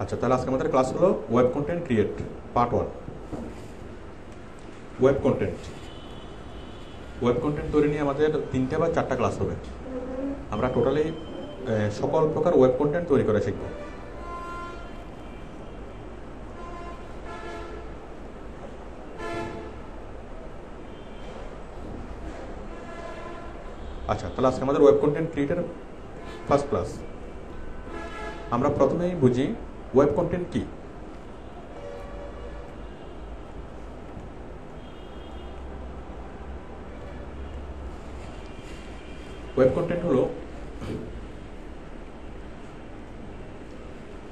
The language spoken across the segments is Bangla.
আচ্ছা, তাহলে আজকে আমাদের ক্লাস হলো web content create part 1। Web content তৈরি নিয়ে আমাদের 3টে বা 4টা ক্লাস হবে। আমরা টোটালি সকল প্রকার ওয়েব কন্টেন্ট তৈরি করা শিখব। আচ্ছা, তাহলে আজকে আমাদের ওয়েব কন্টেন্ট ক্রিয়েটের ফার্স্ট ক্লাস। আমরা প্রথমেই বুঝি ওয়েব কন্টেন্ট কি। ওয়েব কন্টেন্ট হলো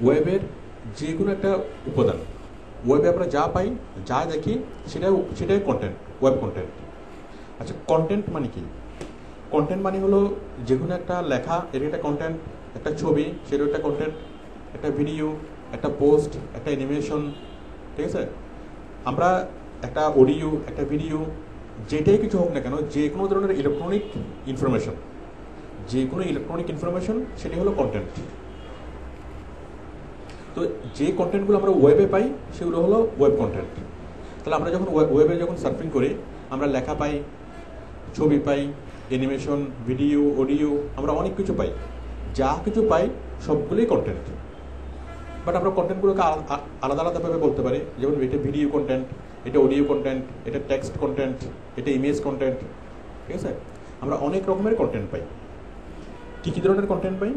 ওয়েবের যে কোনো একটা উপাদান। ওয়েবে আমরা যা পাই, যা দেখি, সেটাই কন্টেন্ট, ওয়েব কন্টেন্ট। আচ্ছা, কন্টেন্ট মানে কি? কন্টেন্ট মানে হলো যে কোনো একটা লেখা, এর একটা কন্টেন্ট, একটা ছবি, সেটাও একটা কন্টেন্ট, একটা ভিডিও, একটা পোস্ট, একটা অ্যানিমেশন, ঠিক আছে? আমরা একটা অডিও, একটা ভিডিও, যেটাই কিছু হোক না কেন, যে কোনো ধরনের ইলেকট্রনিক ইনফরমেশন, সেটি হলো কন্টেন্ট। তো যে কন্টেন্টগুলো আমরা ওয়েবে পাই সেগুলো হলো ওয়েব কন্টেন্ট। তাহলে আমরা যখন ওয়েবে সার্ফিং করি, আমরা লেখা পাই, ছবি পাই, অ্যানিমেশন, ভিডিও, অডিও, আমরা অনেক কিছু পাই। যা কিছু পাই সবগুলোই কন্টেন্ট। বাট আমরা কন্টেন্টগুলোকে আলাদা আলাদাভাবে বলতে পারি। যেমন এটা ভিডিও কন্টেন্ট, এটা অডিও কন্টেন্ট, এটা টেক্সট কন্টেন্ট, এটা ইমেজ কন্টেন্ট, ঠিক আছে? আমরা অনেক রকমের কন্টেন্ট পাই। কী কী ধরনের কন্টেন্ট পাই?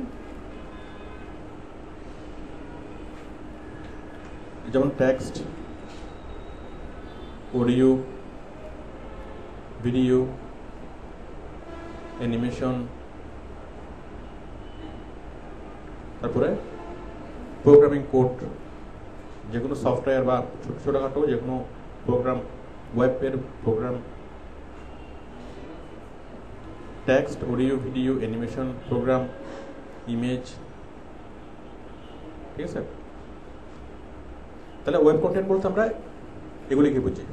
যেমন টেক্সট, অডিও, ভিডিও, অ্যানিমেশন, তারপরে প্রোগ্রামিং কোড, যে কোনো সফটওয়্যার বা ছোটোখাটো যে কোনো প্রোগ্রাম, ওয়েবের program, text, audio, video, animation, program, image, ঠিক আছে? তাহলে ওয়েব কন্টেন্ট বলতে আমরা এগুলিকে বুঝি।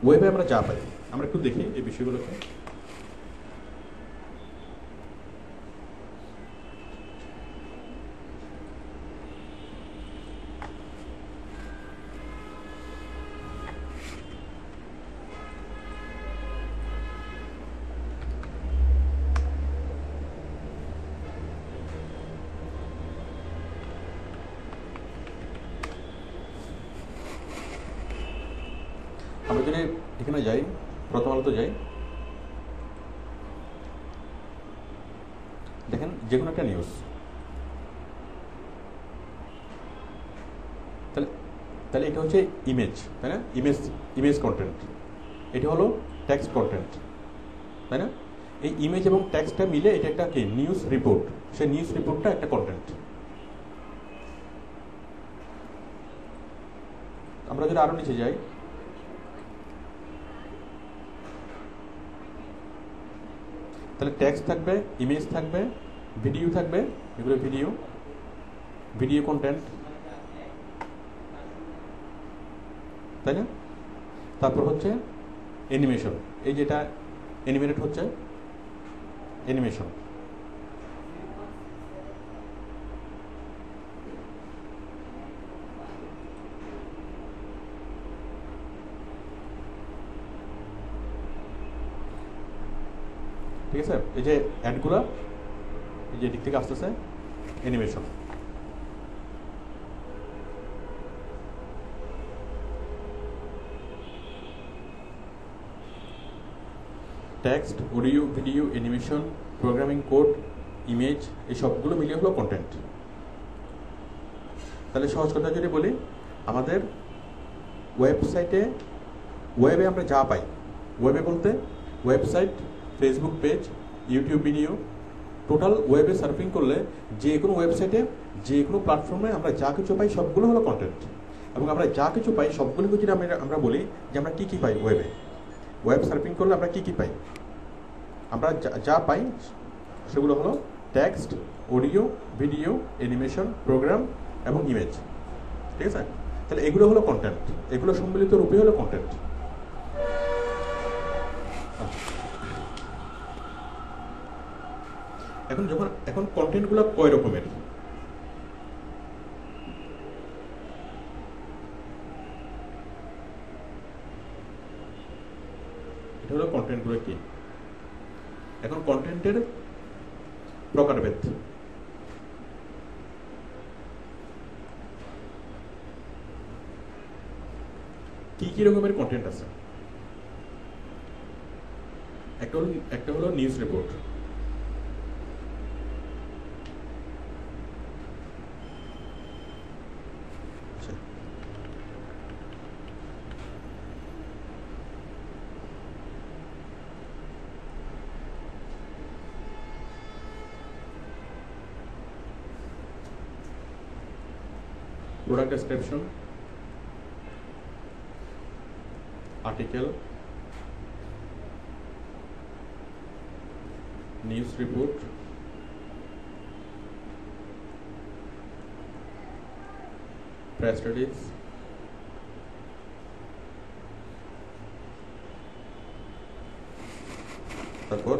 ওয়েবে আমরা যা পাই, আমরা একটু দেখি এই বিষয়গুলোকে। আমরা যদি এখানে যাই, প্রথম আলোতে যাই, দেখেন যে কোনো একটা নিউজ, তাহলে এটা হচ্ছে ইমেজ, তাই না? Image content. এটা হলো টেক্সট কন্টেন্ট, তাই না? এই ইমেজ এবং টেক্সটটা মিলে এটা একটা কি নিউজ রিপোর্ট। সেই নিউজ রিপোর্টটা একটা কন্টেন্ট। আমরা যদি আরো নিচে যাই, তাহলে টেক্সট থাকবে, ইমেজ থাকবে, ভিডিও থাকবে, এগুলো ভিডিও কন্টেন্ট, তাই না? তারপর হচ্ছে অ্যানিমেশন, এই যেটা অ্যানিমেটেড হচ্ছে, অ্যানিমেশন, ঠিক আছে? এই যে অ্যাডগুলো, এই যে দিক থেকে আসতেছে, animation. Text, audio, video, animation, programming code, image, এই সবগুলো মিলিয়ে হলো কন্টেন্ট। তাহলে সহজ কথা যদি বলি, আমাদের ওয়েবে আমরা যা পাই, ওয়েবে বলতে website, Facebook page, YouTube video, total ওয়েবে সার্ফিং করলে যে কোনো ওয়েবসাইটে, যে কোনো প্ল্যাটফর্মে আমরা যা কিছু পাই সবগুলো হলো কন্টেন্ট। এবং আমরা যা কিছু পাই সবগুলোকে যদি আমরা বলি যে আমরা কী কী পাই ওয়েব সার্ফিং করলে আমরা কী কী পাই, আমরা যা পাই সেগুলো হলো text, audio, video, animation, program এবং ইমেজ, ঠিক আছে? তাহলে এগুলো হলো কন্টেন্ট, এগুলো সম্মিলিত রূপে হলো কন্টেন্ট। এখন কন্টেন্টগুলো কয় রকমের? এটা হলো কন্টেন্টগুলো কি। এখন কন্টেন্টের প্রকারভেদ। কি কি রকমের কন্টেন্ট আছে? একটা হলো news report. Product description, article, news report, press release, তারপর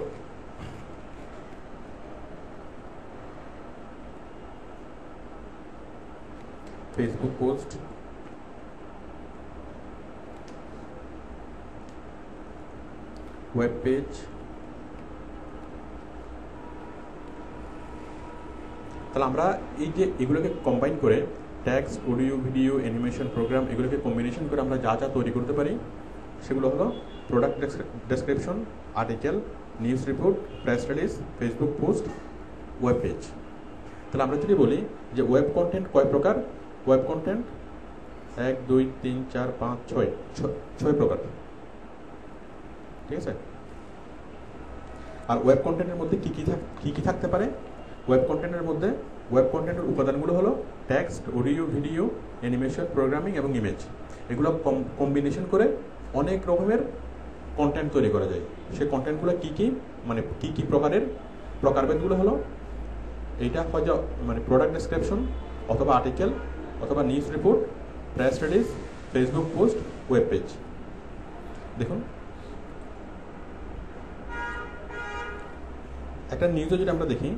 ফেসবুক পোস্ট, ওয়েব পেজ, তাহলে আমরা এই যে এগুলোকে কম্বাইন করে text, audio, video, animation, program এগুলোকে কম্বিনেশন করে আমরা যা যা তৈরি করতে পারি সেগুলো হলো product description, article, news report, press release, Facebook post, web page. তাহলে আমরা যদি বলি যে ওয়েব কন্টেন্ট কয় প্রকার? ওয়েব কন্টেন্ট 1 2 3 4 5 6 প্রকার, ঠিক আছে। আর ওয়েব কন্টেন্টের মধ্যে কি কি থাকতে পারে? ওয়েব কন্টেন্টের উপাদানগুলো হলো text, audio, video, animation, programming এবং ইমেজ। এগুলো কম্বিনেশন করে অনেক রকমের কন্টেন্ট তৈরি করা যায়। সেই কন্টেন্টগুলো কি মানে কি প্রকারের? প্রকারভেদগুলো হলো এইটা হয় মানে প্রোডাক্ট ডেসক্রিপশন, অথবা আর্টিকেল, অথবা news report, press release, Facebook post, web page. দেখুন একটা নিউজে যদি আমরা দেখি,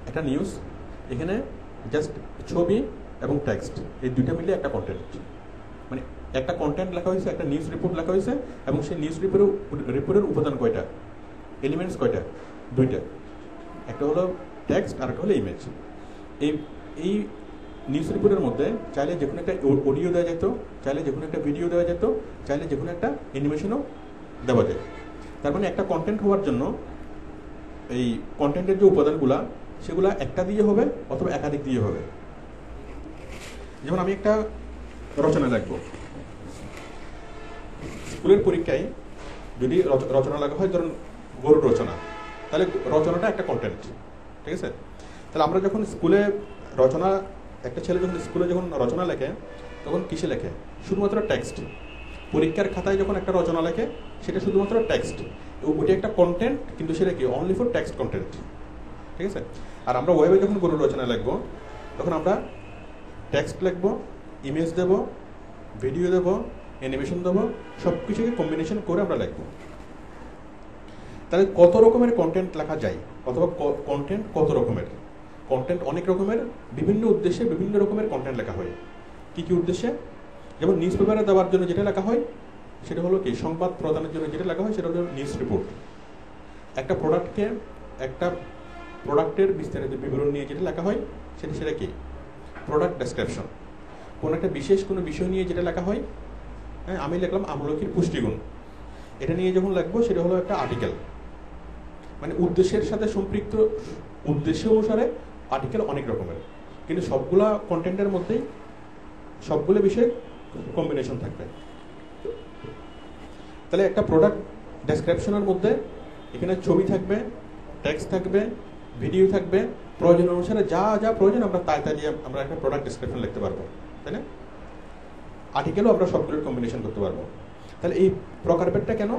একটা নিউজ, এখানে জাস্ট ছবি এবং টেক্সট এই দুইটা মিলে একটা কন্টেন্ট, মানে একটা কন্টেন্ট লেখা হয়েছে, একটা নিউজ রিপোর্ট লেখা হয়েছে, এবং সেই নিউজ রিপোর্টের উপাদান কয়টা? এলিমেন্টস কয়টা? দুইটা, একটা হলো টেক্সট আর একটা হলো ইমেজ। এই নিউজ রিপোর্টের মধ্যে চাইলে যে কোনো একটা অডিও দেওয়া যেত, চাইলে যে কোনো একটা ভিডিও দেওয়া যেত, চাইলে যে কোনো একটা অ্যানিমেশনও দেওয়া যায়। তার মানে একটা কন্টেন্ট হওয়ার জন্য এই কন্টেন্টের যে উপাদানগুলা সেগুলা একটা দিয়ে হবে অথবা একাধিক দিয়ে হবে। যেমন আমি একটা রচনা লিখব, স্কুলের পরীক্ষায় যদি রচনা লেখা হয়, ধরুন গরুর রচনা, তাহলে রচনাটা একটা কন্টেন্ট, ঠিক আছে। তাহলে আমরা যখন স্কুলে রচনা, একটা ছেলে যখন স্কুলে যখন রচনা লেখে তখন কিসে লেখে? শুধুমাত্র টেক্সট। পরীক্ষার খাতায় যখন একটা রচনা লেখে সেটা শুধুমাত্র টেক্সট, ওইটা একটা কন্টেন্ট, কিন্তু সেটা কি? অনলি ফর টেক্সট কন্টেন্ট, ঠিক আছে। আর আমরা ওয়েবে যখন গরুর রচনা লিখবো তখন আমরা টেক্সট লিখবো, ইমেজ দেব, ভিডিও দেব, অ্যানিমেশন দেবো, সব কিছুকে কম্বিনেশন করে আমরা লিখবো। তাহলে কত রকমের কন্টেন্ট লেখা যায়, অথবা কন্টেন্ট কত রকমের? কন্টেন্ট অনেক রকমের, বিভিন্ন উদ্দেশ্যে বিভিন্ন রকমের কন্টেন্ট লেখা হয়। কি কি উদ্দেশ্যে? যেমন নিউজ পেপারে দেওয়ার জন্য যেটা লেখা হয় সেটা হলো কি? সংবাদ প্রদানের জন্য যেটা লেখা হয় সেটা হলো নিউজ রিপোর্ট। একটা প্রোডাক্টের বিস্তারিত বিবরণ নিয়ে যেটা লেখা হয় সেটা কি? Product description. কোনো একটা কোনো বিষয় নিয়ে যেটা লেখা হয়, হ্যাঁ, আমি লিখলাম আমলকির পুষ্টিগুণ, এটা নিয়ে যখন লিখবো সেটা হলো একটা আর্টিকেল। মানে উদ্দেশ্যের সাথে সম্পৃক্ত, উদ্দেশ্য অনুসারে আর্টিকেল অনেক রকমের, কিন্তু সবগুলা কন্টেন্টের মধ্যেই সবগুলো বিষয় কম্বিনেশন থাকবে। তাহলে একটা প্রোডাক্ট ডেসক্রিপশনের মধ্যে এখানে ছবি থাকবে, টেক্সট থাকবে, ভিডিও থাকবে, প্রয়োজন অনুসারে যা যা প্রয়োজন আমরা তাই দিয়ে আমরা একটা প্রোডাক্ট ডেসক্রিপশন লিখতে পারবো, তাই না? আর্টিকেলও আমরা সবগুলোর কম্বিনেশন করতে পারবো। তাহলে এই প্রকারভেদটা কেন?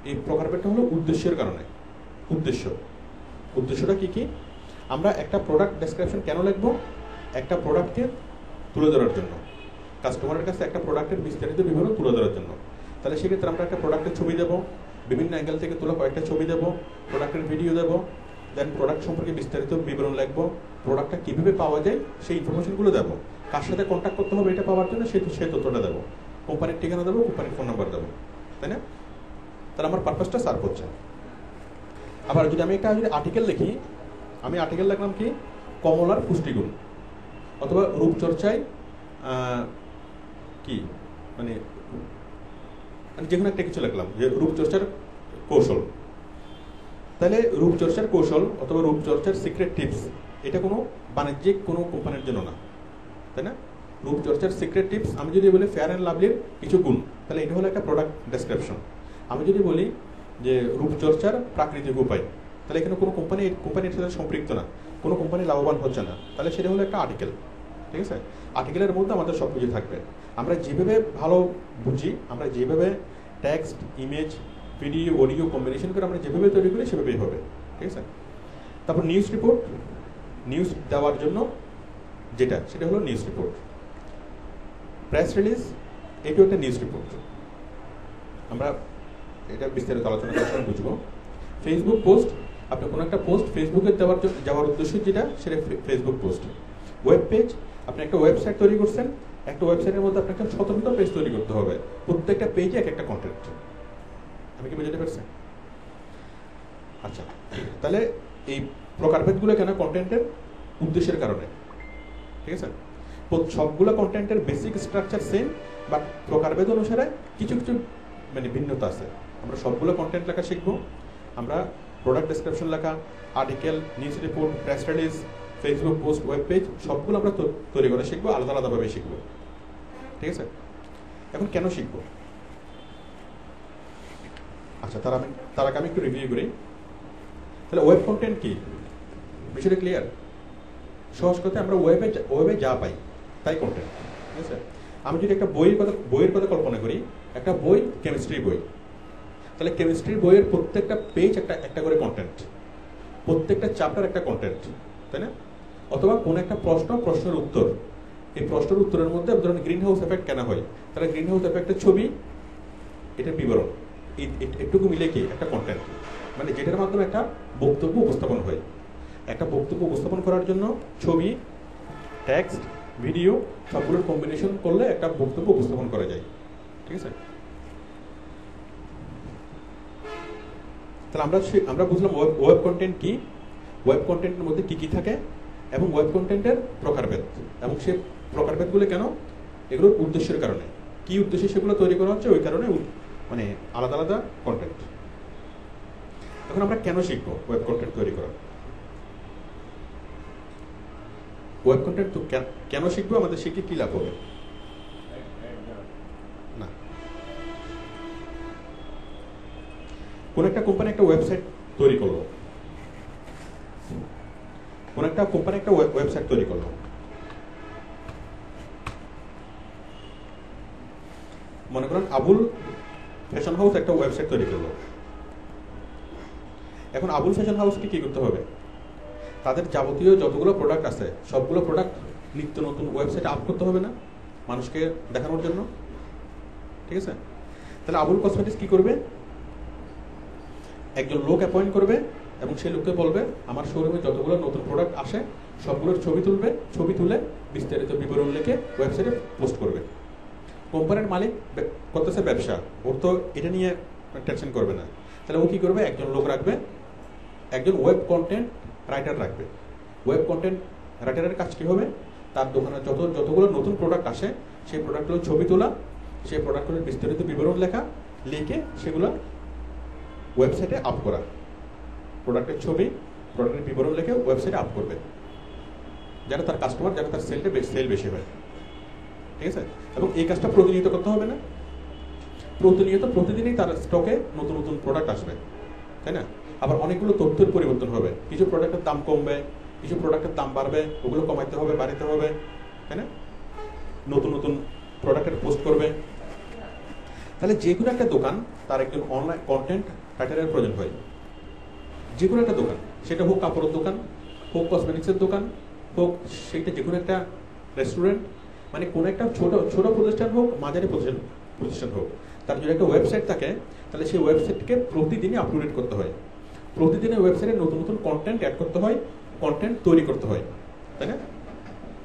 এই প্রকারভেদটা হলো উদ্দেশ্যের কারণে। উদ্দেশ্যটা কি? আমরা একটা প্রোডাক্ট ডেসক্রিপশন কেন লিখবো? একটা প্রোডাক্টকে তুলে ধরার জন্য, কাস্টমারের কাছে একটা প্রোডাক্টের বিস্তারিত বিবরণ তুলে ধরার জন্য। তাহলে সেক্ষেত্রে আমরা একটা প্রোডাক্টের ছবি দেবো, বিভিন্ন অ্যাঙ্গেল থেকে তোলা কয়েকটা ছবি দেবো, প্রোডাক্টের ভিডিও দেবো, দেন প্রোডাক্ট সম্পর্কে বিস্তারিত বিবরণ লিখবো, প্রোডাক্টটা কীভাবে পাওয়া যায় সেই ইনফরমেশনগুলো দেবো, কার সাথে কন্ট্যাক্ট করতে হবে এটা পাওয়ার জন্য সেই তথ্যটা দেবো, কোম্পানির ঠিকানা দেবো, কোম্পানির ফোন নাম্বার দেবো, তাই না? তাহলে আমার পারপাসটা সার্ভ হচ্ছে। আবার যদি আমি একটা আর্টিকেল লিখি, আমি আর্টিকেল লিখলাম কি কমলার পুষ্টিগুণ, অথবা রূপচর্চায় কি মানে যে কোনো একটা কিছু লিখলাম যে রূপচর্চার কৌশল, তাহলে রূপচর্চার কৌশল অথবা রূপচর্চার সিক্রেট টিপস এটা কোনো বাণিজ্যিক কোনো কোম্পানির জন্য না, তাই না? রূপচর্চার সিক্রেট টিপস আমি যদি বলি ফেয়ার অ্যান্ড লাভলির কিছু গুণ, তাহলে এটা হলো একটা প্রোডাক্ট ডেসক্রিপশন। আমি যদি বলি যে রূপচর্চার প্রাকৃতিক উপায়, তাহলে এখানে কোনো কোম্পানির সাথে সম্পৃক্ত না, কোনো কোম্পানি লাভবান হচ্ছে না, তাহলে সেটা হলো একটা আর্টিকেল। ঠিক আছে, আর্টিকেলের মধ্যে আমাদের সব কিছু থাকবে। আমরা যেভাবে ভালো বুঝি, আমরা যেভাবে text, image, video, audio combination করে আমরা যেভাবে তৈরি করি সেভাবেই হবে। ঠিক আছে, তারপর নিউজ রিপোর্ট, নিউজ দেওয়ার জন্য সেটা হলো নিউজ রিপোর্ট। প্রেস রিলিজ, এটিও একটা নিউজ রিপোর্ট। আমরা এটা বিস্তারিত আলোচনা করে বুঝবো। ফেসবুক পোস্ট, আপনি কোনো একটা পোস্ট ফেসবুকে যাওয়ার উদ্দেশ্য যেটা সেটা ফেসবুক পোস্ট। ওয়েব পেজ, আপনি একটা ওয়েবসাইট তৈরি করছেন, একটা ওয়েবসাইটের মধ্যে আপনাকে স্বতন্ত্র পেজ তৈরি করতে হবে, প্রত্যেকটা পেজে এক একটা কন্টেন্ট। আমি কি বুঝতে পারছি? আচ্ছা, তাহলে এই প্রকারভেদগুলো কেন? কন্টেন্টের উদ্দেশ্যের কারণে। ঠিক আছে, সবগুলো কন্টেন্টের বেসিক স্ট্রাকচার সেম, বাট প্রকারভেদ অনুসারে কিছু কিছু মানে ভিন্নতা আছে। আমরা সবগুলো কন্টেন্ট লেখা শিখবো। আমরা প্রোডাক্ট ডেসক্রিপশন লেখা, article, news report, press release, Facebook post, web page সবগুলো আমরা তৈরি করে শিখবো, আলাদা আলাদাভাবে শিখবো। ঠিক আছে, এখন কেন শিখবো? আচ্ছা, তার আগে আমি একটু রিভিউ করি। তাহলে ওয়েব কন্টেন্ট কি, বিষয়টা ক্লিয়ার? সহজ কথায় আমরা ওয়েবে যা পাই তাই কন্টেন্ট। ঠিক আছে, আমি যদি একটা বইয়ের কথা কল্পনা করি, একটা বই কেমিস্ট্রি বই, তাহলে কেমিস্ট্রির বইয়ের প্রত্যেকটা পেজ একটা করে কন্টেন্ট, প্রত্যেকটা চ্যাপ্টার একটা কন্টেন্ট, তাই না? অথবা কোন একটা প্রশ্নের উত্তর, এই প্রশ্নের উত্তরের মধ্যে ধরুন গ্রিন হাউস এফেক্ট কেন হয়, তাহলে গ্রিন হাউস এফেক্টের ছবি, এটা বিবরণ, একটুকু মিলে কি একটা কন্টেন্ট, মানে যেটার মাধ্যমে একটা বক্তব্য উপস্থাপন হয়। একটা বক্তব্য উপস্থাপন করার জন্য ছবি, টেক্সট, ভিডিও সবগুলোর কম্বিনেশন করলে একটা বক্তব্য উপস্থাপন করা যায়। ঠিক আছে, তাহলে আমরা বুঝলাম ওয়েব কন্টেন্ট কি, ওয়েব কন্টেন্টের মধ্যে কি কি থাকে, এবং ওয়েব কন্টেন্টের প্রকারভেদ, এবং সেই প্রকারভেদগুলো কেন, এগুলোর উদ্দেশ্যের কারণে, কি উদ্দেশ্যে সেগুলো তৈরি করা হচ্ছে, ওই কারণে মানে আলাদা আলাদা কন্টেন্ট। এখন আমরা কেন শিখবো ওয়েব কন্টেন্ট তৈরি করা? ওয়েব কন্টেন্ট তো কেন শিখবো, আমাদের শিখে কি লাভ হবে? না, কোন একটা কোম্পানি একটা ওয়েবসাইট তৈরি করলো, কোন একটা কোম্পানি একটা ওয়েবসাইট তৈরি করলো, মনে করেন আবুল ফ্যাশন হাউস একটা ওয়েবসাইট তৈরি করলো। এখন আবুল ফ্যাশন হাউসকে কি করতে হবে? তাদের যাবতীয় যতগুলো প্রোডাক্ট আছে সবগুলো প্রোডাক্ট নিত্য নতুন ওয়েবসাইটে আপ করতে হবে না, মানুষকে দেখানোর জন্য। ঠিক আছে, তাহলে আবুল কসমেটিক্স কি করবে? একজন লোক অ্যাপয়েন্ট করবে এবং সেই লোককে বলবে আমার শোরুমে যতগুলো নতুন প্রোডাক্ট আসে সবগুলোর ছবি তুলে বিস্তারিত বিবরণ লিখে ওয়েবসাইটে পোস্ট করবে। কোম্পানির মালিক করতেছে ব্যবসা, ওর তো এটা নিয়ে টেনশন করবে না, তাহলে ও কি করবে? একজন লোক রাখবে, একজন ওয়েব কন্টেন্ট রাইটার রাখবে। ওয়েব কন্টেন্ট রাইটারের কাজ কী হবে? তার দোকানে যতগুলো নতুন প্রোডাক্ট আসে সেই প্রোডাক্টগুলোর ছবি তোলা, সেই প্রোডাক্টগুলোর বিস্তারিত বিবরণ লিখে সেগুলো ওয়েবসাইটে আপ করা। প্রোডাক্টের ছবি, প্রোডাক্টের বিবরণ লিখে ওয়েবসাইটে আপ করবে, যারা তার কাস্টমার, যারা তার সেল বেশি হয়। ঠিক আছে, এবং এই কাজটা প্রতিনিয়ত করতে হবে না, প্রতিদিনই তার স্টকে নতুন নতুন প্রোডাক্ট আসবে, তাই না? আবার অনেকগুলো তথ্যের পরিবর্তন হবে, কিছু প্রোডাক্টের দাম কমবে, কিছু প্রোডাক্টের দাম বাড়বে, ওগুলো কমাইতে হবে, বাড়াতে হবে, তাই না? নতুন নতুন প্রোডাক্টের পোস্ট করবে। তাহলে যে কোনো একটা দোকান তার একজন অনলাইন কন্টেন্ট রাইটারের প্রয়োজন হয়। যে কোনো একটা দোকান, সেটা হোক কাপড়ের দোকান, হোক কসমেটিক্সের দোকান, হোক সেটা যে কোনো একটা রেস্টুরেন্ট, মানে কোনো একটা ছোট প্রতিষ্ঠান হোক, মাঝারি প্রতিষ্ঠান হোক, তার যদি একটা ওয়েবসাইট থাকে তাহলে সেই ওয়েবসাইটকে প্রতিদিনই আপডেট করতে হয়। প্রতিদিনের ওয়েবসাইটে নতুন নতুন কন্টেন্ট অ্যাড করতে হয়, কন্টেন্ট তৈরি করতে হয়, তাই না?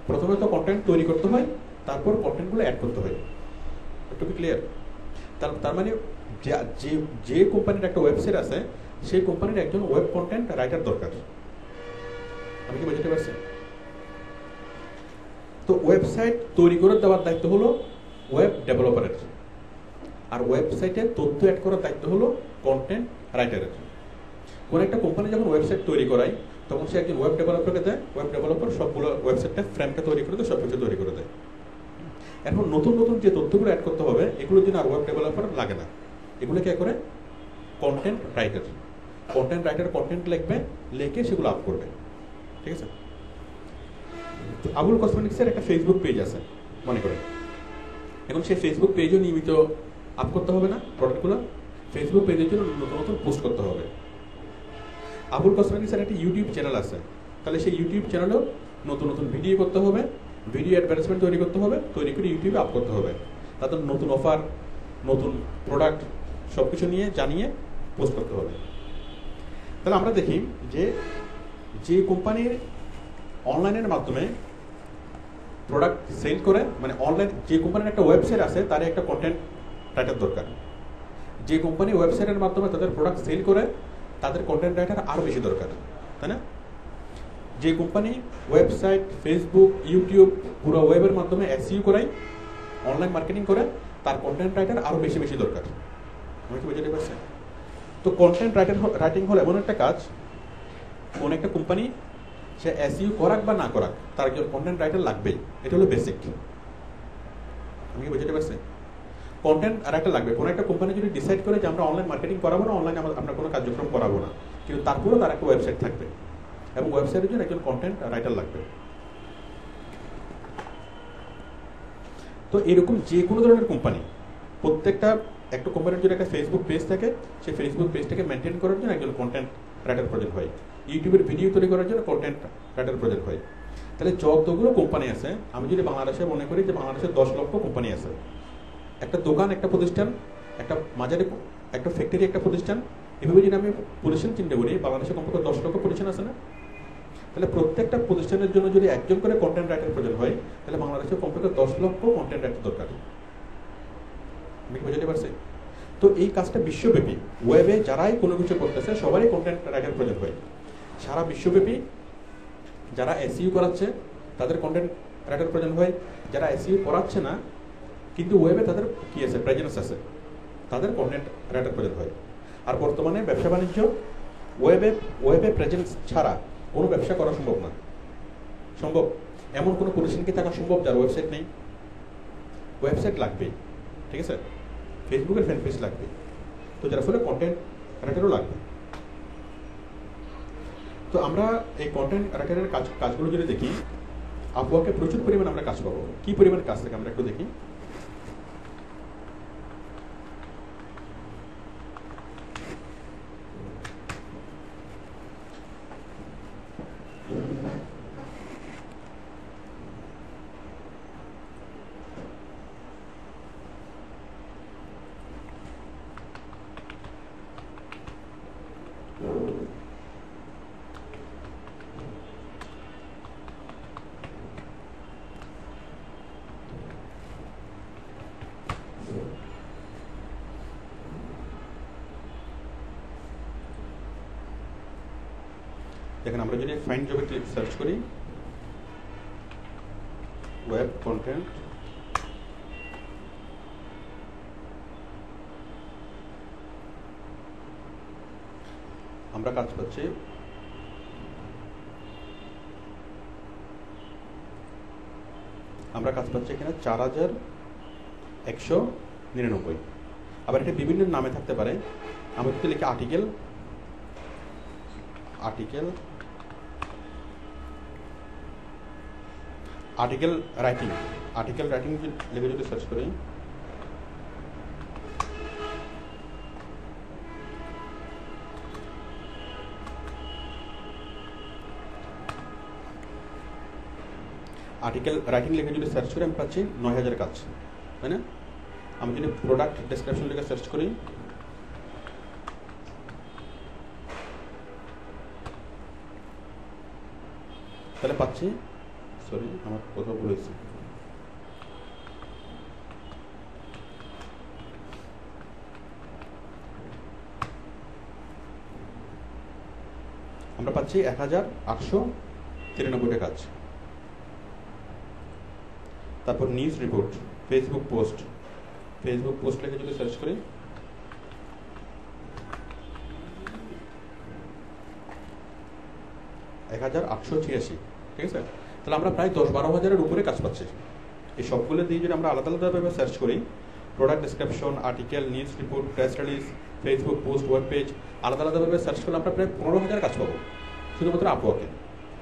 প্রথমে তো কন্টেন্ট তৈরি করতে হয়, তারপর কন্টেন্টগুলো অ্যাড করতে হয়। একটু কি ক্লিয়ার? তার মানে যে কোম্পানির একটা ওয়েবসাইট আছে, সেই কোম্পানির একজন ওয়েব কন্টেন্ট রাইটার দরকার। আমি কি বুঝতে পারছি? তো ওয়েবসাইট তৈরি করে দেওয়ার দায়িত্ব হলো ওয়েব ডেভেলপারের, আর ওয়েবসাইটে তথ্য অ্যাড করার দায়িত্ব হলো কন্টেন্ট রাইটারের। কোন একটা কোম্পানি যখন ওয়েবসাইট তৈরি করায়, তখন সে একজন ওয়েব ডেভেলপারকে দেয়, ওয়েব ডেভেলপার সবগুলো ওয়েবসাইটটা ফ্রেমটা তৈরি করে দেয়, সব কিছু তৈরি করে দেয়। এখন নতুন নতুন যে তথ্যগুলো অ্যাড করতে হবে, এগুলোর জন্য আর ওয়েব ডেভেলপার লাগে না, এগুলো কে করে? Content writer. Content writer content লিখবে, লিখে সেগুলো আপ করবে, ঠিক আছে? আবুল কসমেটিক্সের একটা ফেসবুক পেজ আছে মনে করেন, এখন সেই ফেসবুক পেজও নিয়মিত আপ করতে হবে না প্রোডাক্টগুলো? ফেসবুক পেজের জন্য নতুন নতুন পোস্ট করতে হবে। আবুল কসমেটিক্সের একটা ইউটিউব চ্যানেল আছে, তাহলে সেই ইউটিউব চ্যানেলেও নতুন নতুন ভিডিও করতে হবে, ভিডিও অ্যাডভার্টাইজমেন্ট তৈরি করতে হবে, তৈরি করে ইউটিউবে আপ করতে হবে। তাদের নতুন অফার, নতুন প্রোডাক্ট সব কিছু নিয়ে জানিয়ে পোস্ট করতে হবে। তাহলে আমরা দেখি যে কোম্পানির অনলাইনের মাধ্যমে প্রোডাক্ট সেল করে, মানে অনলাইন যে কোম্পানির একটা ওয়েবসাইট আছে, তার একটা কন্টেন্ট রাইটার দরকার। যে কোম্পানি ওয়েবসাইটের মাধ্যমে তাদের প্রোডাক্ট সেল করে, তাদের কন্টেন্ট রাইটার আরও বেশি দরকার, তাই না? যে কোম্পানি ওয়েবসাইট, ফেসবুক, ইউটিউব পুরো ওয়েবের মাধ্যমে এসইও করায়, অনলাইন মার্কেটিং করে, তার কন্টেন্ট রাইটার আরও বেশি বেশি দরকার। আমি কি বুঝতে পারছি? তো কন্টেন্ট রাইটিং হলো এমন একটা কাজ, কোন একটা কোম্পানি সে এসইও করাক বা না করাক, তার একজন কন্টেন্ট রাইটার লাগবেই, এটা হলো বেসিক। আমি কি বুঝতে পারছি? কন্টেন্ট রাইটার লাগবে। কোনো একটা কোম্পানি যদি ডিসাইড করে যে আমরা অনলাইন মার্কেটিং করাবো না, অনলাইনে আমরা কোনো কার্যক্রম করাবো না, কিন্তু তারপরেও তার একটা ওয়েবসাইট থাকবে, এবং ওয়েবসাইটের জন্য একজন কন্টেন্ট রাইটার লাগবে। তো এরকম যে কোনো ধরনের কোম্পানি, প্রত্যেকটা একটা কোম্পানির যদি একটা ফেসবুক পেজ থাকে, সেই ফেসবুক পেজটাকে মেনটেন করার জন্য একজন কন্টেন্ট রাইটার প্রয়োজন হয়। ইউটিউবের ভিডিও তৈরি করার জন্য কন্টেন্ট রাইটার প্রয়োজন হয়। তাহলে যতগুলো কোম্পানি আছে, আমি যদি বাংলাদেশে মনে করি যে বাংলাদেশে 10 লক্ষ কোম্পানি আছে, একটা দোকান, একটা প্রতিষ্ঠান, একটা মাঝারি একটা ফ্যাক্টরি, একটা প্রতিষ্ঠান, এভাবে যদি আমি প্রতিষ্ঠান চিন্তা করি, বাংলাদেশে কমপক্ষে 10 লক্ষ প্রতিষ্ঠান আছে না? তাহলে প্রত্যেকটা প্রতিষ্ঠানের জন্য যদি একজন করে কন্টেন্ট রাইটার প্রয়োজন হয়, তাহলে বাংলাদেশে কমপক্ষে 10 লক্ষ কন্টেন্ট রাইটার দরকার। আমি বুঝতে পারছি? তো এই কাজটা বিশ্বব্যাপী, ওয়েবে যারাই কোনো কিছু করতেছে সবারই কন্টেন্ট রাইটার প্রয়োজন হয়। সারা বিশ্বব্যাপী যারা এসইও করাচ্ছে, তাদের কন্টেন্ট রাইটার প্রয়োজন হয়। যারা এসইও করাচ্ছে না কিন্তু ওয়েবে তাদের কি আছে, প্রেজেন্স আছে, তাদের কন্টেন্ট রাইটার প্রয়োজন হয়। আর বর্তমানে ব্যবসা বাণিজ্য ওয়েবে প্রেজেন্স ছাড়া কোনো ব্যবসা করা সম্ভব না। সম্ভব? এমন কোনো প্রতিষ্ঠান কি থাকা সম্ভব যার ওয়েবসাইট নেই? ওয়েবসাইট লাগবেই, ঠিক আছে? ফেসবুকের ফ্যান পেজ লাগবে, তো যার ফলে কন্টেন্ট রাইটারও লাগবে। তো আমরা এই কন্টেন্ট রাইটারের কাজগুলো যদি দেখি, আপওয়ার্কে প্রচুর পরিমাণে আমরা কাজ পাবো। কি পরিমাণ কাজ থাকে আমরা একটু দেখি। দেখেন, আমরা যদি ফাইন্ড জবে ক্লিক সার্চ করি, ওয়েব কন্টেন্ট, আমরা কাজ পাচ্ছি এখানে 4199। আবার এটা বিভিন্ন নামে থাকতে পারে। আমরা যদি লিখি আর্টিকেল রাইটিং লিখে যদি সার্চ করি, আর্টিকেল রাইটিং লিখে যদি সার্চ করি, আমি পাচ্ছি 9000 কাজ, তাই না? আমি যদি প্রোডাক্ট ডেসক্রিপশন লিখে সার্চ করি, তাহলে পাচ্ছি, সরি আমার কথা বলেছি, আমরা পাচ্ছি 1893 কাজ। তারপর নিউজ রিপোর্ট, ফেসবুক পোস্ট লিখে যদি সার্চ করি, এক 1886, ঠিক আছে। তাহলে আমরা প্রায় 10-12 হাজারের উপরে কাজ পাচ্ছি। এই সবগুলো দিয়ে যদি আমরা আলাদা আলাদাভাবে সার্চ করি, product description, article, news report, press release, Facebook post, web page, আলাদা আলাদাভাবে সার্চ করলে আমরা প্রায় 15,000 কাজ পাবো শুধুমাত্র আপওয়ার্কে,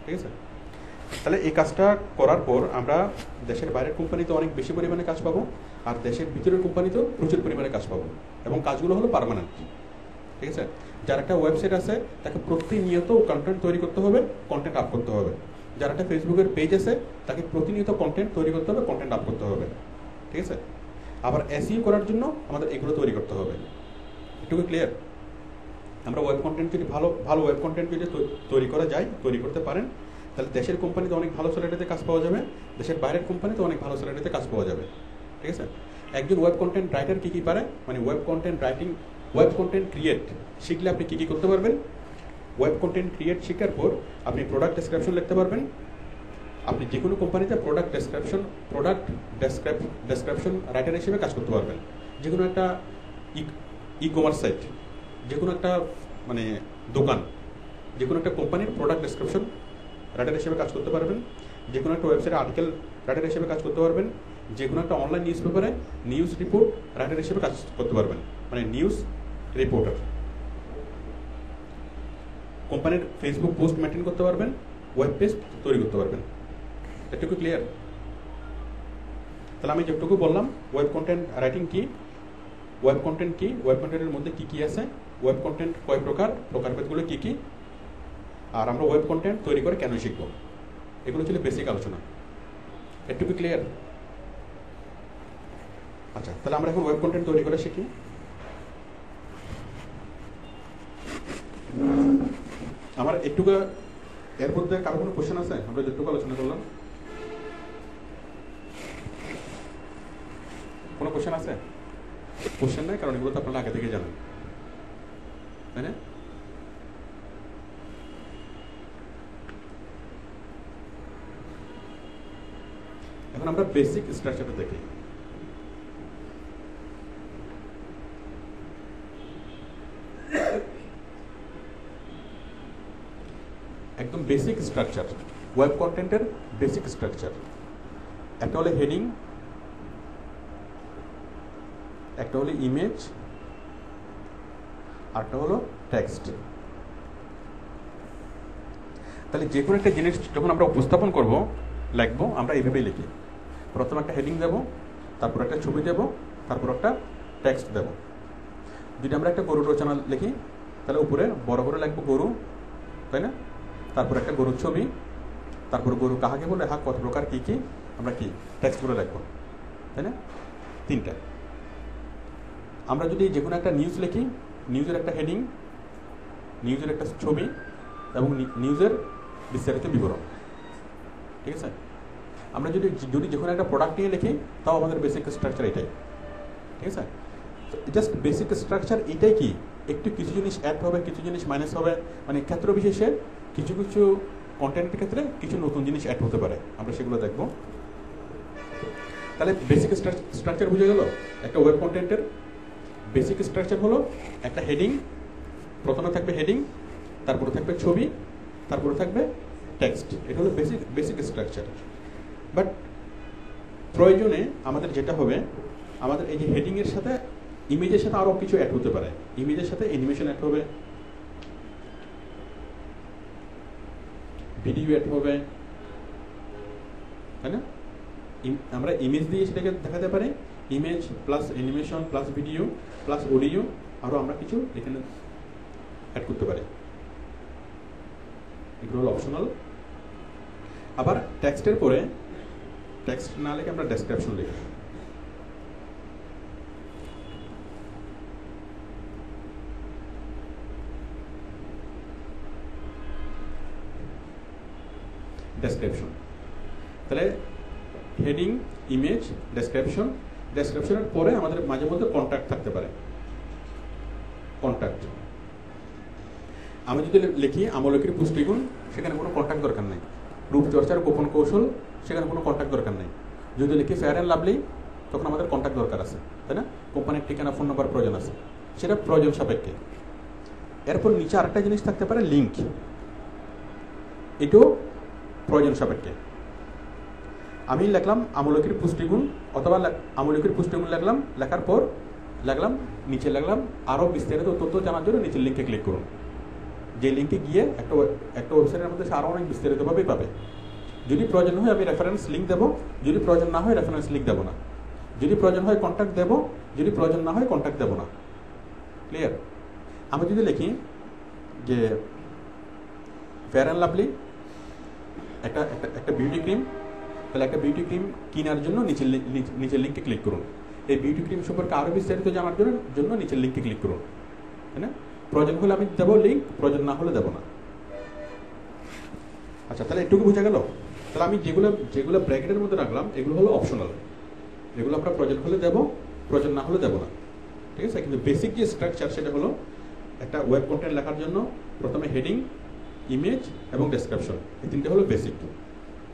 ঠিক আছে। তাহলে এই কাজটা করার পর আমরা দেশের বাইরের কোম্পানিতে অনেক বেশি পরিমাণে কাজ পাবো, আর দেশের ভিতরের কোম্পানিতেও প্রচুর পরিমাণে কাজ পাবো, এবং কাজগুলো হলো পার্মানেন্ট, ঠিক আছে। যার একটা ওয়েবসাইট আছে তাকে প্রতিনিয়ত কন্টেন্ট তৈরি করতে হবে, কন্টেন্ট আপ করতে হবে। যার একটা ফেসবুকের পেজ আছে তাকে প্রতিনিয়ত কন্টেন্ট তৈরি করতে হবে, কন্টেন্ট আপ করতে হবে, ঠিক আছে। আবার এসইও করার জন্য আমাদের এগুলো তৈরি করতে হবে। এটুকু ক্লিয়ার? আমরা ওয়েব কন্টেন্ট যদি ভালো ওয়েব কন্টেন্ট যদি তৈরি করা যায়, তৈরি করতে পারেন, তাহলে দেশের কোম্পানিতে অনেক ভালো স্যালারিতে কাজ পাওয়া যাবে, দেশের বাইরের কোম্পানিতে অনেক ভালো স্যালারিতে কাজ পাওয়া যাবে, ঠিক আছে। একজন ওয়েব কন্টেন্ট রাইটার কী কী পারে, মানে web content writing, web content create শিখলে আপনি কী কী করতে পারবেন? ওয়েব কন্টেন্ট ক্রিয়েট শেখার পর আপনি প্রোডাক্ট ডেসক্রিপশন লিখতে পারবেন। আপনি যে কোনো কোম্পানিতে প্রোডাক্ট ডেসক্রিপশন রাইটার হিসেবে কাজ করতে পারবেন। যে কোনো একটা ই কমার্স সাইট, যে কোনো একটা মানে দোকান, যে কোনো একটা কোম্পানির প্রোডাক্ট ডেসক্রিপশন রাইটার হিসেবে কাজ করতে পারবেন। যে কোনো একটা ওয়েবসাইটে আর্টিকেল রাইটার হিসেবে কাজ করতে পারবেন। যে কোনো একটা অনলাইন নিউজ পেপারে নিউজ রিপোর্ট রাইটার হিসেবে কাজ করতে পারবেন, মানে নিউজ রিপোর্টার। কোম্পানির ফেসবুক পোস্ট মেনটেন করতে পারবেন, ওয়েব পেজ তৈরি করতে পারবেন। এটুকু ক্লিয়ার? তাহলে আমি যেটুকু বললাম, ওয়েব কন্টেন্ট রাইটিং কি, ওয়েব কন্টেন্ট কি, ওয়েব কন্টেন্টের মধ্যে কী কী আছে, ওয়েব কন্টেন্ট কয় প্রকার, প্রকারভেদগুলো কী কী, আর আমরা ওয়েব কন্টেন্ট তৈরি করে কেন শিখবো, এগুলো ছিল বেসিক আলোচনা। এটুকু ক্লিয়ার? আচ্ছা, তাহলে আমরা এখন ওয়েব কন্টেন্ট তৈরি করে শিখি। আমার একটুকু এর মধ্যে কারো কোনো কোশ্চেন আছে? আমরা যেটুকু আলোচনা করলাম, কোনো কোশ্চেন আছে? কোশ্চেন নাই, কারণ এগুলো তো আপনারা আগে থেকে জানেন, তাই না? এখন আমরা বেসিক স্ট্রাকচারটা দেখি। একদম বেসিক স্ট্রাকচার, ওয়েব কন্টেন্টের বেসিক স্ট্রাকচার। একটা হলো হেডিং, একটা হলো ইমেজ, আরটা হলো টেক্সট। তাহলে যে কোনো একটা জিনিস যখন আমরা উপস্থাপন করব, লিখবো, আমরা এইভাবেই লিখি। প্রথমে একটা হেডিং দেব, তারপর একটা ছবি দেব, তারপর একটা টেক্সট দেব। যদি আমরা একটা গরুর রচনা লিখি, তাহলে উপরে বড় করে লিখবো গরু, তাই না? তারপর একটা গরুর ছবি, তারপর গরু কাহাকে বলে, কত প্রকার, কী কী, আমরা কি টেক্সটগুলো লিখবো, তাই না? 3টা। আমরা যদি যে কোনো একটা নিউজ লিখি, নিউজের একটা হেডিং, নিউজের একটা ছবি এবং নিউজের বিস্তারিত বিবরণ, ঠিক আছে। আমরা যদি যে কোনো একটা প্রোডাক্ট নিয়ে লিখি, তাও আমাদের বেসিক স্ট্রাকচার এটাই, ঠিক আছে। জাস্ট বেসিক স্ট্রাকচার এটাই কি, একটু কিছু জিনিস অ্যাড হবে, কিছু জিনিস মাইনাস হবে, মানে ক্ষেত্র বিশেষে কিছু কিছু কন্টেন্টের ক্ষেত্রে কিছু নতুন জিনিস অ্যাড হতে পারে, আমরা সেগুলো দেখব। তাহলে বেসিক স্ট্রাকচার বুঝে গেল। একটা ওয়েব কন্টেন্টের বেসিক স্ট্রাকচার হলো একটা হেডিং, প্রথমে থাকবে হেডিং, তারপরে থাকবে ছবি, তারপরে থাকবে টেক্সট। এটা হলো বেসিক স্ট্রাকচার। বাট প্রয়োজনে আমাদের যেটা হবে, আমাদের এই যে হেডিংয়ের সাথে ইমেজের সাথে আরও কিছু অ্যাড হতে পারে। ইমেজের সাথে অ্যানিমেশন অ্যাড হবে, ভিডিও অ্যাড হবে, তাই না? আমরা ইমেজ দিয়ে সেটাকে দেখাতে পারি, image plus animation plus video plus audio, আরও আমরা কিছু এখানে অ্যাড করতে পারি। এগুলো হলো অপশনাল। আবার টেক্সটের পরে টেক্সট না লিখে আমরা ডেসক্রিপশন লিখি। ডেসক্রিপশন। তাহলে হেডিং, ইমেজ, ডেসক্রিপশন, ডেসক্রিপশনের পরে আমাদের মাঝে মধ্যে কন্ট্যাক্ট থাকতে পারে। কন্ট্যাক্ট আমি যদি লিখি আমলকির পুষ্টিগুণ, সেখানে কোনো কন্ট্যাক্ট দরকার নেই। রূপচর্চার গোপন কৌশল, সেখানে কোনো কন্ট্যাক্ট দরকার নেই। যদি লিখি ফেয়ার অ্যান্ড লাভলি, তখন আমাদের কন্ট্যাক্ট দরকার আছে, তাই না? কোম্পানির ঠিকানা, ফোন নাম্বার প্রয়োজন আছে, সেটা প্রয়োজন সাপেক্ষে। এরপর নিচে আরেকটা জিনিস থাকতে পারে লিঙ্ক, এটাও প্রয়োজন সাপেক্ষে। আমি লিখলাম আমলকির পুষ্টিগুণ, অথবা আমলকির পুষ্টিগুণ লিখলাম, লেখার পর লিখলাম নিচে লিখলাম আরও বিস্তারিত তথ্য জানার জন্য নিচের লিঙ্কে ক্লিক করুন। যে লিঙ্কে গিয়ে একটা ওয়েবসাইটের মধ্যে আরও অনেক বিস্তারিতভাবেই পাবে। যদি প্রয়োজন হয় আমি রেফারেন্স লিঙ্ক দেবো, যদি প্রয়োজন না হয় রেফারেন্স লিঙ্ক দেবো না। যদি প্রয়োজন হয় কন্ট্যাক্ট দেবো, যদি প্রয়োজন না হয় কন্ট্যাক্ট দেবো না। ক্লিয়ার? আমি যদি লিখি যে ফেয়ার অ্যান্ড লাভলি একটা বিউটি ক্রিম, তাহলে একটা বিউটি ক্রিম কেনার জন্য নিচের লিঙ্কে ক্লিক করুন। এই বিউটি ক্রিম সম্পর্কে আরও বিস্তারিত জানার জন্য নিচের লিঙ্কে ক্লিক করুন, তাই না? প্রয়োজন হলে আমি দেবো লিঙ্ক, প্রয়োজন না হলে দেবো না। আচ্ছা, তাহলে এটুকু বোঝা গেল। তাহলে আমি যেগুলো ব্র্যাকেটের মধ্যে রাখলাম এগুলো হলো অপশনাল, এগুলো আমরা প্রয়োজন হলে দেবো, প্রয়োজন না হলে দেবো না। ঠিক আছে? কিন্তু বেসিক যে স্ট্রাকচার সেটা হলো একটা ওয়েব কন্টেন্ট লেখার জন্য প্রথমে হেডিং, ইমেজ এবং ডেসক্রিপশন, এই তিনটে হলো বেসিক।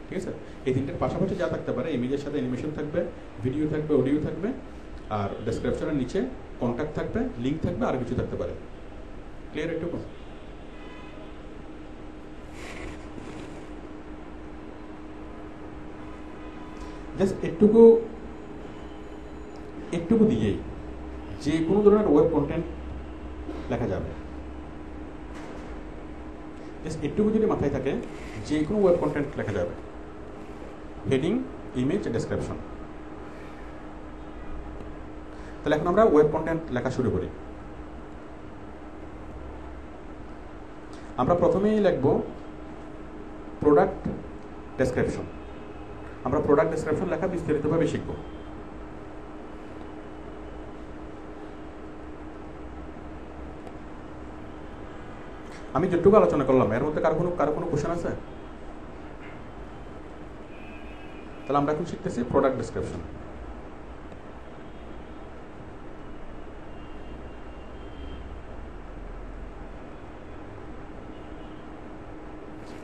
ঠিক আছে? এই তিনটের পাশাপাশি যা থাকতে পারে, ইমেজের সাথে অ্যানিমেশন থাকবে, ভিডিও থাকবে, অডিও থাকবে, আর ডেসক্রিপশনের নিচে কন্ট্যাক্ট থাকবে, লিঙ্ক থাকবে, আর কিছু থাকতে পারে। ক্লিয়ার এটুকু? জাস্ট একটুকু দিয়েই যে কোনো ধরনের ওয়েব কন্টেন্ট লেখা যাবে। জাস্ট একটুকু যদি মাথায় থাকে, যে কোনো ওয়েব কন্টেন্ট লেখা যাবে। Heading, image, description. তাহলে এখন আমরা ওয়েব কন্টেন্ট লেখা শুরু করি। আমরা প্রথমেই লিখব প্রোডাক্ট ডেসক্রিপশন। আমরা প্রোডাক্ট ডেসক্রিপশন লেখা বিস্তারিতভাবে শিখব। আমি যেটুকু আলোচনা করলাম এর মধ্যে কারো কোনো কোশ্চেন আছে? তাহলে আমরা এখন শিখতেছি প্রোডাক্ট ডেসক্রিপশন।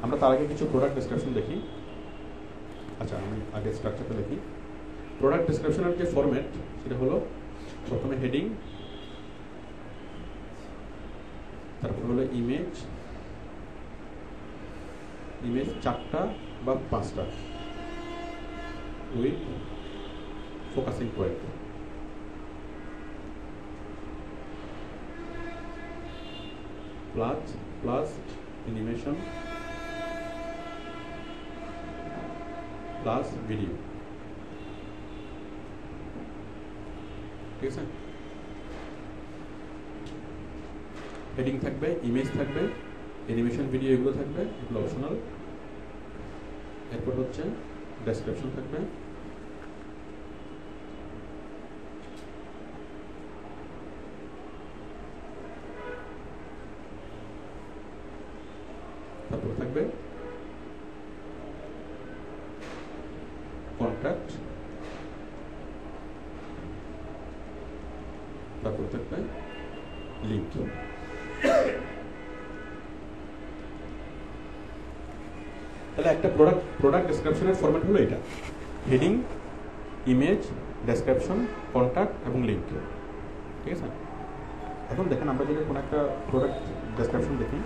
আমরা তার আগে কিছু প্রোডাক্ট ডেসক্রিপশন দেখি। আচ্ছা, আমি আগে স্ট্রাকচারটা দেখি। প্রোডাক্ট ডেসক্রিপশনের যে ফরম্যাট সেটা হলো প্রথমে হেডিং, তারপর হলো ইমেজ 4টা বা 5টা with focusing point, plus animation plus video. ঠিক আছে? হেডিং থাকবে, ইমেজ থাকবে, অ্যানিমেশন, ভিডিও এগুলো থাকবে, এগুলো অপশনাল। এরপর হচ্ছে ডেসক্রিপশন থাকবে, তারপর থাকবে কন্ট্যাক্ট, তারপর থাকবে লিঙ্ক। তাহলে একটা প্রোডাক্ট ডেসক্রিপশনের ফরম্যাট হলো এটা: হেডিং, ইমেজ, ডেসক্রিপশন, কন্ট্যাক্ট এবং লিঙ্ক। ঠিক আছে? এখন দেখেন, আমরা যদি কোনো একটা প্রোডাক্ট ডেসক্রিপশন দেখি,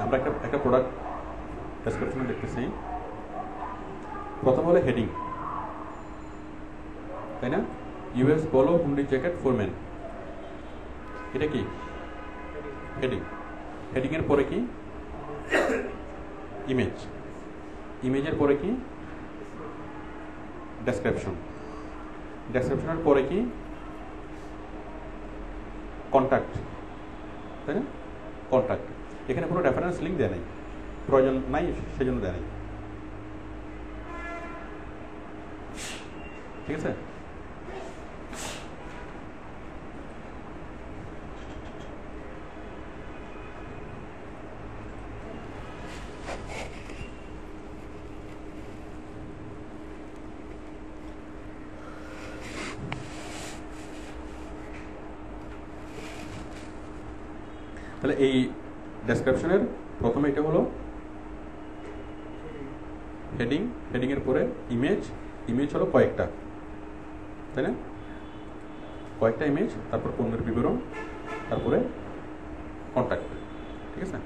আমরা একটা প্রোডাক্ট ডেসক্রিপশনে দেখতেছি। প্রথম হলো হেডিং, তাই না? US polo hoodie jacket for men, এটা কি হেডিং? হেডিং এর পরে কি ইমেজ, ইমেজের পরে কি ডেসক্রিপশন, ডেসক্রিপশনের পরে কি কন্ট্যাক্ট, তাই না? কন্ট্যাক্ট। এখানে কোনো রেফারেন্স লিঙ্ক দেয় নাই, প্রয়োজন নাই, সেজন্য দেয় নাই। ঠিক আছে? তাহলে এই ডেসক্রিপশনের প্রথমে এটা হলো হেডিং, হেডিংয়ের পরে ইমেজ, ইমেজ হলো কয়েকটা, তাই না? কয়েকটা ইমেজ, তারপর পণ্যের বিবরণ, তারপরে কন্ট্যাক্ট। ঠিক আছে?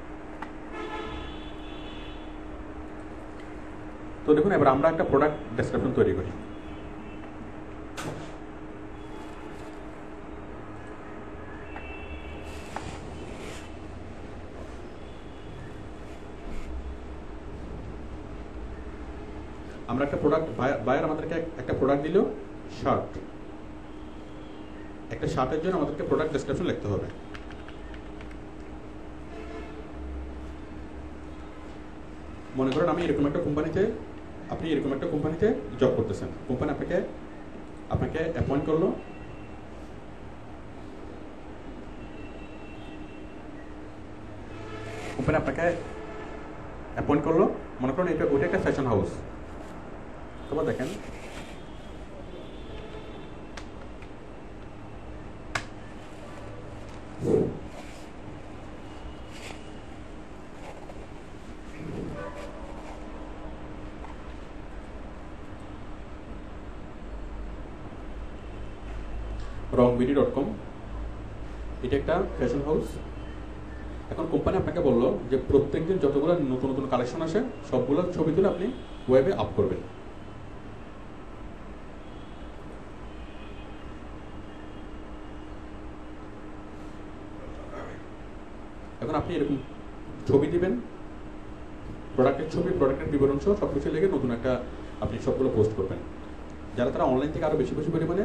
তো দেখুন এবার আমরা একটা প্রোডাক্ট ডেসক্রিপশন তৈরি করি। আমরা একটা প্রোডাক্ট, বায়ার আমাদেরকে একটা প্রোডাক্ট দিল, শার্ট। একটা শার্টের জন্য আমাদেরকে প্রোডাক্ট ডেসক্রিপশন লিখতে হবে। মনে করেন আমি এরকম একটা কোম্পানিতে, আপনি এরকম একটা কোম্পানিতে জব করতেছেন, কোম্পানি আপনাকে অ্যাপয়েন্ট করলো, কোম্পানি আপনাকে অ্যাপয়েন্ট করলো, মনে করেন ওইটা একটা ফ্যাশন হাউস। তোমার দেখেন wrongBD.com, এটা একটা ফ্যাশন হাউস। এখন কোম্পানি আপনাকে বললো যে প্রত্যেকদিন যতগুলো নতুন নতুন কালেকশন আসে সবগুলো ছবি তুলে আপনি ওয়েবে আপ করবেন। এখন আপনি এরকম ছবি দিবেন, প্রোডাক্টের ছবি, প্রোডাক্টের বিবরণ সহ সব কিছু লেগে নতুন একটা আপনি সবগুলো পোস্ট করবেন, যারা তারা অনলাইন থেকে আরও বেশি বেশি পরিমাণে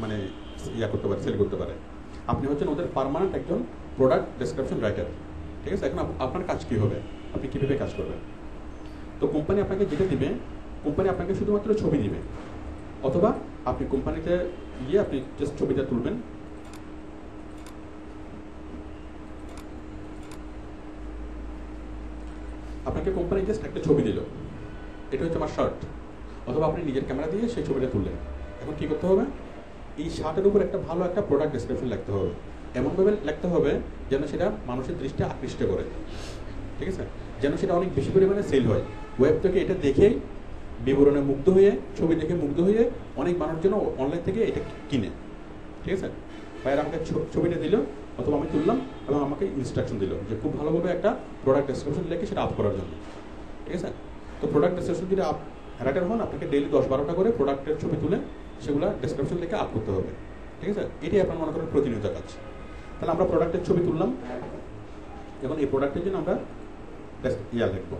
মানে করতে পারে, সেল করতে পারে। আপনি হচ্ছেন ওদের পার্মানেন্ট একজন প্রোডাক্ট ডেসক্রিপশন রাইটার। ঠিক আছে? এখন আপনার কাজ কী হবে, আপনি কীভাবে কাজ করবেন? তো কোম্পানি আপনাকে যেটা দিবে, কোম্পানি আপনাকে শুধুমাত্র ছবি দিবে, অথবা আপনি কোম্পানিতে গিয়ে আপনি জাস্ট ছবিটা তুলবেন, আপনাকে কোম্পানি জাস্ট একটা ছবি দিল, এটা হচ্ছে আমার শার্ট, অথবা আপনি নিজের ক্যামেরা দিয়ে সেই ছবিটা তুললেন। এখন কী করতে হবে? এই শার্টের উপর একটা ভালো একটা প্রোডাক্ট ডেসক্রিপশন লিখতে হবে, এমনভাবে লিখতে হবে যেন সেটা মানুষের দৃষ্টি আকৃষ্ট করে। ঠিক আছে? যেন সেটা অনেক বেশি পরিমাণে সেল হয়। ওয়েব থেকে এটা দেখেই বিবরণে মুগ্ধ হয়ে, ছবি দেখে মুগ্ধ হয়ে অনেক মানুষ যেন অনলাইন থেকে এটা কিনে। ঠিক আছে? বাইরে আমাকে ছবিটা দিল, অথবা আমি তুললাম এবং আমাকে ইনস্ট্রাকশন দিল যে খুব ভালোভাবে একটা প্রোডাক্ট ডেসক্রিপশন লিখে সেটা আপ করার জন্য। ঠিক আছে? তো প্রোডাক্ট ডেসক্রিপশন যদি রাইটার হন, আপনাকে ডেইলি 10-12টা করে প্রোডাক্টের ছবি তুলে সেগুলো ডেসক্রিপশন লিখে আপ করতে হবে। ঠিক আছে? এটাই আপনার মনে করেন প্রতিনিয়ত কাজ। তাহলে আমরা প্রোডাক্টের ছবি তুললাম, এখন এই প্রোডাক্টের জন্য আমরা লিখবো।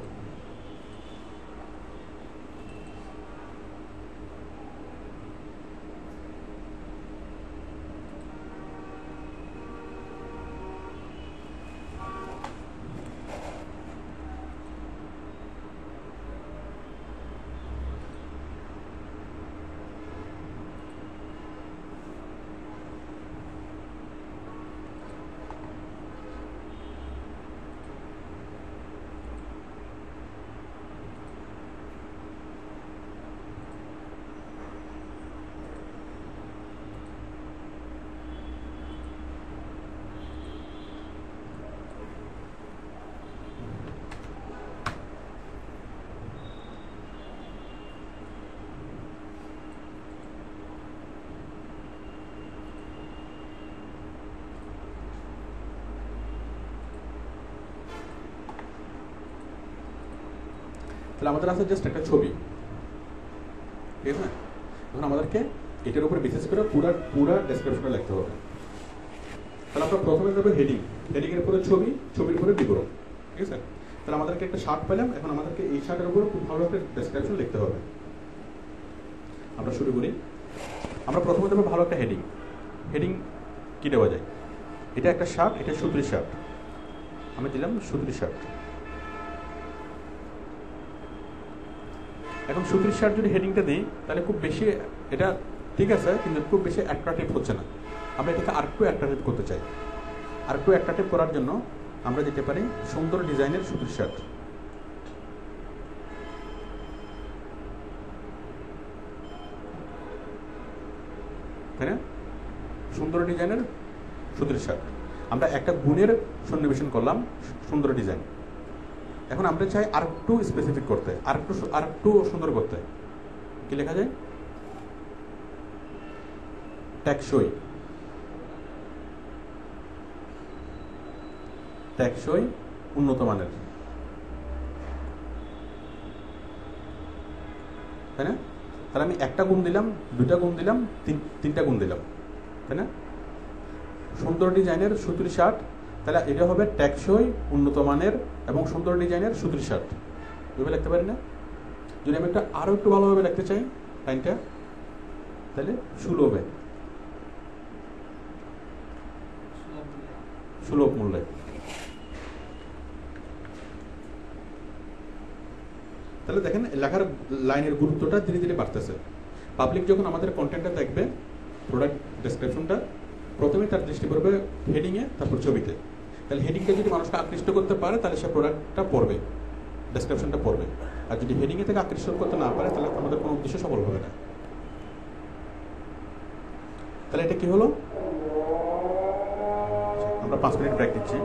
তাহলে আমাদের আছে জাস্ট একটা ছবি। ঠিক আছে? এখন আমাদেরকে এটার উপরে বিশেষ করে পুরা ডেসক্রিপশনটা লিখতে হবে। তাহলে আমরা প্রথমে দেবো হেডিং, হেডিংয়ের উপরে ছবি, ছবির উপরে বিবরণ। ঠিক আছে? তাহলে আমাদেরকে একটা শার্ট পেলাম, এখন আমাদেরকে এই শার্টের উপর খুব ভালো একটা ডেসক্রিপশন লিখতে হবে। আমরা শুরু করি। আমরা প্রথমে দেবো ভালো একটা হেডিং। হেডিং কি দেওয়া যায়? এটা একটা শার্ট, এটা সুতির শার্ট, আমি দিলাম সুতির শার্ট। এখন সুতির শার্ট যদি হেডিংটা দিই তাহলে খুব বেশি, এটা ঠিক আছে কিন্তু খুব বেশি অ্যাট্রাকটিভ হচ্ছে না। আমরা এটাকে আরেকটু অ্যাট্রাকটিভ করতে চাই। আরেকটু অ্যাট্রাকটিভ করার জন্য আমরা দিতে পারি সুন্দর ডিজাইনের সুতির শার্ট। তাই না? সুন্দর ডিজাইনের সুতির শার্ট। আমরা একটা গুণের সন্নিবেশন করলাম, সুন্দর ডিজাইন। এখন আমরা চাই আরেকটু স্পেসিফিক করতে, আরেকটু সুন্দর করতে। কি লেখা যায়? টেকসই। টেকসই, উন্নত মানের। তাই না? তাহলে আমি একটা গুণ দিলাম, দুইটা গুণ দিলাম, তিনটা গুণ দিলাম। তাই না? সুন্দর ডিজাইনের সুতির শার্ট, তাহলে এটা হবে টেকসই, উন্নত মানের এবং সুন্দর ডিজাইনের সুতির শার্ট। এভাবে লিখতে পারি না? যদি আমি একটা আরো একটু ভালোভাবে লিখতে চাই লাইনটা, তাহলে সুলভে, সুলভ মূল্যে। তাহলে দেখেন লেখার লাইনের গুরুত্বটা ধীরে ধীরে বাড়তেছে। পাবলিক যখন আমাদের কন্টেন্টটা দেখবে, প্রোডাক্ট ডেসক্রিপশনটা, প্রথমে তার দৃষ্টি পড়বে হেডিংয়ে, তারপর ছবিতে। তাহলে হেডিংটা যদি মানুষকে আকৃষ্ট করতে পারে তাহলে সে প্রোডাক্টটা পড়বে, ডেসক্রিপশনটা পড়বে। আর যদি হেডিংয়ে থেকে আকৃষ্ট করতে না পারে তাহলে আমাদের কোনো উদ্দেশ্য সফল হবে না। তাহলে এটা কি হলো? আমরা 5 মিনিট ব্রেক দিচ্ছি।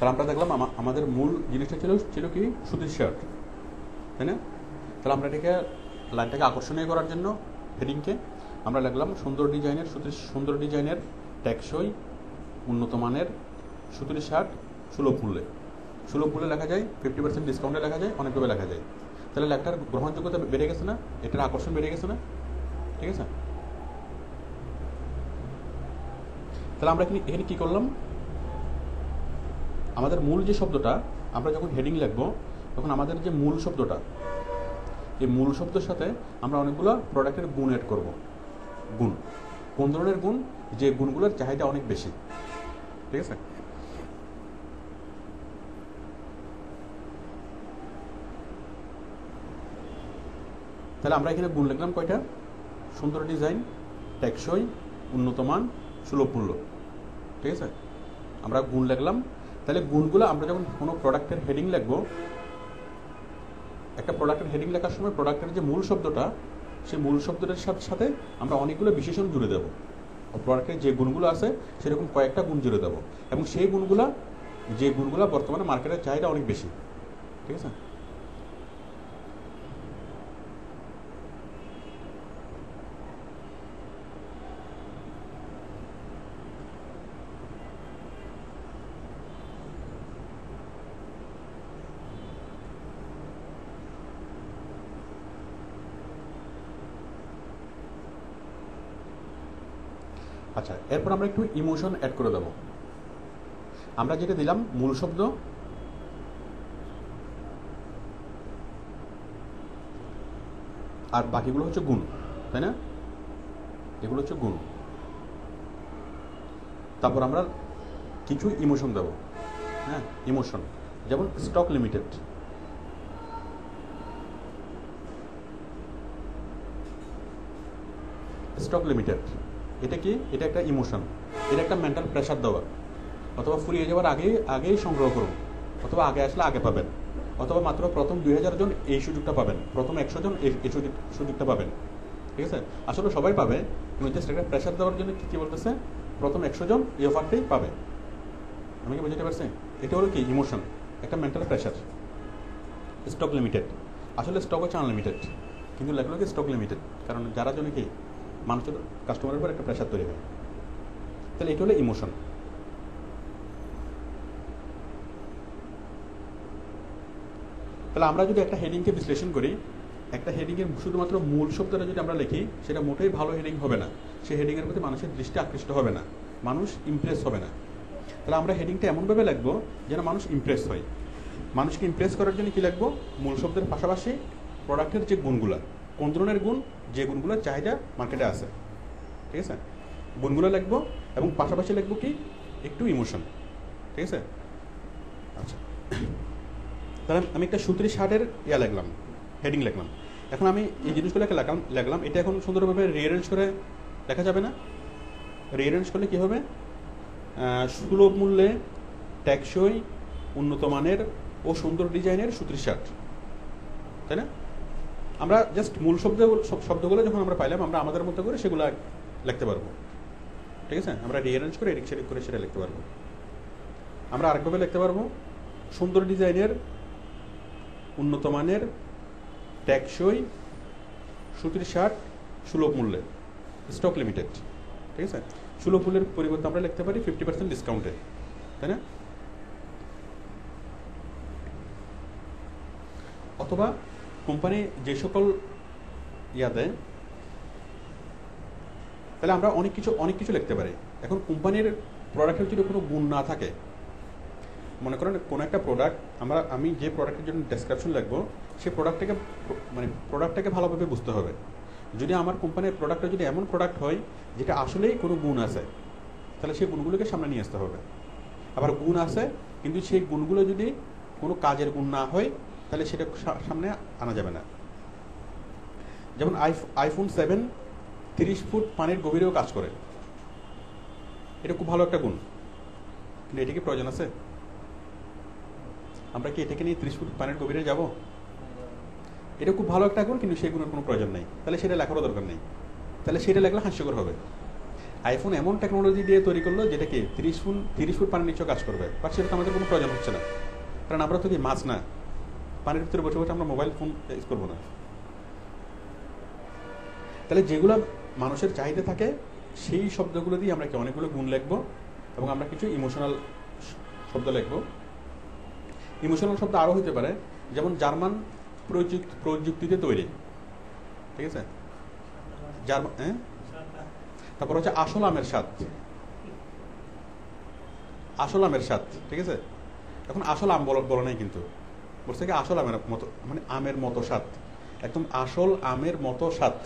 তাহলে আমরা দেখলাম আমাদের মূল জিনিসটা ছিল কি সুতির শার্ট, তাই না? তাহলে আমরা এটাকে লাইনটাকে আকর্ষণীয় করার জন্য হেডিংকে আমরা লিখলাম সুন্দর ডিজাইনের টেকসই উন্নত মানের সুতির শার্ট সুলভ মূল্যে লেখা যায়, 50% ডিসকাউন্টে লেখা যায়, অনেকভাবে লেখা যায়। তাহলে লেখাটার গ্রহণযোগ্যতা বেড়ে গেছে না, এটার আকর্ষণ বেড়ে গেছে না? ঠিক আছে, তাহলে আমরা এখানে কি করলাম, আমাদের মূল যে শব্দটা আমরা যখন হেডিং লিখবো তখন আমাদের যে মূল শব্দটা, এই মূল শব্দের সাথে আমরা অনেকগুলো প্রোডাক্টের গুণ অ্যাড করব। গুণ কোন ধরনের গুণ? যে গুণগুলোর চাহিদা অনেক বেশি। ঠিক আছে, তাহলে আমরা এখানে গুণ লিখলাম কয়টা? সুন্দর ডিজাইন, টেকসই, উন্নত মান, সুলভ মূল্য। ঠিক আছে, আমরা গুণ লিখলাম। তাহলে গুণগুলো আমরা যখন কোনো প্রোডাক্টের হেডিং লিখবো, একটা প্রোডাক্টের হেডিং লেখার সময় প্রোডাক্টের যে মূল শব্দটা, সেই মূল শব্দটার সাথে আমরা অনেকগুলো বিশেষণ জুড়ে দেবো। প্রোডাক্টের যে গুণগুলো আছে সেরকম কয়েকটা গুণ জুড়ে দেবো, এবং সেই গুণগুলো বর্তমানে মার্কেটের চাহিদা অনেক বেশি। ঠিক আছে, আচ্ছা, এরপর আমরা একটু ইমোশন অ্যাড করে দেবো। আমরা যেটা দিলাম মূল শব্দ, আর বাকিগুলো হচ্ছে গুণ, তাই না? এগুলো হচ্ছে গুণ। তারপর আমরা কিছু ইমোশন দেব। হ্যাঁ, ইমোশন, যেমন স্টক লিমিটেড। এটা কি? এটা একটা ইমোশন, এটা একটা মেন্টাল প্রেশার দেওয়া, অথবা ফুরিয়ে যাওয়ার আগেই সংগ্রহ করুন, অথবা আগে আসলে আগে পাবেন, অথবা মাত্র প্রথম 2000 জন এই সুযোগটা পাবেন, প্রথম 100 জন এই সুযোগটা পাবেন। ঠিক আছে, আসলে সবাই পাবে, কিন্তু জাস্ট একটা প্রেশার দেওয়ার জন্য কি বলতেছে, প্রথম 100 জন এই অফারটাই পাবে। আমি কি বুঝতে পারছি? এটা হলো কি ইমোশন, একটা মেন্টাল প্রেশার। স্টক লিমিটেড, আসলে স্টক হচ্ছে আনলিমিটেড, কিন্তু লেখলো কি স্টক লিমিটেড, কারণ যারা জন্য কি মানুষের কাস্টমারের উপর একটা প্রেশার তৈরি হয়। তাহলে এটা হলো ইমোশন। তাহলে আমরা যদি একটা হেডিংকে বিশ্লেষণ করি, একটা হেডিংয়ের শুধুমাত্র মূল শব্দটা যদি আমরা লিখি, সেটা মোটেই ভালো হেডিং হবে না। সেই হেডিংয়ের প্রতি মানুষের দৃষ্টি আকৃষ্ট হবে না, মানুষ ইমপ্রেস হবে না। তাহলে আমরা হেডিংটা এমনভাবে লিখবো যেন মানুষ ইমপ্রেস হয়। মানুষকে ইমপ্রেস করার জন্য কি লিখবো? মূল শব্দের পাশাপাশি প্রোডাক্টের যে গুণগুলো, কোন ধরনের গুণ, যে গুণগুলোর চাহিদা মার্কেটে আছে। ঠিক আছে, গুণগুলো লিখবো, এবং পাশাপাশি লিখবো কি একটু ইমোশন। ঠিক আছে, আচ্ছা, তাহলে আমি একটা সুতির শার্টের লিখলাম, হেডিং লিখলাম। এখন আমি এই জিনিসগুলোকে লিখলাম, এটা এখন সুন্দরভাবে রিঅ্যারেঞ্জ করে লেখা যাবে না? রিঅ্যারেঞ্জ করলে কী হবে? সুলভ মূল্যে, টেকসই, উন্নত মানের ও সুন্দর ডিজাইনের সুতির শার্ট, তাই না? আমরা জাস্ট মূল শব্দগুলো যখন আমরা পাইলাম, আমরা আমাদের মতো করে সেগুলো লিখতে পারবো। ঠিক আছে, আমরা রিঅ্যারেঞ্জ করে এডিট সেডিট করে সেটা লিখতে পারবো। আমরা আরেকভাবে লিখতে পারবো, সুন্দর ডিজাইনের, উন্নত মানের, টেকসই সুতির শার্ট সুলভ মূল্যে, স্টক লিমিটেড। ঠিক আছে, সুলভ মূল্যের পরিবর্তে আমরা লিখতে পারি 50% ডিসকাউন্টে, তাই না? অথবা কোম্পানি যে সকল দেয়, তাহলে আমরা অনেক কিছু লিখতে পারি। এখন কোম্পানির প্রোডাক্টের যদি কোনো গুণ না থাকে, মনে করেন কোনো একটা প্রোডাক্ট, আমি যে প্রোডাক্টের জন্য ডেসক্রিপশন লিখবো, সেই প্রোডাক্টটাকে ভালোভাবে বুঝতে হবে। যদি আমার কোম্পানির প্রোডাক্টটা যদি এমন প্রোডাক্ট হয় যেটা আসলেই কোনো গুণ আছে, তাহলে সেই গুণগুলোকে সামনে নিয়ে আসতে হবে। আবার গুণ আছে, কিন্তু সেই গুণগুলো যদি কোনো কাজের গুণ না হয়, তাহলে সেটা সামনে আনা যাবে না। যেমন আইফোন 7 30 ফুট পানির গভীরেও কাজ করে, এটা খুব ভালো একটা গুণ, কিন্তু এটা কি প্রয়োজন আছে? আমরা কি এটাকে নিয়ে 30 ফুট পানির গভীরে যাব? এটা খুব ভালো একটা গুণ, কিন্তু সেই গুণের কোনো প্রয়োজন নেই, তাহলে সেটা লেখারও দরকার নেই। তাহলে সেটা লেখলে হাস্যকর হবে। আইফোন এমন টেকনোলজি দিয়ে তৈরি করলো যেটা কি 30 ফুট পানির নিচেও কাজ করবে, বাট সেটা তো আমাদের কোনো প্রয়োজন হচ্ছে না, কারণ আমরা তো কি মাছ না, পানির ভিতরে বসে বসে আমরা মোবাইল ফোন ইউজ করবো না। তাহলে যেগুলো মানুষের চাহিদা থাকে সেই শব্দগুলো দিয়ে আমরা কি অনেকগুলো গুণ লিখবো এবং আমরা কিছু ইমোশনাল শব্দ লিখবো। ইমোশনাল শব্দ আরও হতে পারে, যেমন জার্মান প্রযুক্তিতে তৈরি, ঠিক আছে, জার্মান, তারপর হচ্ছে আসল আমের স্বাদ, আসল আমের স্বাদ, ঠিক আছে। এখন আসল আম বলো নাই, কিন্তু বলছে কি আসল আমের মতো, মানে আমের মতো স্বাদ, একদম আসল আমের মতো স্বাদ,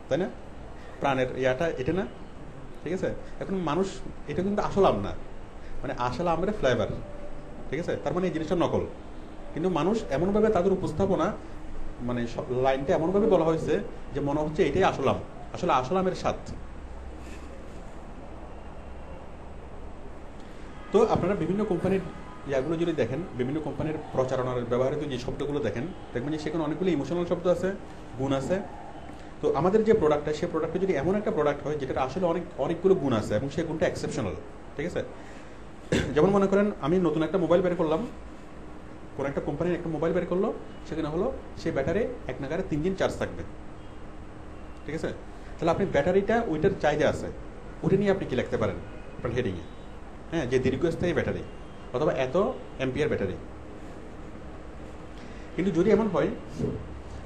তাই না, প্রাণের ইয়াটা এটা না, ঠিক আছে। এখন মানুষ এটা কিন্তু আসল আম না, মানে আসল আমের ফ্লেভার, ঠিক আছে, তার মানে এই জিনিসটা নকল। কিন্তু মানুষ এমনভাবে তাদের উপস্থাপনা, মানে লাইনটা এমনভাবে বলা হয়েছে যে মনে হচ্ছে এটাই আসল আম, আসলে আসল আমের স্বাদ। তো আপনারা বিভিন্ন কোম্পানির ইয়াগুলো যদি দেখেন, বিভিন্ন কোম্পানির প্রচারণার ব্যবহৃত যে শব্দগুলো দেখেন, দেখবেন যে সেখানে অনেকগুলো ইমোশনাল শব্দ আছে, গুণ আছে। তো আমাদের যে প্রোডাক্টটা, সেই প্রোডাক্টটা যদি এমন একটা প্রোডাক্ট হয় যেটা আসলে অনেকগুলো গুণ আছে এবং সেই গুণটা এক্সেপশনাল, ঠিক আছে। যেমন মনে করেন আমি নতুন একটা মোবাইল বের করলাম, কোন একটা কোম্পানির একটা মোবাইল বের করলো, সেখানে হলো সেই ব্যাটারি এক নাগারে 3 দিন চার্জ থাকবে, ঠিক আছে। তাহলে আপনি ব্যাটারিটা ওইটার চাহিদা আছে, ওটা নিয়ে আপনি কি লিখতে পারেন আপনার হেডিংয়ে, হ্যাঁ, যে দীর্ঘস্থায়ী ব্যাটারি অথবা এত অ্যাম্পিয়ার ব্যাটারি। কিন্তু যদি এমন হয়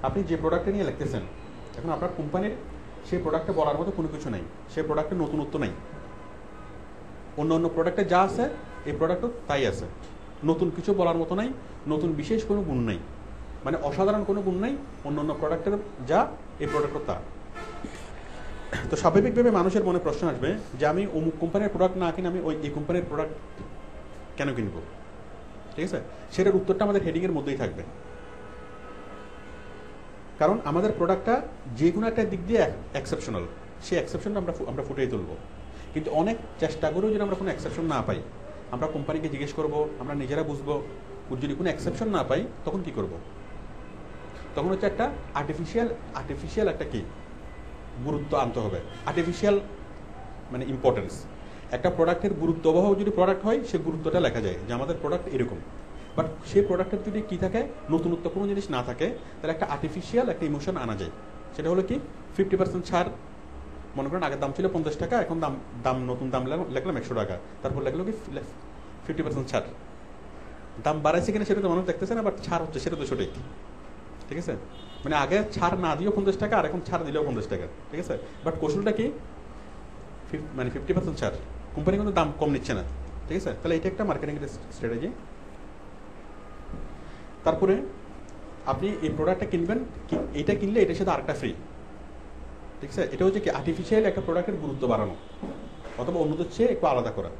আপনি যে প্রোডাক্টটা নিয়ে লিখতেছেন, এখন আপনার কোম্পানির সেই প্রোডাক্টটা বলার মতো কোনো কিছু নাই, সেই প্রোডাক্টের নতুনত্ব নাই, অন্য প্রোডাক্টে যা আছে এই প্রোডাক্টও তাই আছে, নতুন কিছু বলার মতো নাই, নতুন বিশেষ কোনো গুণ নাই, মানে অসাধারণ কোনো গুণ নাই, অন্য প্রোডাক্টের যা এই প্রোডাক্টও তা। তো স্বাভাবিকভাবে মানুষের মনে প্রশ্ন আসবে যে আমি অমুক কোম্পানির প্রোডাক্ট না কিনে আমি এই কোম্পানির প্রোডাক্ট কেন কিনবো, ঠিক আছে। সেটার উত্তরটা আমাদের হেডিংয়ের মধ্যেই থাকবে, কারণ আমাদের প্রোডাক্টটা যে কোনো একটা দিক দিয়ে এক্সেপশনাল, সেই এক্সেপশনটা আমরা ফুটিয়ে তুলবো। কিন্তু অনেক চেষ্টা করেও যদি আমরা কোনো এক্সেপশন না পাই, আমরা কোম্পানিকে জিজ্ঞেস করবো, আমরা নিজেরা বুঝবো, যদি কোনো এক্সেপশন না পাই তখন কি করব, তখন হচ্ছে একটা আর্টিফিশিয়াল একটা কি গুরুত্ব আনতে হবে, আর্টিফিশিয়াল মানে ইম্পর্টেন্স। একটা প্রোডাক্টের গুরুত্ববহ যদি প্রোডাক্ট হয়, সে গুরুত্বটা লেখা যায় যে আমাদের প্রোডাক্ট এরকম, বাট সেই প্রোডাক্টের যদি কি থাকে, নতুনত্ব কোনো জিনিস না থাকে, তাহলে একটা আর্টিফিশিয়াল একটা ইমোশন আনা যায়। সেটা হলো কি 50% ছাড়, মনে করেন আগের দাম ছিল 50 টাকা, এখন নতুন দাম লিখলাম 100 টাকা, তারপর লিখলো কি 50% ছাড়। দাম বাড়াইছে কিনা সেটা তো মানুষ দেখতেছে না, বাট ছাড় হচ্ছে সেটা তো সঠিক, ঠিক আছে। মানে আগে ছাড় না দিয়েও 50 টাকা, আর এখন ছাড় দিলেও 50 টাকা, ঠিক আছে। বাট কৌশলটা কি, মানে 50% ছাড়, কোম্পানি কিন্তু দাম কম নিচ্ছে না, ঠিক আছে। তাহলে এটা একটা মার্কেটিং স্ট্র্যাটেজি। তারপরে আপনি এই প্রোডাক্টটা কিনবেন, এইটা কিনলে এটার সাথে আরেকটা ফ্রি, ঠিক আছে। এটা হচ্ছে কি আর্টিফিশিয়াল একটা প্রোডাক্টের গুরুত্ব বাড়ানো, অথবা অন্যদের চেয়ে একটু আলাদা করা।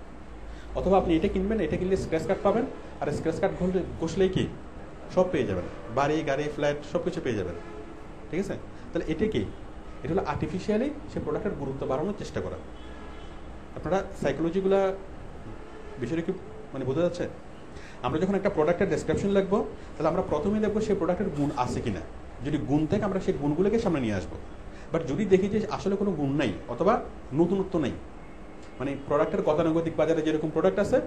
অথবা আপনি এটা কিনবেন, এটা কিনলে স্ক্র্যাচ কার্ড পাবেন, আর স্ক্র্যাচ কার্ড ঘষলেই কি সব পেয়ে যাবেন, বাড়ি গাড়ি ফ্ল্যাট সব কিছু পেয়ে যাবেন, ঠিক আছে। তাহলে এটা কি, এটা হলো আর্টিফিশিয়ালি সে প্রোডাক্টের গুরুত্ব বাড়ানোর চেষ্টা করা। আপনারা সাইকোলজিগুলা বিষয়টা কি মানে বোঝা যাচ্ছে? আমরা যখন একটা প্রোডাক্টের ডেসক্রিপশন লিখবো, তাহলে আমরা প্রথমেই দেখবো সেই প্রোডাক্টের গুণ আছে কিনা, যদি গুণ থাকে আমরা সেই গুণগুলোকে সামনে নিয়ে আসবো। বাট যদি দেখি যে আসলে কোনো গুণ নাই অথবা নতুনত্ব নেই, মানে প্রোডাক্টের গতানুগতিক বাজারে যেরকম প্রোডাক্ট আছে,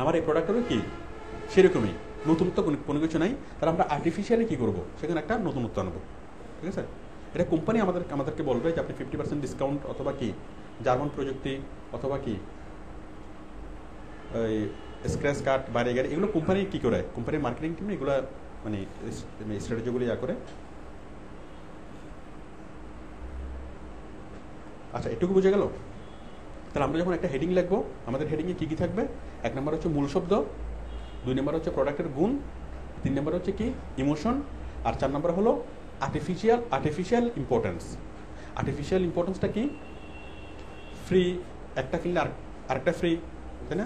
আমার এই প্রোডাক্টেরও কি সেরকমই, নতুনত্ব কোনো কিছু নাই, তাহলে আমরা আর্টিফিশিয়ালি কি করবো, সেখানে একটা নতুনত্ব আনবো, ঠিক আছে। এটা কোম্পানি আমাদেরকে বলবে যে আপনি 50% ডিসকাউন্ট, অথবা কি জার্মান প্রযুক্তি, অথবা কি ওই স্ক্র্যাচ কার্ড, বাড়ি গাড়ি, এগুলো কোম্পানি কি করে, কোম্পানির মার্কেটিং টিম এগুলো মানে স্ট্র্যাটেজিগুলো ইয়া করে। আচ্ছা, এটুকু বুঝে গেল। তাহলে আমরা যখন একটা হেডিং লিখবো, আমাদের হেডিংয়ে কী কী থাকবে? 1 নম্বর হচ্ছে মূল শব্দ, 2 নম্বর হচ্ছে প্রোডাক্টের গুণ, 3 নম্বর হচ্ছে কি ইমোশন, আর 4 নম্বর হলো আর্টিফিশিয়াল ইম্পর্টেন্স। আর্টিফিশিয়াল ইম্পর্টেন্সটা কি? ফ্রি, একটা কিনলে আরেকটা ফ্রি, তাই না?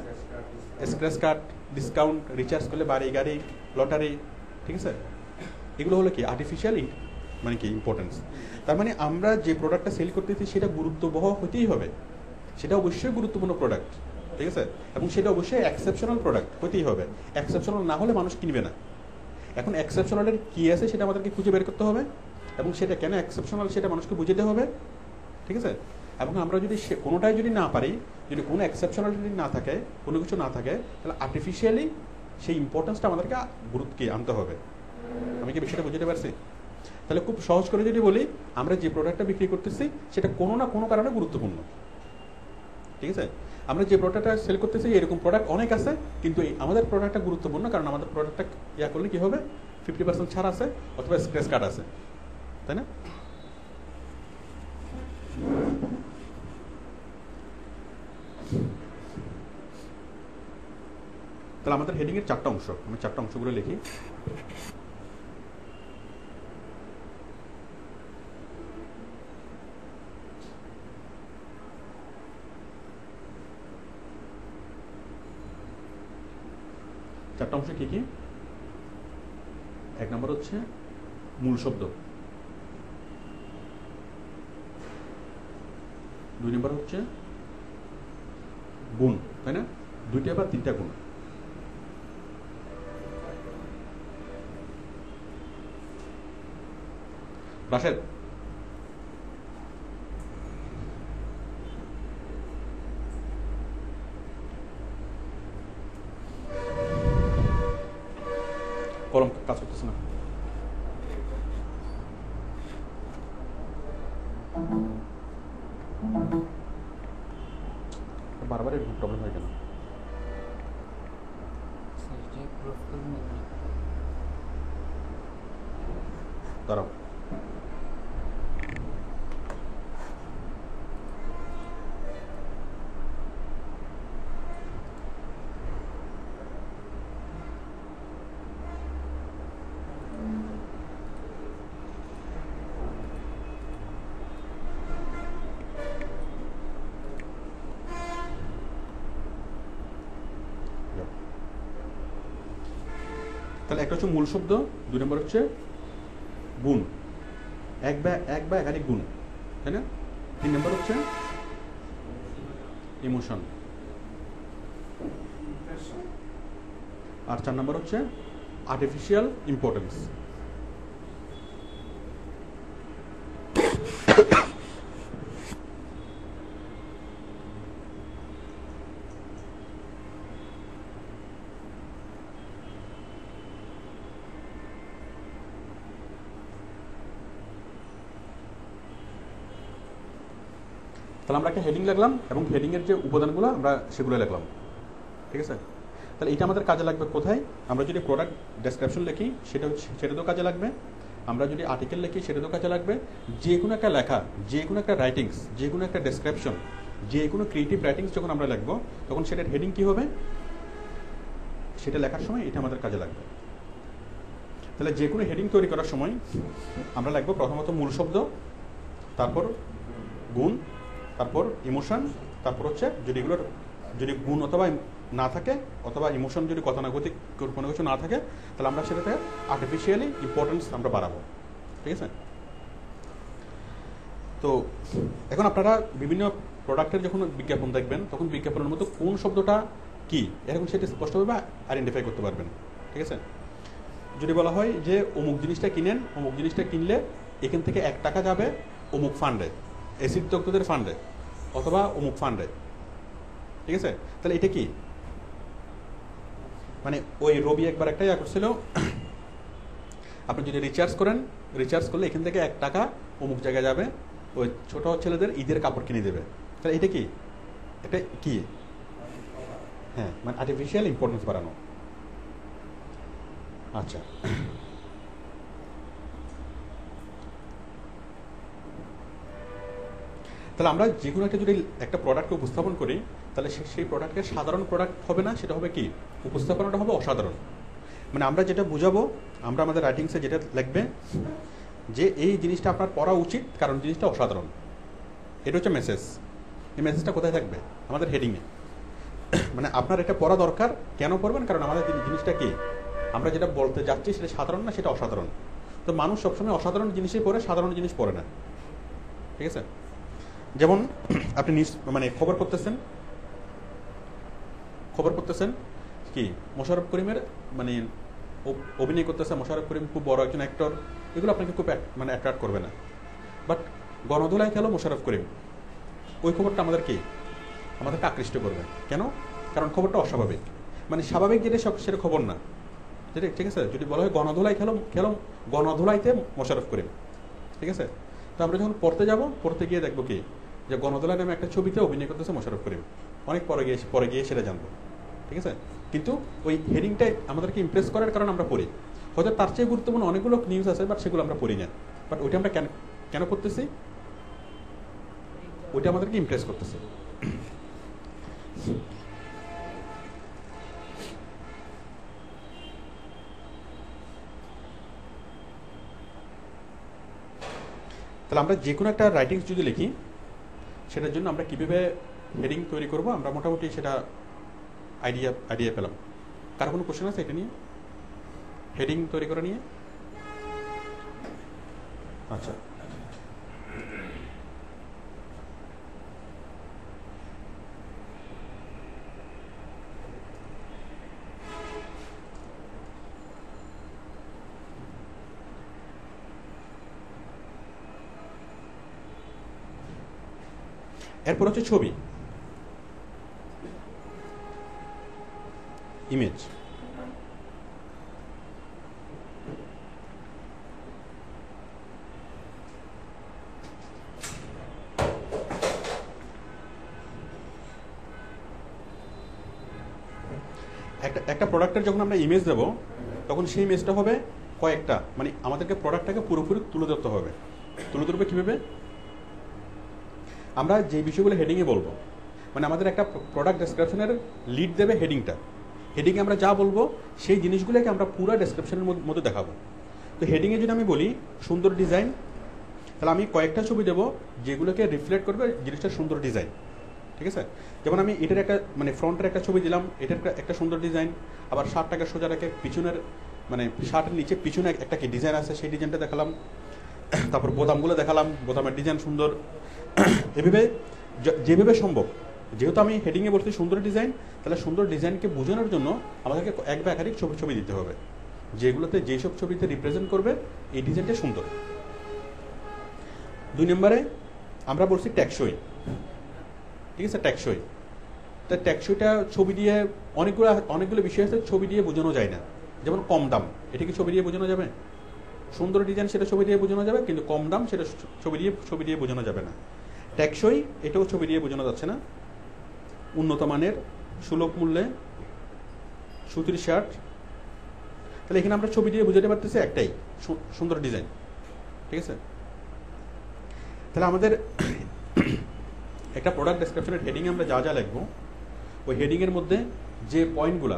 স্ক্র্যাচ কার্ড, ডিসকাউন্ট, রিচার্জ করলে বাড়ি গাড়ি, লটারি, ঠিক আছে। এগুলো হলো কি আর্টিফিশিয়াল মানে কি ইম্পর্টেন্স। তার মানে আমরা যে প্রোডাক্টটা সেল করতেছি সেটা গুরুত্ববহ হতেই হবে, সেটা অবশ্যই গুরুত্বপূর্ণ প্রোডাক্ট, ঠিক আছে, এবং সেটা অবশ্যই এক্সেপশনাল প্রোডাক্ট হতেই হবে। এক্সেপশনাল না হলে মানুষ কিনবে না। এখন এক্সেপশনালের কী আছে সেটা আমাদেরকে খুঁজে বের করতে হবে, এবং সেটা কেন এক্সেপশনাল সেটা মানুষকে বুঝাতে হবে, ঠিক আছে? এবং আমরা যদি কোনোটাই যদি না পারি, যদি কোনো এক্সেপশনালিটি না থাকে, কোনো কিছু না থাকে, তাহলে আর্টিফিশিয়ালি সেই ইম্পর্টেন্সটা আমাদেরকে গুরুত্বকে আনতে হবে। আমি কি বিষয়টা বুঝতে পারছি? তাহলে খুব সহজ করে যদি বলি, আমরা যে প্রোডাক্টটা বিক্রি করতেছি সেটা কোনো না কোনো কারণে গুরুত্বপূর্ণ। ঠিক আছে? আমরা যে প্রোডাক্টটা সেল করতেছি এরকম প্রোডাক্ট অনেক আছে, কিন্তু আমাদের প্রোডাক্টটা গুরুত্বপূর্ণ কারণ আমাদের প্রোডাক্টটা ইয়া করলে কি হবে, 50% ছাড় আছে অথবা স্ক্র্যাচ কার্ড আছে, তাই না? তাহলে আমাদের হেডিং এর 4টা অংশ, আমি 4টা অংশগুলো লিখি। চারটা অংশ কি কি? 1 নম্বর হচ্ছে মূল শব্দ, 2 নম্বর হচ্ছে গুণ, তাই না? 2টা বা 3টা গুণ। রাশেদ, কলম কাজ করতেছে না। বারবার এরকম প্রবলেম হয় কেন? দাঁড়াও, তাহলে একটা হচ্ছে মূল শব্দ, 2 নম্বর হচ্ছে গুণ, এক বা একাধিক গুণ, তাই না? 3 নম্বর হচ্ছে ইমোশন, আর 4 নম্বর হচ্ছে আর্টিফিশিয়াল ইম্পর্টেন্স। তাহলে আমরা একটা হেডিং লিখলাম এবং হেডিংয়ের যে উপাদানগুলো আমরা সেগুলো লিখলাম, ঠিক আছে? তাহলে এটা আমাদের কাজে লাগবে কোথায়? আমরা যদি প্রোডাক্ট ডেসক্রিপশন লিখি সেটাতেও কাজে লাগবে, আমরা যদি আর্টিকেল লিখি সেটাতেও কাজে লাগবে। যে কোনো একটা লেখা, যে কোনো একটা রাইটিংস, যে কোনো একটা ডেসক্রিপশন, যে কোনো ক্রিয়েটিভ রাইটিংস যখন আমরা লিখবো তখন সেটার হেডিং কী হবে, সেটা লেখার সময় এটা আমাদের কাজে লাগবে। তাহলে যে কোনো হেডিং তৈরি করার সময় আমরা লিখবো প্রথমত মূল শব্দ, তারপর গুণ, তারপর ইমোশন, তারপর হচ্ছে যদি গুণ অথবা না থাকে অথবা ইমোশন যদি গতানুগতিক কোনো কিছু না থাকে তাহলে আমরা সেটাতে আর্টিফিশিয়ালি ইম্পর্টেন্স আমরা বাড়াবো, ঠিক আছে? তো এখন আপনারা বিভিন্ন প্রোডাক্টের যখন বিজ্ঞাপন দেখবেন তখন বিজ্ঞাপনের মতো কোন শব্দটা কি এরকম সেটা স্পষ্টভাবে আইডেন্টিফাই করতে পারবেন, ঠিক আছে? যদি বলা হয় যে অমুক জিনিসটা কিনেন, অমুক জিনিসটা কিনলে এখান থেকে 1 টাকা যাবে অমুক ফান্ডে, অ্যাসিড তক্তদের ফান্ডে অথবা অমুক ফান্ডে, ঠিক আছে? তাহলে এটা কি? মানে ওই রবি একবার একটা ইয়া করছিল, আপনি যদি রিচার্জ করেন, রিচার্জ করলে এখান থেকে 1 টাকা অমুক জায়গায় যাবে, ওই ছোট ছেলেদের ঈদের কাপড় কিনে দেবে। তাহলে এটা কি? এটা কি? হ্যাঁ, মানে আর্টিফিশিয়াল ইম্পর্টেন্স বাড়ানো। আচ্ছা, তাহলে আমরা যে কোনো যদি একটা প্রোডাক্টকে উপস্থাপন করি তাহলে সেই প্রোডাক্টের সাধারণ প্রোডাক্ট হবে না, সেটা হবে কি? উপস্থাপনাটা হবে অসাধারণ। মানে আমরা যেটা বুঝাবো, আমরা আমাদের রাইটিংসে যেটা লিখবে যে এই জিনিসটা আপনার পড়া উচিত কারণ জিনিসটা অসাধারণ, এটা হচ্ছে মেসেজ। এই মেসেজটা কোথায় থাকবে? আমাদের হেডিংয়ে। মানে আপনার এটা পড়া দরকার, কেন পড়বেন? কারণ আমাদের জিনিসটা কি, আমরা যেটা বলতে যাচ্ছি সেটা সাধারণ না, সেটা অসাধারণ। তো মানুষ সবসময় অসাধারণ জিনিসই পড়ে, সাধারণ জিনিস পড়ে না, ঠিক আছে? যেমন আপনি মানে খবর পড়তেছেন কি মোশাররফ করিমের মানে অভিনয় করতেছে, মোশাররফ করিম খুব বড় একজন অ্যাক্টর, এগুলো আপনাকে খুব মানে অ্যাট্রাক্ট করবে না। বাট গণধোলাই খেলো মোশাররফ করিম, ওই খবরটা আমাদেরকে আকৃষ্ট করবে। কেন? কারণ খবরটা অস্বাভাবিক, মানে স্বাভাবিক যেটা সেটা খবর না, যেটা ঠিক আছে। যদি বলা হয় গণধোলাই খেলো গণধোলাইতে মোশাররফ করিম, ঠিক আছে। তো আমরা যখন পড়তে গিয়ে দেখবো কি যে গণধোলাই নামে একটা ছবিতে অভিনয় করতেছে মোশাররফ করিম, অনেক পরে গিয়ে সেটা জানবো, ঠিক আছে। কিন্তু ওই হেডিংটাই আমাদেরকে ইমপ্রেস করার কারণে আমরা পড়ি। হয়তো তার চেয়ে গুরুত্বপূর্ণ অনেকগুলো নিউজ আছে, বাট সেগুলো আমরা পড়ি না। বাট ওইটা আমরা কেন করতেছি? ওইটা আমাদেরকে ইমপ্রেস করতেছে। তাহলে আমরা যে কোনো একটা রাইটিংস যদি লিখি, সেটার জন্য আমরা কীভাবে হেডিং তৈরি করব, আমরা মোটামুটি সেটা আইডিয়া পেলাম। কার কোনো কোশ্চেন আছে এটা নিয়ে, হেডিং তৈরি করা নিয়ে? আচ্ছা, এরপর হচ্ছে ছবি, ইমেজ। একটা প্রোডাক্টের যখন আমরা ইমেজ দেবো, তখন সেই ইমেজটা হবে কয়েকটা, মানে আমাদেরকে প্রোডাক্টটাকে পুরোপুরি তুলে ধরতে হবে। তুলে ধরবে কীভাবে? আমরা যে বিষয়গুলো হেডিংয়ে বলবো, মানে আমাদের একটা প্রোডাক্ট ডেসক্রিপশনের লিড দেবে হেডিংটা। হেডিংয়ে আমরা যা বলবো সেই জিনিসগুলোকে আমরা পুরো ডেসক্রিপশনের মধ্যে দেখাবো। তো হেডিংয়ে যদি আমি বলি সুন্দর ডিজাইন, তাহলে আমি কয়েকটা ছবি দেবো যেগুলোকে রিফ্লেক্ট করবে জিনিসটার সুন্দর ডিজাইন, ঠিক আছে। যেমন আমি এটার একটা মানে ফ্রন্টের একটা ছবি দিলাম, এটার একটা সুন্দর ডিজাইন। আবার শার্টটাকে সোজা রেখে পিছনের মানে শার্টের নিচে পিছনে একটা কি ডিজাইন আছে সেই ডিজাইনটা দেখালাম। তারপর বোতামগুলো দেখালাম, বোতামের ডিজাইন সুন্দর। এভাবে যেভাবে সম্ভব, যেহেতু আমি হেডিংয়ে বলছি সুন্দর ডিজাইন, তাহলে সুন্দর ডিজাইনকে বোঝানোর জন্য আমাদেরকে এক বা একাধিক ছবি দিতে হবে, যেগুলোতে যেসব ছবিতে রিপ্রেজেন্ট করবে এই ডিজাইনটা সুন্দর। 2 নম্বরে আমরা বলছি টেকসই, ঠিক আছে। টেকসই, তা টেকসইটা ছবি দিয়ে অনেকগুলো বিষয় আছে ছবি দিয়ে বোঝানো যায় না। যেমন কম দাম, এটা কি ছবি দিয়ে বোঝানো যাবে? সুন্দর ডিজাইন সেটা ছবি দিয়ে বোঝানো যাবে, কিন্তু কম দাম সেটা ছবি দিয়ে বোঝানো যাবে না। টেকসই এটাও ছবি দিয়ে বোঝানো যাচ্ছে না। উন্নত মানের, সুলভ মূল্যে, সুতির শার্ট, তাহলে এখানে আমরা ছবি দিয়ে বোঝাতে পারতেছি একটাই, সুন্দর ডিজাইন, ঠিক আছে। তাহলে আমাদের একটা প্রোডাক্ট ডেসক্রিপশনের হেডিং আমরা যা লিখবো, ওই হেডিংয়ের মধ্যে যে পয়েন্টগুলা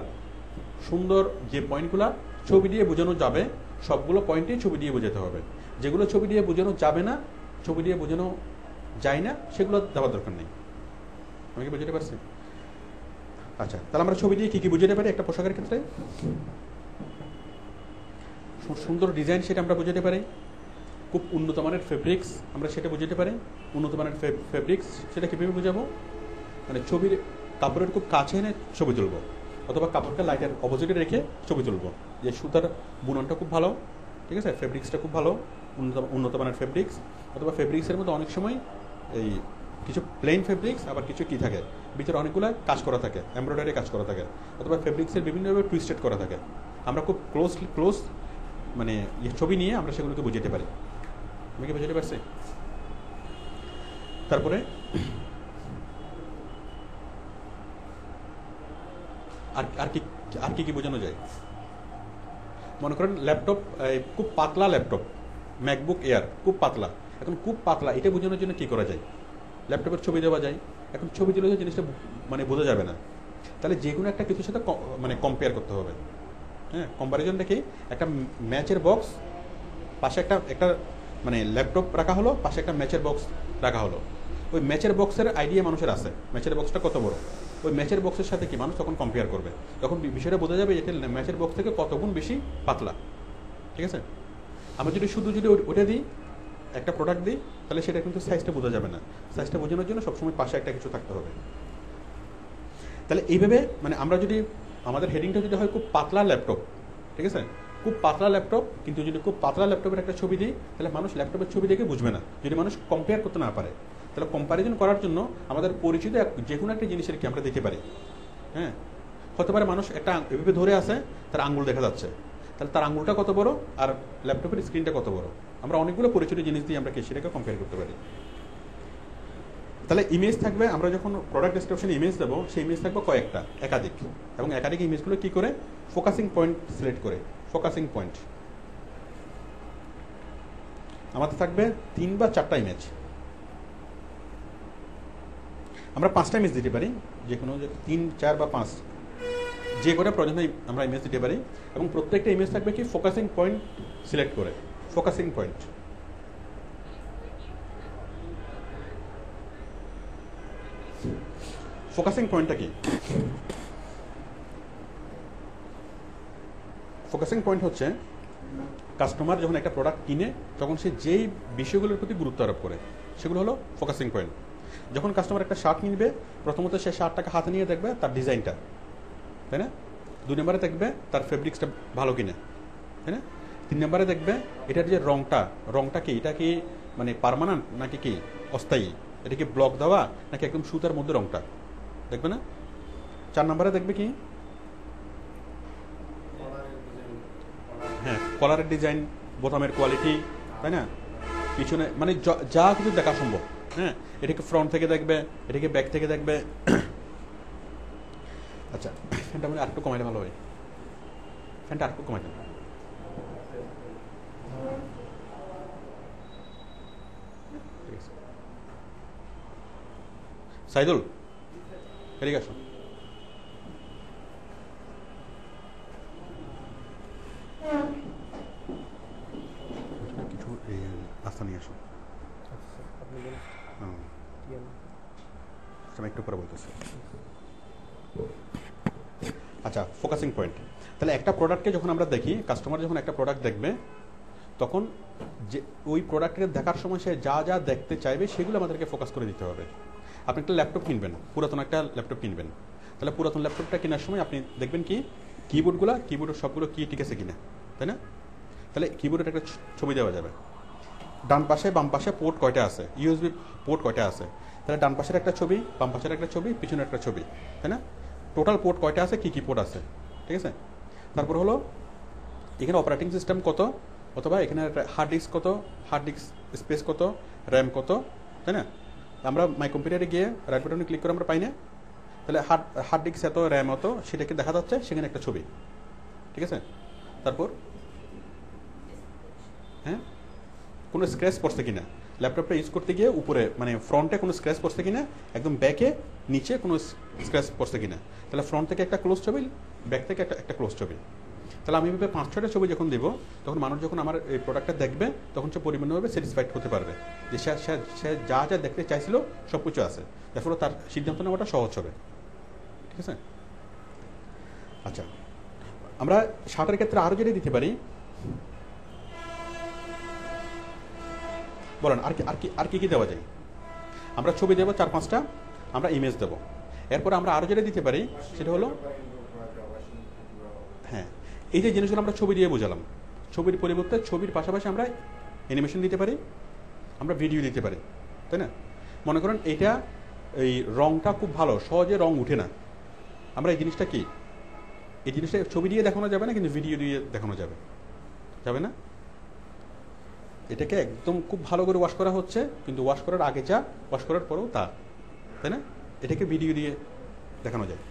সুন্দর, যে পয়েন্টগুলা ছবি দিয়ে বোঝানো যাবে, সবগুলো পয়েন্টেই ছবি দিয়ে বোঝাতে হবে। যেগুলো ছবি দিয়ে বোঝানো যাবে না, ছবি দিয়ে বোঝানো যায় না, সেগুলো দেওয়ার দরকার নেই। আমি কি বুঝতে পারছি? আচ্ছা, তাহলে আমরা ছবি দিয়ে কী বুঝাতে পারি একটা পোশাকের ক্ষেত্রে? সুন্দর ডিজাইন সেটা আমরা বুঝাতে পারি। খুব উন্নত মানের ফেব্রিক্স আমরা সেটা বুঝাতে পারি। উন্নত মানের ফেব্রিক্স সেটা কীভাবে বোঝাবো? মানে ছবির কাপড়ের খুব কাছে এনে ছবি তুলবো, অথবা কাপড়কে লাইটের অপোজিটে রেখে ছবি তুলবো, যে সুতার বুননটা খুব ভালো, ঠিক আছে, ফেব্রিক্সটা খুব ভালো, উন্নত মানের ফেব্রিক্স। অথবা ফেব্রিক্সের মধ্যে অনেক সময় এই কিছু প্লেন ফেব্রিক্স, আবার কিছু কি থাকে ভিতরে অনেকগুলো কাজ করা থাকে, এমব্রয়ডারি কাজ করা থাকে, অথবা ফেব্রিক্সের বিভিন্নভাবে টুইস্টেড করা থাকে। আমরা খুব ক্লোজ মানে ছবি নিয়ে আমরা সেগুলোকে বুঝাতে পারি। আমি কি বুঝাতে পারছি? তারপরে আর কি বোঝানো যায়? মনে করেন ল্যাপটপ, খুব পাতলা ল্যাপটপ, ম্যাকবুক এয়ার খুব পাতলা। এখন খুব পাতলা এটা বোঝানোর জন্য কি করা যায়? ল্যাপটপের ছবি দেওয়া যায়। এখন ছবি দিলে জিনিসটা মানে বোঝা যাবে না, তাহলে যে কোনো একটা কিছুর সাথে মানে কম্পেয়ার করতে হবে। হ্যাঁ, কম্প্যারিজনটা কি? একটা ম্যাচের বক্স, পাশে একটা মানে ল্যাপটপ রাখা হলো, পাশে একটা ম্যাচের বক্স রাখা হলো। ওই ম্যাচের বক্সের আইডিয়া মানুষের আছে, ম্যাচের বক্সটা কত বড়, ওই ম্যাচের বক্সের সাথে কি মানুষ তখন কম্পেয়ার করবে, তখন বিষয়টা বোঝা যাবে এটা ম্যাচের বক্স থেকে কত গুণ বেশি পাতলা, ঠিক আছে। আমরা যদি শুধু ওটা দিই, একটা প্রোডাক্ট দিই, তাহলে সেটা কিন্তু সাইজটা বোঝা যাবে না। সাইজটা বোঝানোর জন্য সবসময় পাশে একটা কিছু থাকতে হবে। তাহলে এইভাবে মানে আমরা যদি আমাদের হেডিংটা যদি হয় খুব পাতলা ল্যাপটপ, ঠিক আছে, খুব পাতলা ল্যাপটপ, কিন্তু যদি খুব পাতলা ল্যাপটপের একটা ছবি দিই তাহলে মানুষ ল্যাপটপের ছবি দেখে বুঝবে না, যদি মানুষ কম্পেয়ার করতে না পারে। তাহলে কম্প্যারিজন করার জন্য আমাদের পরিচিত যে কোনো একটা জিনিসের কি আমরা দিতে পারি। হ্যাঁ, হতে পারে মানুষ একটা এভাবে ধরে আছে, তার আঙ্গুল দেখা যাচ্ছে, তাহলে তার আঙ্গুলটা কত বড় আর ল্যাপটপের স্ক্রিনটা কত বড়, আমরা অনেকগুলো পরিচিত জিনিস দিয়ে আমরা কি সেটাকে কম্পেয়ার করতে পারি। তাহলে ইমেজ থাকবে, আমরা যখন প্রোডাক্ট ডেসক্রিপশনে ইমেজ দেবো, সেই ইমেজ থাকবে কয়েকটা, একাধিক, এবং একাধিক ইমেজগুলো কি করে ফোকাসিং পয়েন্ট সিলেক্ট করে, ফোকাসিং পয়েন্ট আমাদের থাকবে 3 বা 4টা ইমেজ। আমরা 5টা ইমেজ দিতে পারি, যে কোনো 3, 4 বা 5 যে করে প্রয়োজন আমরা ইমেজ দিতে পারি, এবং প্রত্যেকটা ইমেজ থাকবে কি ফোকাসিং পয়েন্ট সিলেক্ট করে, ফোকাসিং পয়েন্ট। ফোকাসিং পয়েন্টটা কি? ফোকাসিং পয়েন্ট হচ্ছে কাস্টমার যখন একটা প্রোডাক্ট কিনে তখন সে যেই বিষয়গুলোর প্রতি গুরুত্ব আরোপ করে সেগুলো হলো ফোকাসিং পয়েন্ট। যখন কাস্টমার একটা শার্ট কিনবে, প্রথমত সে শার্টটাকে হাতে নিয়ে দেখবে তার ডিজাইনটা, তাই না? 2 নম্বরে দেখবে তার ফেব্রিক্সটা ভালো কিনে, তাই না? 3 নম্বরে দেখবে এটার যে রংটা কি, এটা কি মানে পার্মানেন্ট নাকি কি অস্থায়ী, এটা কি ব্লক দেওয়া নাকি একদম সুতার মধ্যে রংটা, দেখবে না? 4 নম্বরে দেখবে কি, হ্যাঁ, কলারের ডিজাইন, বোতামের কোয়ালিটি, তাই না? পিছনে মানে যা কিছু দেখা সম্ভব। হ্যাঁ, এটাকে ফ্রন্ট থেকে দেখবে, এটাকে ব্যাক থেকে দেখবে। আচ্ছা, ফ্যানটা মানে আরেকটু কমাইলে ভালো হয়, ফ্যানটা আরেকটু কমাই দেন। সাইদুল, এদিকে আসো। কিছু রাস্তা নিয়ে আসো, আমি একটু পরে বলতেছি। আচ্ছা, ফোকাসিং পয়েন্ট। তাহলে একটা প্রোডাক্টকে যখন আমরা দেখি, কাস্টমার যখন একটা প্রোডাক্ট দেখবে, তখন যে ওই প্রোডাক্টকে দেখার সময় সে যা যা দেখতে চাইবে সেগুলো আমাদেরকে ফোকাস করে দিতে হবে। আপনি একটা ল্যাপটপ কিনবেন, পুরাতন একটা ল্যাপটপ কিনবেন, তাহলে পুরাতন ল্যাপটপটা কেনার সময় আপনি দেখবেন কি কিবোর্ডের সবগুলো কি ঠিক আছে কিনা, তাই না? তাহলে কিবোর্ডের একটা ছবি দেওয়া যাবে, ডান পাশে বাম পাশে পোর্ট কয়টা আছে, ইউএসবি পোর্ট কয়টা আছে, তাহলে ডান পাশের একটা ছবি, বাম পাশের একটা ছবি, পিছনের একটা ছবি, তাই না? টোটাল পোর্ট কয়টা আছে, কি পোর্ট আছে, ঠিক আছে? তারপর হলো এখানে অপারেটিং সিস্টেম কত, অথবা এখানে হার্ড ডিস্ক কত, হার্ড ডিস্ক স্পেস কত, র্যাম কত, তাই না? আমরা মাই কম্পিউটারে গিয়ে রাইট বাটনে ক্লিক করে আমরা পাই না, তাহলে হার্ড ডিস্ক এত, র্যাম অত, সেটাকে দেখা যাচ্ছে, সেখানে একটা ছবি, ঠিক আছে? তারপর হ্যাঁ, কোনো স্ক্র্যাচ পড়ছে কিনা, ল্যাপটপটা ইউজ করতে গিয়ে উপরে মানে ফ্রন্টে কোনো স্ক্র্যাচ পড়ছে কিনা, একদম ব্যাকে নিচে কোনো স্ক্র্যাচ পড়ছে কিনা, তাহলে ফ্রন্ট থেকে একটা ক্লোজ ছবি, ব্যাক থেকে একটা ক্লোজ ছবি। তাহলে আমি এভাবে 5-6টা ছবি যখন দেবো, তখন মানুষ যখন আমার এই প্রোডাক্টটা দেখবে, তখন সে পরিপূর্ণভাবে স্যাটিসফাইড হতে পারবে যে সে যা যা দেখতে চাইছিল সব কিছু আছে, যার ফলে তার সিদ্ধান্ত নেওয়াটা সহজ হবে, ঠিক আছে? আচ্ছা, আমরা শার্টের ক্ষেত্রে আরও যেটা দিতে পারি, বলেন আর কি দেওয়া যায়? আমরা ছবি দেবো 4-5টা, আমরা ইমেজ দেবো, এরপরে আমরা আরও যেটা দিতে পারি সেটা হলো, হ্যাঁ, এই যে জিনিসগুলো আমরা ছবি দিয়ে বোঝালাম, ছবির পরিবর্তে ছবির পাশাপাশি আমরা অ্যানিমেশন দিতে পারি, আমরা ভিডিও দিতে পারি, তাই না? মনে করেন এইটা এই রংটা খুব ভালো, সহজে রং উঠে না, আমরা এই জিনিসটা ছবি দিয়ে দেখানো যাবে না, কিন্তু ভিডিও দিয়ে দেখানো যাবে না? এটাকে একদম খুব ভালো করে ওয়াশ করা হচ্ছে, কিন্তু ওয়াশ করার আগে যা, ওয়াশ করার পরেও তা, তাই না? এটাকে ভিডিও দিয়ে দেখানো যায়।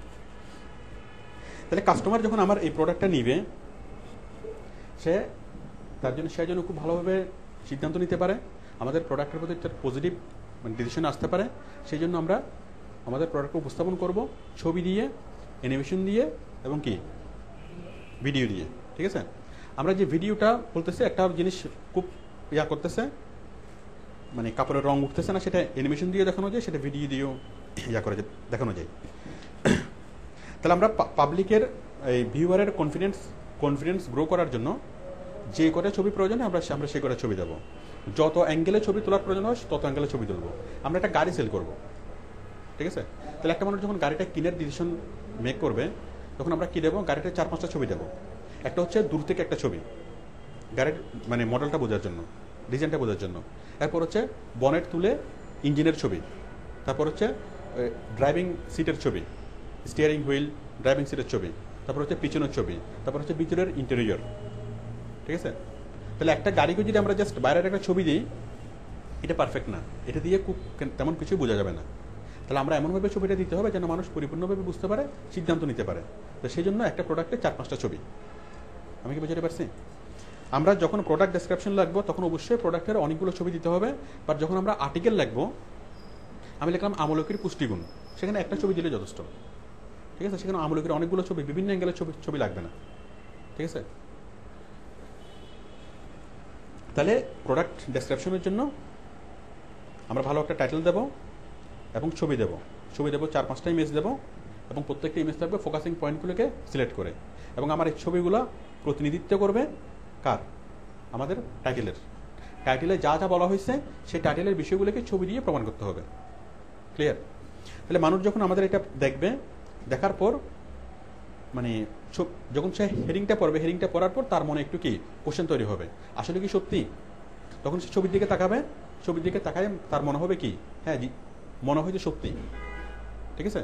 তাহলে কাস্টমার যখন আমার এই প্রোডাক্টটা নিবে, সে যেন খুব ভালোভাবে সিদ্ধান্ত নিতে পারে, আমাদের প্রোডাক্টের প্রতি একটা পজিটিভ মানে ডিসিশন আসতে পারে, সেই জন্য আমরা আমাদের প্রোডাক্টকে উপস্থাপন করব ছবি দিয়ে, অ্যানিমেশন দিয়ে এবং কি ভিডিও দিয়ে, ঠিক আছে? আমরা যে ভিডিওটা বলতেছি, একটা জিনিস খুব করতেছে, মানে কাপড়ের রং উঠতেছে না, সেটা অ্যানিমেশন দিয়ে দেখানো যায়, সেটা ভিডিও দিয়েও দেখানো যায়। তাহলে আমরা পাবলিকের এই ভিউয়ারের কনফিডেন্স গ্রো করার জন্য যে কটা ছবি প্রয়োজন হয় আমরা সেই কটা ছবি দেবো, যত অ্যাঙ্গেলে ছবি তোলার প্রয়োজন হয় তত অ্যাঙ্গেলে ছবি তুলবো। আমরা একটা গাড়ি সেল করব, ঠিক আছে? তাহলে একটা মানুষ যখন গাড়িটা কিনার ডিসিশন মেক করবে, তখন আমরা কি দেবো, গাড়িটা 4-5টা ছবি দেবো। একটা হচ্ছে দূর থেকে একটা ছবি, গাড়ির মানে মডেলটা বোঝার জন্য, ডিজাইনটা বোঝার জন্য। এরপর হচ্ছে বনেট তুলে ইঞ্জিনের ছবি, তারপর হচ্ছে ড্রাইভিং সিটের ছবি, স্টিয়ারিং হুইল, ড্রাইভিং সিটের ছবি, তারপর হচ্ছে পিছনের ছবি, তারপর হচ্ছে ভিতরের ইন্টেরিয়র। ঠিক আছে? তাহলে একটা গাড়িকে যদি আমরা জাস্ট বাইরের একটা ছবি দিই, এটা পারফেক্ট না, এটা দিয়ে খুব তেমন কিছুই বোঝা যাবে না। তাহলে আমরা এমনভাবে ছবিটা দিতে হবে যেন মানুষ পরিপূর্ণভাবে বুঝতে পারে, সিদ্ধান্ত নিতে পারে। তো সেই জন্য একটা প্রোডাক্টে 4-5টা ছবি। আমি কি বুঝতে পারছি? আমরা যখন প্রোডাক্ট ডেসক্রিপশন লিখবো তখন অবশ্যই প্রোডাক্টের অনেকগুলো ছবি দিতে হবে। বাট যখন আমরা আর্টিকেল লিখবো, আমি লিখলাম আমলকির পুষ্টিগুণ, সেখানে একটা ছবি দিলে যথেষ্ট। ঠিক আছে? সেখানে আমলকির অনেকগুলো ছবি, বিভিন্ন অ্যাঙ্গেলের ছবি লাগবে না। ঠিক আছে? তাহলে প্রোডাক্ট ডেসক্রিপশনের জন্য আমরা ভালো একটা টাইটেল দেবো এবং ছবি দেবো 4-5টা ইমেজ দেবো, এবং প্রত্যেকটা ইমেজ থাকবে ফোকাসিং পয়েন্টগুলোকে সিলেক্ট করে। এবং আমার এই ছবিগুলো প্রতিনিধিত্ব করবে কার? আমাদের টাইটেলে যা যা বলা হয়েছে সেই টাইটেলের বিষয়গুলোকে ছবি দিয়ে প্রমাণ করতে হবে। ক্লিয়ার? তাহলে মানুষ যখন আমাদের এটা দেখবে, দেখার পর মানে যখন সে হেডিংটা পড়বে, হেডিংটা পড়ার পর তার মনে একটু কি কোশ্চেন তৈরি হবে, আসলে কি সত্যি? তখন সে ছবির দিকে তাকাবে, ছবির দিকে তাকায় তার মনে হবে কি, হ্যাঁ জি, মনে হয় যে সত্যি। ঠিক আছে?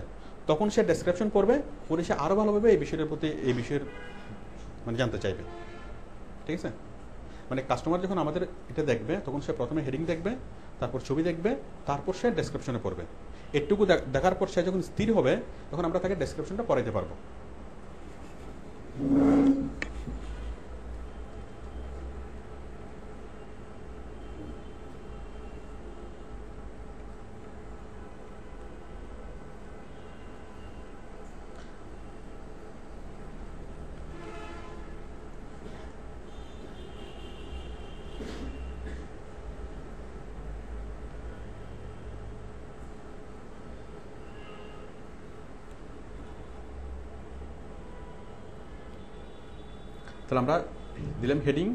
তখন সে ডেসক্রিপশন পড়বে, পরে সে আরও ভালোভাবে এই বিষয়ের প্রতি, এই বিষয়ের মানে জানতে চাইবে। ঠিক আছে? মানে কাস্টমার যখন আমাদের এটা দেখবে, তখন সে প্রথমে হেডিং দেখবে, তারপর ছবি দেখবে, তারপর সে ডেসক্রিপশনে পড়বে। এটুকু দেখার পর সে যখন স্থির হবে, তখন আমরা তাকে ডেসক্রিপশনটা পড়াইতে পারবো। তাহলে আমরা দিলাম হেডিং,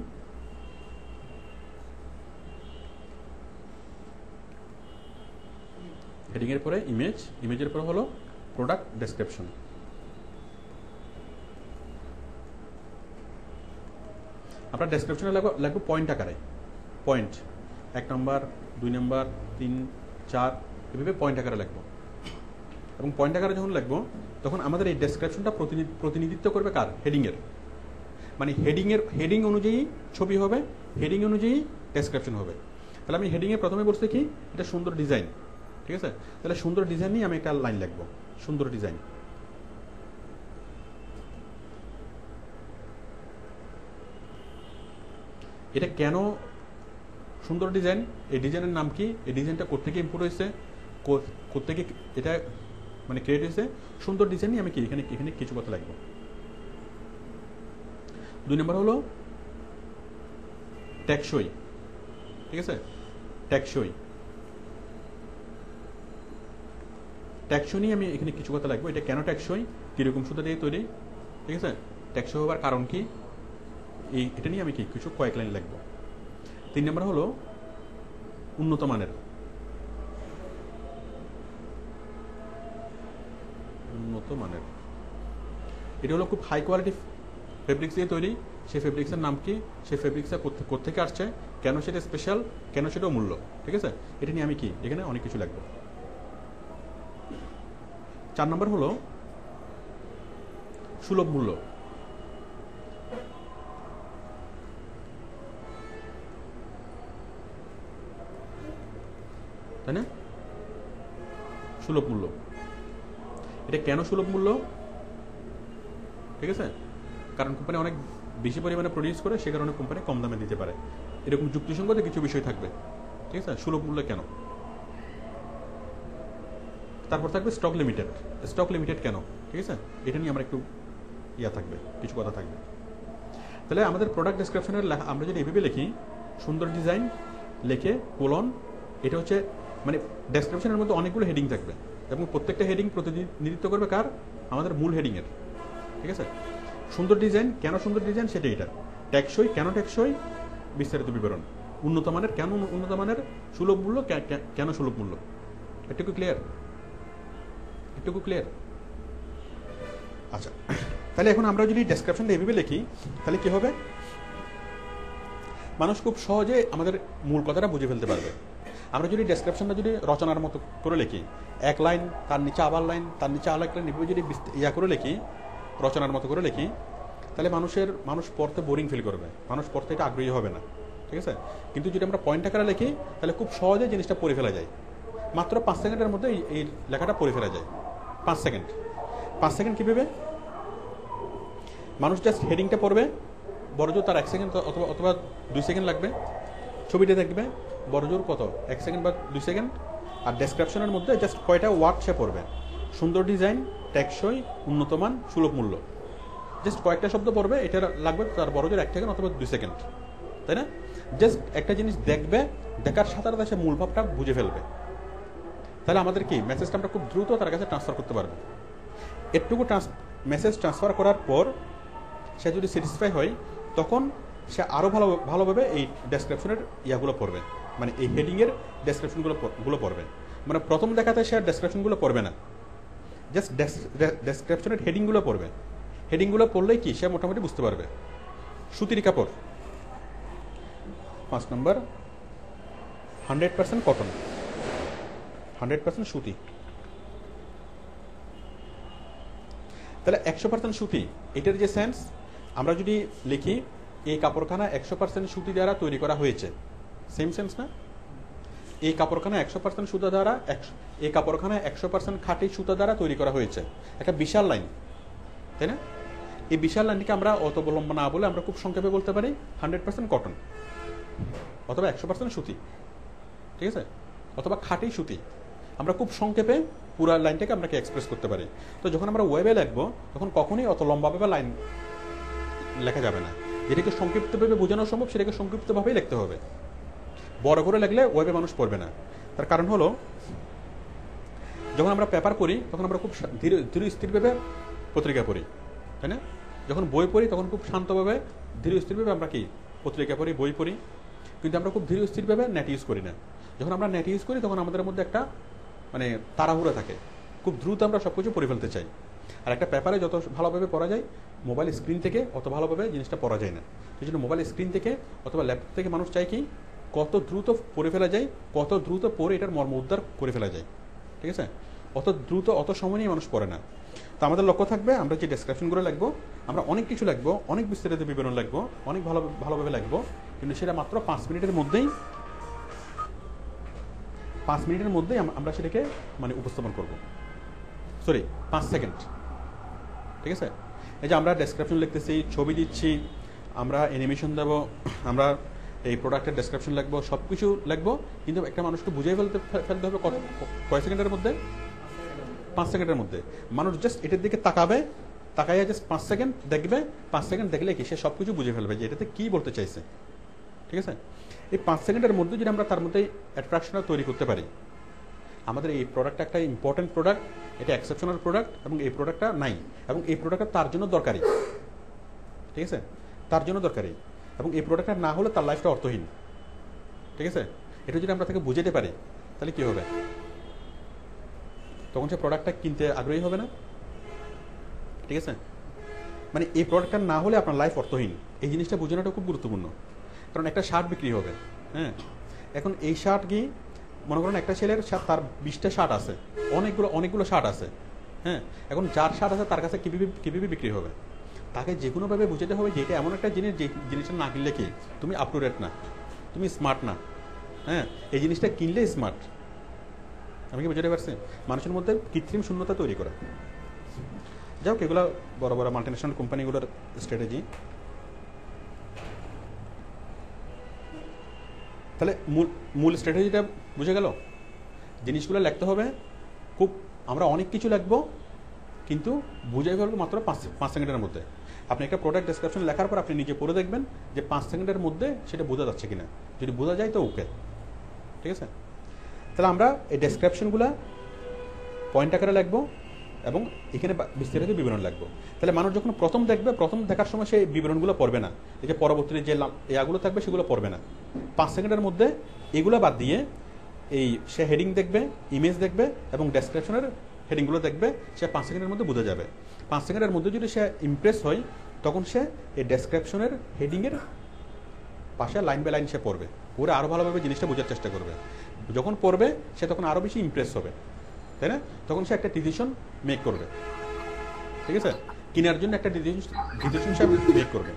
হেডিংয়ের পরে ইমেজের পরে হলো প্রোডাক্ট ডেসক্রিপশন। আমরা ডেসক্রিপশনে লাগবো পয়েন্ট আকারে, পয়েন্ট 1 নম্বর, 2 নম্বর, 3, 4 এভাবে পয়েন্ট আকারে লাগবো। এবং পয়েন্ট আকারে যখন লাগবো, তখন আমাদের এই ডেসক্রিপশনটা প্রতিনিধিত্ব করবে কার? হেডিংয়ের। মানে হেডিং অনুযায়ী ছবি হবে, হেডিং অনুযায়ী ডেসক্রিপশন হবে। তাহলে আমি হেডিংয়ে প্রথমে বলছি কি, এটা সুন্দর ডিজাইন। ঠিক আছে? তাহলে সুন্দর ডিজাইন নিয়ে আমি একটা লাইন লিখবো, সুন্দর ডিজাইন। এটা কেন সুন্দর ডিজাইন? এই ডিজাইনের নাম কি? এই ডিজাইনটা কোত্থেকে ইম্পোর্ট হয়েছে, কোত্থেকে এটা মানে ক্রিয়েট হয়েছে? সুন্দর ডিজাইন নিয়ে আমি কি এখানে কিছু কথা লিখবো। 2 নম্বর হলো টেকসই। ঠিক আছে? টেকসই নিয়ে আমি এখানে কিছু কথা লিখবো। এটা কেন টেকসই, কিরকম সুতা দিয়ে তৈরি, ঠিক আছে, টেকসই হবার কারণ কি, এটা নিয়ে আমি কিছু কয়েক লাইন লিখবো। 3 নম্বর হলো উন্নত মানের। এটা হলো খুব হাই কোয়ালিটি ফেব্রিক্স দিয়ে তৈরি। সেই ফেব্রিক্সের নাম কি, সেই ফেব্রিক্সটা কোত্থেকে আসছে, কেন সেটা স্পেশাল, কেন সেটা মূল্য। ঠিক আছে? এটা নিয়ে আমি এখানে অনেক কিছু লিখবো। 4 নম্বর হলো সুলভ মূল্য। তাই না? সুলভ মূল্য। এটা কেন সুলভ মূল্য? ঠিক আছে? কারণ কোম্পানি অনেক বেশি পরিমাণে প্রডিউস করে, সে কারণে কোম্পানি কম দামে দিতে পারে। এরকম যুক্তিসঙ্গত কিছু বিষয় থাকবে। ঠিক আছে? সুলভ মূল্য কেন? তারপর থাকবে স্টক লিমিটেড কেন? ঠিক আছে? এটা নিয়ে আমরা একটু থাকবে, কিছু কথা থাকবে। তাহলে আমাদের প্রোডাক্ট ডেসক্রিপশনের আমরা যদি এভাবে লিখি, সুন্দর ডিজাইন লিখে কোলন, এটা হচ্ছে মানে ডেসক্রিপশনের মধ্যে অনেকগুলো হেডিং থাকবে, এবং প্রত্যেকটা হেডিং প্রতিনিধিত্ব করবে কার? আমাদের মূল হেডিংয়ের। ঠিক আছে? সুন্দর ডিজাইন, কেন সুন্দর ডিজাইন সেটা এটা। টেকসই, কেন টেকসই, বিস্তারিত বিবরণ। উন্নত মানের, কেন উন্নত মানের। সুলভ মূল্য, কেন সুলভ মূল্য। এটুকু ক্লিয়ার? আচ্ছা, তাহলে এখন আমরা যদি ডেসক্রিপশনটা এভাবে লিখি তাহলে কি হবে, মানুষ খুব সহজে আমাদের মূল কথাটা বুঝে ফেলতে পারবে। আমরা যদি ডেসক্রিপশনটা যদি রচনার মতো করে লিখি, এক লাইন তার নিচে আবার লাইন তার নিচে আবার লাইন এভাবে যদি করে লিখি, রচনার মতো করে লিখি, তাহলে মানুষ পড়তে বোরিং ফিল করবে, মানুষ পড়তে এটা আগ্রহী হবে না, ঠিক আছে। কিন্তু যদি আমরা পয়েন্ট আকারে লিখি তাহলে খুব সহজে জিনিসটা পড়ে ফেলা যায়, মাত্র 5 সেকেন্ডের মধ্যে এই লেখাটা পড়ে ফেলা যায়। 5 সেকেন্ড কীভাবে, মানুষ জাস্ট হেডিংটা পড়বে, বড়জোর তার 1 সেকেন্ড অথবা 2 সেকেন্ড লাগবে, ছবিটা দেখবে বড়জোর কত 1 সেকেন্ড বা 2 সেকেন্ড, আর ডেসক্রিপশনের মধ্যে জাস্ট কয়টা ওয়ার্ড সে পড়বে, সুন্দর ডিজাইন, টেকসই, উন্নত মান, সুলভ মূল্য, জাস্ট কয়েকটা শব্দ পড়বে, এটা লাগবে তার বড়জোর 1 সেকেন্ড অথবা 2 সেকেন্ড, তাই না। জাস্ট একটা জিনিস দেখবে, দেখার সাথে সাথে সে মূল ভাবটা বুঝে ফেলবে, তাহলে আমাদের কি মেসেজটা আমরা খুব দ্রুত তার কাছে ট্রান্সফার করতে পারবো। এটুকু মেসেজ ট্রান্সফার করার পর সে যদি স্যাটিসফাই হয়, তখন সে আরও ভালোভাবে এই ডেসক্রিপশনের ইয়াগুলো পড়বে, মানে এই হেডিংয়ের ডেসক্রিপশনগুলো পড়বে। মানে প্রথম দেখাতে সে ডেসক্রিপশনগুলো পড়বে না, জাস্ট ডেসক্রিপশনের হেডিংগুলো পড়বে। হেডিংগুলো পড়লেই কি সে মোটামুটি বুঝতে পারবে। সুতির কাপড় 5 নম্বর, 100% কটন, 100% সুতি। তাহলে 100% সুতি, এটার যে সেন্স, আমরা যদি লিখি এই কাপড়খানা 100% সুতি দ্বারা তৈরি করা হয়েছে, সেম সেন্স না? এই কাপড়খানা 100% সুতা দ্বারা, এই কাপড়খানা 100% খাঁটি সুতা দ্বারা তৈরি করা হয়েছে, একটা বিশাল লাইন, তাই না? এই বিশাল লাইনটিকে আমরা অত লম্বা না বলে আমরা খুব সংক্ষেপে বলতে পারি 100% কটন অথবা 100% সুতি, ঠিক আছে, অথবা খাঁটি সুতি। আমরা খুব সংক্ষেপে পুরো লাইনটাকে আমরা এক্সপ্রেস করতে পারি। তো যখন আমরা ওয়েবে লিখবো তখন কখনোই অত লম্বাভাবে লাইন লেখা যাবে না, যেটাকে সংক্ষিপ্তভাবে বোঝানো সম্ভব সেটাকে সংক্ষিপ্তভাবেই লিখতে হবে। বড় করে লিখলে ওয়েবে মানুষ পড়বে না। তার কারণ হলো, যখন আমরা পেপার পড়ি তখন আমরা খুব ধীরে স্থিরভাবে পত্রিকা পড়ি, তাই না? যখন বই পড়ি তখন খুব শান্তভাবে ধীরে স্থিরভাবে আমরা কি পত্রিকা পড়ি, বই পড়ি, কিন্তু আমরা খুব ধীরে স্থিরভাবে নেট ইউজ করি না। যখন আমরা নেট ইউজ করি তখন আমাদের মধ্যে একটা মানে তাড়াহুড়া থাকে, খুব দ্রুত আমরা সব কিছু পড়ে ফেলতে চাই। আর একটা পেপারে যত ভালোভাবে পড়া যায়, মোবাইল স্ক্রিন থেকে অত ভালোভাবে জিনিসটা পড়া যায় না। সেই জন্য মোবাইল স্ক্রিন থেকে অথবা ল্যাপটপ থেকে মানুষ চায় কি কত দ্রুত পড়ে ফেলা যায়, কত দ্রুত পড়ে এটার মর্ম উদ্ধার করে ফেলা যায়, ঠিক আছে। অত দ্রুত অত সময় নিয়ে মানুষ পড়ে না। তো আমাদের লক্ষ্য থাকবে আমরা যে ডেসক্রিপশনগুলো লিখবো, আমরা অনেক কিছু লিখবো, অনেক বিস্তারিত বিবরণ লিখবো, অনেক ভালোভাবে লিখবো, কিন্তু সেটা মাত্র 5 মিনিটের মধ্যেই আমরা সেটাকে মানে উপস্থাপন করব। সরি, 5 সেকেন্ড, ঠিক আছে। এই যে আমরা ডেসক্রিপশন লিখতেছি, ছবি দিচ্ছি, আমরা অ্যানিমেশন দেবো, আমরা এই প্রোডাক্টের ডেসক্রিপশন লিখবো, সব কিছু লিখবো, কিন্তু একটা মানুষকে বুঝিয়ে ফেলতে হবে কয় সেকেন্ডের মধ্যে? 5 সেকেন্ডের মধ্যে। মানুষ জাস্ট এটার দিকে তাকাইয়া জাস্ট 5 সেকেন্ড দেখবে, 5 সেকেন্ড দেখলে কি সে সব কিছু বুঝে ফেলবে যে এটাতে কী বলতে চাইছে, ঠিক আছে। এই 5 সেকেন্ডের মধ্যে যদি আমরা তার মধ্যে অ্যাট্রাকশনটা তৈরি করতে পারি, আমাদের এই প্রোডাক্টটা একটা ইম্পর্টেন্ট প্রোডাক্ট, এটা এক্সেপশনাল প্রোডাক্ট, এবং এই প্রোডাক্টটা নাই, এবং এই প্রোডাক্টটা তার জন্য দরকারি, ঠিক আছে, তার জন্য দরকারি, এবং এই প্রোডাক্টটা না হলে তার লাইফটা অর্থহীন, ঠিক আছে। এটা যদি আমরা তাকে বুঝাতে পারি তাহলে কী হবে? তখন সে প্রোডাক্টটা কিনতে আগ্রহী হবে না, ঠিক আছে। মানে এই প্রোডাক্টটা না হলে আপনার লাইফ অর্থহীন, এই জিনিসটা বোঝানোটা খুব গুরুত্বপূর্ণ। কারণ একটা শার্ট বিক্রি হবে, হ্যাঁ, এখন এই শার্ট কি মনে করেন একটা ছেলের তার 20টা শার্ট আছে, অনেকগুলো শার্ট আছে, হ্যাঁ, এখন যার শার্ট আছে তার কাছে কীভাবে বিক্রি হবে? তাকে যে কোনোভাবে বুঝাতে হবে যে এটা এমন একটা জিনিস যে জিনিসটা না কিনলে কি তুমি আপ টু ডেট না, তুমি স্মার্ট না, হ্যাঁ, এই জিনিসটা কিনলে স্মার্ট। আমি কি বুঝতে পারছি? মানুষের মধ্যে কৃত্রিম শূন্যতা তৈরি করা। যাই হোক, এগুলো বড় বড় মাল্টিন্যাশনাল কোম্পানিগুলোর স্ট্র্যাটেজি। তাহলে মূল স্ট্র্যাটেজিটা বুঝে গেল। জিনিসগুলো লিখতে হবে খুব, আমরা অনেক কিছু লিখবো কিন্তু বুঝে ফেলবো মাত্র 5 সেকেন্ডের মধ্যে। আপনি একটা প্রোডাক্ট ডেসক্রিপশন লেখার পর আপনি নিজে পড়ে দেখবেন যে 5 সেকেন্ডের মধ্যে সেটা বোঝা যাচ্ছে কিনা। যদি বোঝা যায় তো ওকে, ঠিক আছে। তাহলে আমরা এই ডেসক্রিপশনগুলো পয়েন্ট আকারে লিখবো এবং এখানে বিস্তারিত বিবরণ লিখবো। তাহলে মানুষ যখন প্রথম দেখবে, প্রথম দেখার সময় সেই বিবরণগুলো পড়বে না, এই যে পরবর্তীতে যে এগুলো থাকবে সেগুলো পড়বে না। 5 সেকেন্ডের মধ্যে এগুলো বাদ দিয়ে সে হেডিং দেখবে, ইমেজ দেখবে এবং ডেসক্রিপশনের হেডিংগুলো দেখবে, সে 5 সেকেন্ডের মধ্যে বুঝে যাবে। 5 সেকেন্ডের মধ্যে যদি সে ইমপ্রেস হয়, তখন সে এই ডেসক্রিপশনের হেডিংয়ের পাশে লাইন বাই লাইন সে পড়বে, ওরা আরও ভালোভাবে জিনিসটা বোঝার চেষ্টা করবে। যখন পড়বে সে তখন আরও বেশি ইমপ্রেস হবে, তাই না? তখন সে একটা ডিসিশন মেক করবে, ঠিক আছে? কেনার জন্য একটা ডিসিশন সে মেক করবে।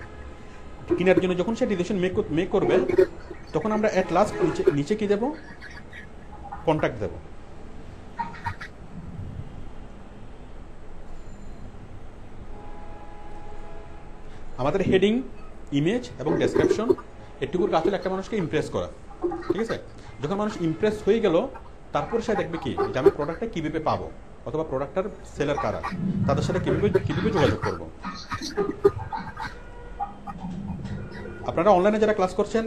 কেনার জন্য যখন সে ডিসিশন মেক করবে, তখন আমরা অ্যাট লাস্ট নিচে কি দেব? কন্ট্যাক্ট দেব। আমাদের হেডিং, ইমেজ এবং ডেসক্রিপশন এটুকুর কাজ হলো একটা মানুষকে ইমপ্রেস করা, ঠিক আছে? যখন মানুষ ইমপ্রেস হয়ে গেল, তারপর সে দেখবে কি যে আমি প্রোডাক্টটা কীভাবে পাবো, অথবা প্রোডাক্টটার সেলার কারা, তাদের সাথে কীভাবে যোগাযোগ করব। আপনারা অনলাইনে যারা ক্লাস করছেন,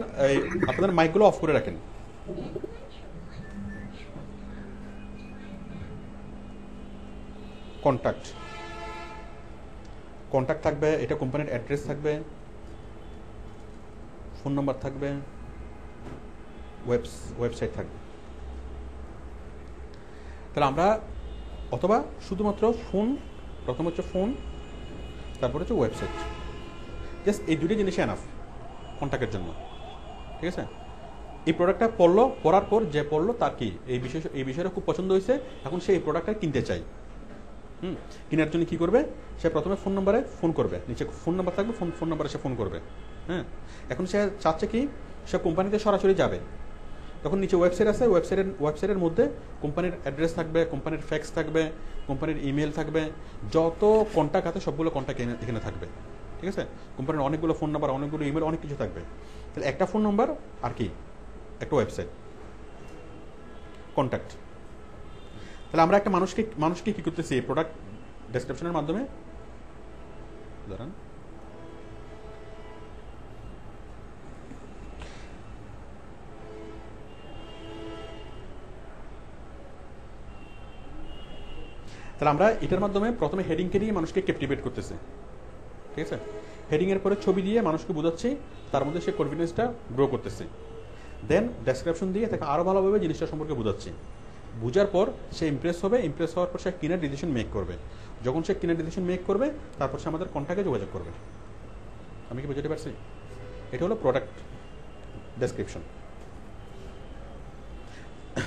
আপনাদের মাইকগুলো অফ করে রাখেন। কন্ট্যাক্ট থাকবে, এটা কোম্পানির অ্যাড্রেস থাকবে, ফোন নাম্বার থাকবে, ওয়েবসাইট থাকবে। তাহলে আমরা অথবা শুধুমাত্র ফোন, প্রথম হচ্ছে ফোন, তারপর হচ্ছে ওয়েবসাইট, জাস্ট এই দুটো জিনিসই এনাফ কন্ট্যাক্টের জন্য, ঠিক আছে? এই প্রোডাক্টটা পড়ার পর যে পড়লো তার কি এই বিষয়টা খুব পছন্দ হয়েছে, এখন সে এই প্রোডাক্টটা কিনতে চাই। কেনার জন্য কি করবে? সে প্রথমে ফোন নাম্বারে ফোন করবে, নিচে ফোন নাম্বার থাকবে, ফোন নাম্বারে সে ফোন করবে। হ্যাঁ, এখন সে চাচ্ছে কি সে কোম্পানিতে সরাসরি যাবে, তখন নিচে ওয়েবসাইট আছে, ওয়েবসাইটের মধ্যে কোম্পানির অ্যাড্রেস থাকবে, কোম্পানির ফ্যাক্স থাকবে, কোম্পানির ইমেল থাকবে, যত কন্ট্যাক্ট আছে সবগুলো কন্ট্যাক্ট এখানে থাকবে, ঠিক আছে? কোম্পানির অনেকগুলো ফোন নাম্বার, অনেকগুলো ইমেল, অনেক কিছু থাকবে। তাহলে একটা ফোন নাম্বার আর কি একটা ওয়েবসাইট, কন্ট্যাক্ট। তাহলে আমরা একটা মানুষকে কি করতেছি এই প্রোডাক্ট ডেসক্রিপশনের মাধ্যমে, ধরেন তাহলে আমরা এটার মাধ্যমে প্রথমে হেডিংকে দিয়ে মানুষকে ক্যাপটিভেট করতেছি, ঠিক আছে? হেডিংয়ের পরে ছবি দিয়ে মানুষকে বোঝাচ্ছি, তার মধ্যে সে কনফিডেন্সটা গ্রো করতেছে। দেন ডেসক্রিপশন দিয়ে তাকে আরও ভালোভাবে জিনিসটা সম্পর্কে বোঝাচ্ছি। বুঝার পর সে ইমপ্রেস হওয়ার পর সে কিনার ডিসিশন মেক করবে। যখন সে কিনার ডিসিশন মেক করবে, তারপর সে আমাদের কন্ট্যাক্টে যোগাযোগ করবে। আমি কি বুঝতে পারছি? এটা হলো প্রোডাক্ট ডেসক্রিপশন।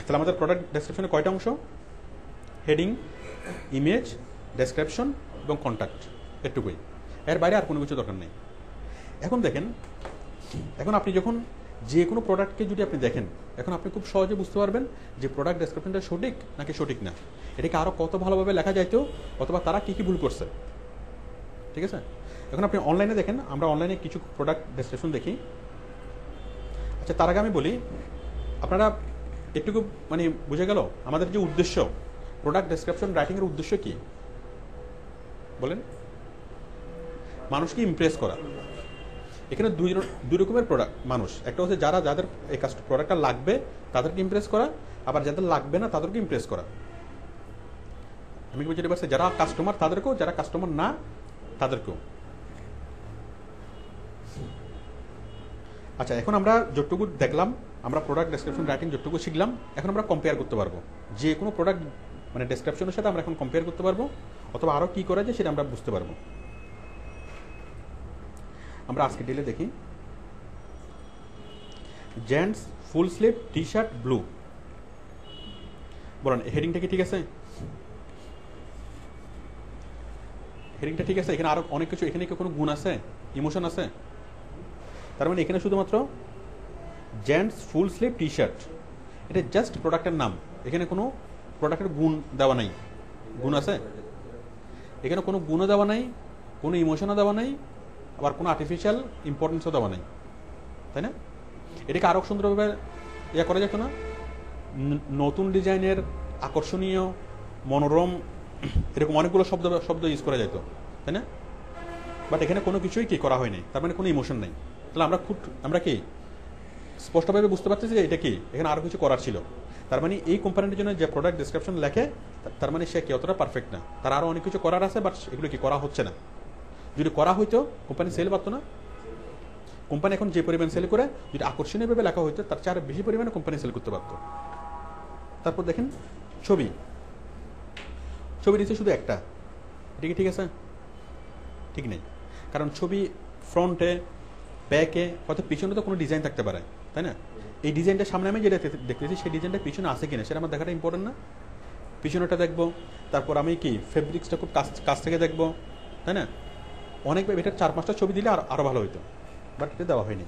তাহলে আমাদের প্রোডাক্ট ডেসক্রিপশনে কয়টা অংশ? হেডিং, ইমেজ, ডেসক্রিপশন এবং কন্ট্যাক্ট, এটুকুই। এর বাইরে আর কোনো কিছু দরকার নেই। এখন দেখেন, এখন আপনি যখন যে কোনো প্রোডাক্টকে যদি আপনি দেখেন, এখন আপনি খুব সহজে বুঝতে পারবেন যে প্রোডাক্ট ডেসক্রিপশনটা সঠিক নাকি সঠিক না, এটাকে আরও কত ভালোভাবে লেখা যাইতো, অথবা তারা কী কী ভুল করছে, ঠিক আছে? এখন আপনি অনলাইনে দেখেন, আমরা অনলাইনে কিছু প্রোডাক্ট ডেসক্রিপশন দেখি। আচ্ছা, তার আগে আমি বলি, আপনারা একটুকু মানে বুঝে গেল আমাদের যে উদ্দেশ্য, প্রোডাক্ট ডেসক্রিপশন রাইটিংয়ের উদ্দেশ্য কি বলেন? মানুষকে ইমপ্রেস করা। এখানে দুই রকমের মানুষ, একটা হচ্ছে যাদের এই প্রোডাক্টটা লাগবে তাদেরকে ইমপ্রেস করা, আবার যাদের লাগবে না তাদেরকে ইমপ্রেস করা। আমি কি বুঝতে পারছি? যারা কাস্টমার তাদেরকেও, যারা কাস্টমার না তাদেরকেও। আচ্ছা, এখন আমরা যতটুকু দেখলাম, আমরা প্রোডাক্ট ডেসক্রিপশন রাইটিং যতটুকু শিখলাম, এখন আমরা কম্পেয়ার করতে পারবো। যে কোনো প্রোডাক্ট মানে ডেসক্রিপশনের সাথে আমরা এখন কম্পেয়ার করতে পারবো, অথবা আরও কী করা যায় সেটা আমরা বুঝতে পারবো। আমরা আজকে ডিলে দেখি, gents full sleeve T shirt blue. বলেন হেডিংটা কি ঠিক আছে? হেডিংটা ঠিক আছে? এখানে আরো অনেক কিছু, এখানে কি কোনো গুণ আছে, ইমোশন আছে? তার মানে এখানে শুধুমাত্র gents full sleeve T shirt, এটা জাস্ট প্রোডাক্টের নাম, এখানে কোনো প্রোডাক্টের গুণ দেওয়া নাই। গুণ আছে? এখানে কোনো গুণও দেওয়া নাই, কোনো ইমোশনও দেওয়া নাই, আবার কোনো আর্টিফিশিয়াল ইম্পর্টেন্সও দেওয়া নাই, তাই না? এটাকে আরও সুন্দরভাবে ইয়ে করা যেত না? নতুন ডিজাইনের, আকর্ষণীয়, মনোরম, এরকম অনেকগুলো শব্দ ইউজ করা যেত, তাই না? বাট এখানে কোনো কিছুই কি করা হয়নি, তার মানে কোনো ইমোশন নেই। তাহলে আমরা কি স্পষ্টভাবে বুঝতে পারতেছি যে এটা কি, এখানে আরও কিছু করার ছিল। তার মানে এই কোম্পানির জন্য যে প্রোডাক্ট ডেসক্রিপশন লেখে, তার মানে সে কি অতটা পারফেক্ট না, তার আরও অনেক কিছু করার আছে, বাট এগুলো কি করা হচ্ছে না। যদি করা হইতো কোম্পানি সেল পারতো না। কোম্পানি এখন যে পরিমাণ সেল করে, যদি আকর্ষণীয়ভাবে লেখা হইতো, তার চেয়ে আরও বেশি পরিমাণে কোম্পানি সেল করতে পারতো। তারপর দেখেন ছবি, ছবি দিচ্ছে শুধু একটা, এটা কি ঠিক আছে? ঠিক নেই, কারণ ছবি ফ্রন্টে, ব্যাকে, হয়তো পিছনে তো কোনো ডিজাইন থাকতে পারে, তাই না? এই ডিজাইনটা সামনে আমি যেটা দেখতেছি সেই ডিজাইনটা পিছনে আছে কিনা সেটা আমার দেখাটা ইম্পর্টেন্ট না? পিছনেটা দেখবো, তারপর আমি কি ফেব্রিক্সটা খুব কাছ থেকে দেখবো, তাই না? অনেক এটার 4-5টা ছবি দিলে আরও ভালো হইতো, বাট এটা দেওয়া হয়নি।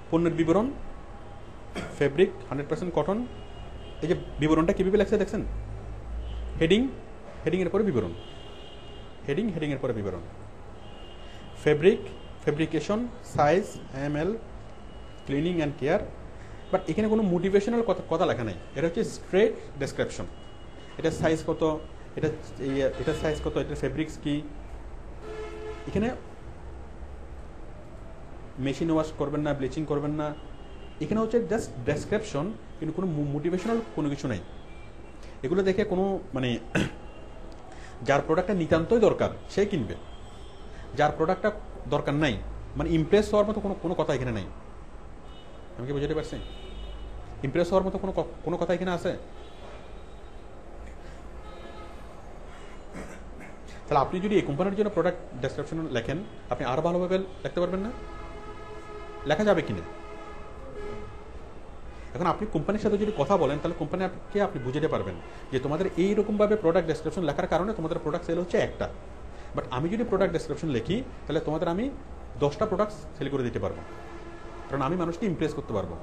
পণ্যের বিবরণ, ফেব্রিক 100% কটন, এই যে বিবরণটা কীভাবে লেখছে দেখছেন? হেডিং, হেডিংয়ের পরে বিবরণ, হেডিং, হেডিংয়ের পরে বিবরণ। Fabric, fabrication, size, ml, cleaning and care, but এখানে কোনো মোটিভেশনাল কথা লেখা নেই। এটা হচ্ছে স্ট্রেট ডেসক্রিপশন। এটা সাইজ কত, এটা সাইজ কত, এটা ফেব্রিক্স কি, এখানে মেশিন ওয়াশ করবেন না, ব্লিচিং করবেন না, এখানে হচ্ছে জাস্ট ডেসক্রিপশন, কিন্তু কোনো মোটিভেশনাল কোনো কিছু নেই। এগুলো দেখে কোনো মানে যার প্রোডাক্টটা নিতান্তই দরকার সে কিনবে, যার প্রোডাক্টটা দরকার নাই মানে ইমপ্রেস হওয়ার মতো কোনো কথা এখানে নেই। আমি কি বুঝতে পারছি? ইমপ্রেস হওয়ার মতো কোনো কথা এখানে আছে? তাহলে আপনি যদি এই কোম্পানির জন্য প্রোডাক্ট ডেসক্রিপশন লেখেন, আপনি আরও ভালোভাবে লিখতে পারবেন না? লেখা যাবে কিনা? এখন আপনি কোম্পানির সাথে যদি কথা বলেন, তাহলে কোম্পানিকে আপনি বুঝতে পারবেন যে তোমাদের এইরকমভাবে প্রোডাক্ট ডেসক্রিপশন লেখার কারণে তোমাদের প্রোডাক্ট সেল হচ্ছে একটা, বাট আমি যদি প্রোডাক্ট ডেসক্রিপশন লিখি তাহলে তোমাদের আমি 10টা প্রোডাক্ট সেল করে দিতে পারবো, কারণ আমি মানুষকে ইমপ্রেস করতে পারবো।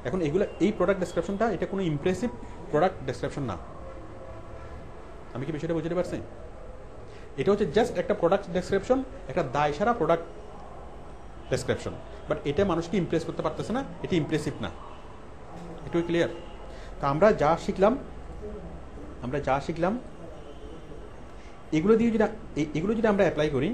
এখন এগুলো, এই প্রোডাক্ট ডেসক্রিপশনটা এটা কোনো ইমপ্রেসিভ প্রোডাক্ট ডেসক্রিপশন না। আমি কি বিষয়টা বুঝতে পারছি? এটা হচ্ছে জাস্ট একটা প্রোডাক্ট ডেসক্রিপশন, একটা দায়সারা প্রোডাক্ট ডেসক্রিপশন, বাট এটা মানুষকে ইমপ্রেস করতে পারতেছে না, এটা ইমপ্রেসিভ না। এটুকু ক্লিয়ার? তা আমরা যা শিখলাম এগুলো যদি আমরা অ্যাপ্লাই করি,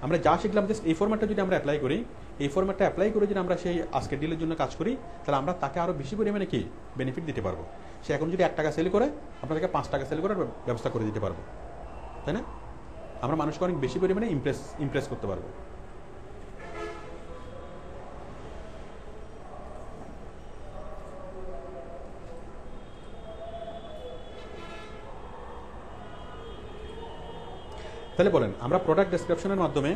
আমরা যা শিখলাম জাস্ট এই ফরম্যাটটা যদি আমরা অ্যাপ্লাই করি, এই ফরম্যাটটা অ্যাপ্লাই করে যদি আমরা সেই আজকের ডিলের জন্য কাজ করি, তাহলে আমরা তাকে আরও বেশি পরিমাণে কি বেনিফিট দিতে পারবো। সে এখন যদি 1 টাকা সেল করে, আমরা তাকে 5 টাকা সেল করার ব্যবস্থা করে দিতে পারবো, তাই না? আমরা মানুষকে অনেক বেশি পরিমাণে ইমপ্রেস করতে পারবো। তাহলে বলেন, আমরা প্রোডাক্ট ডেসক্রিপশনের মাধ্যমে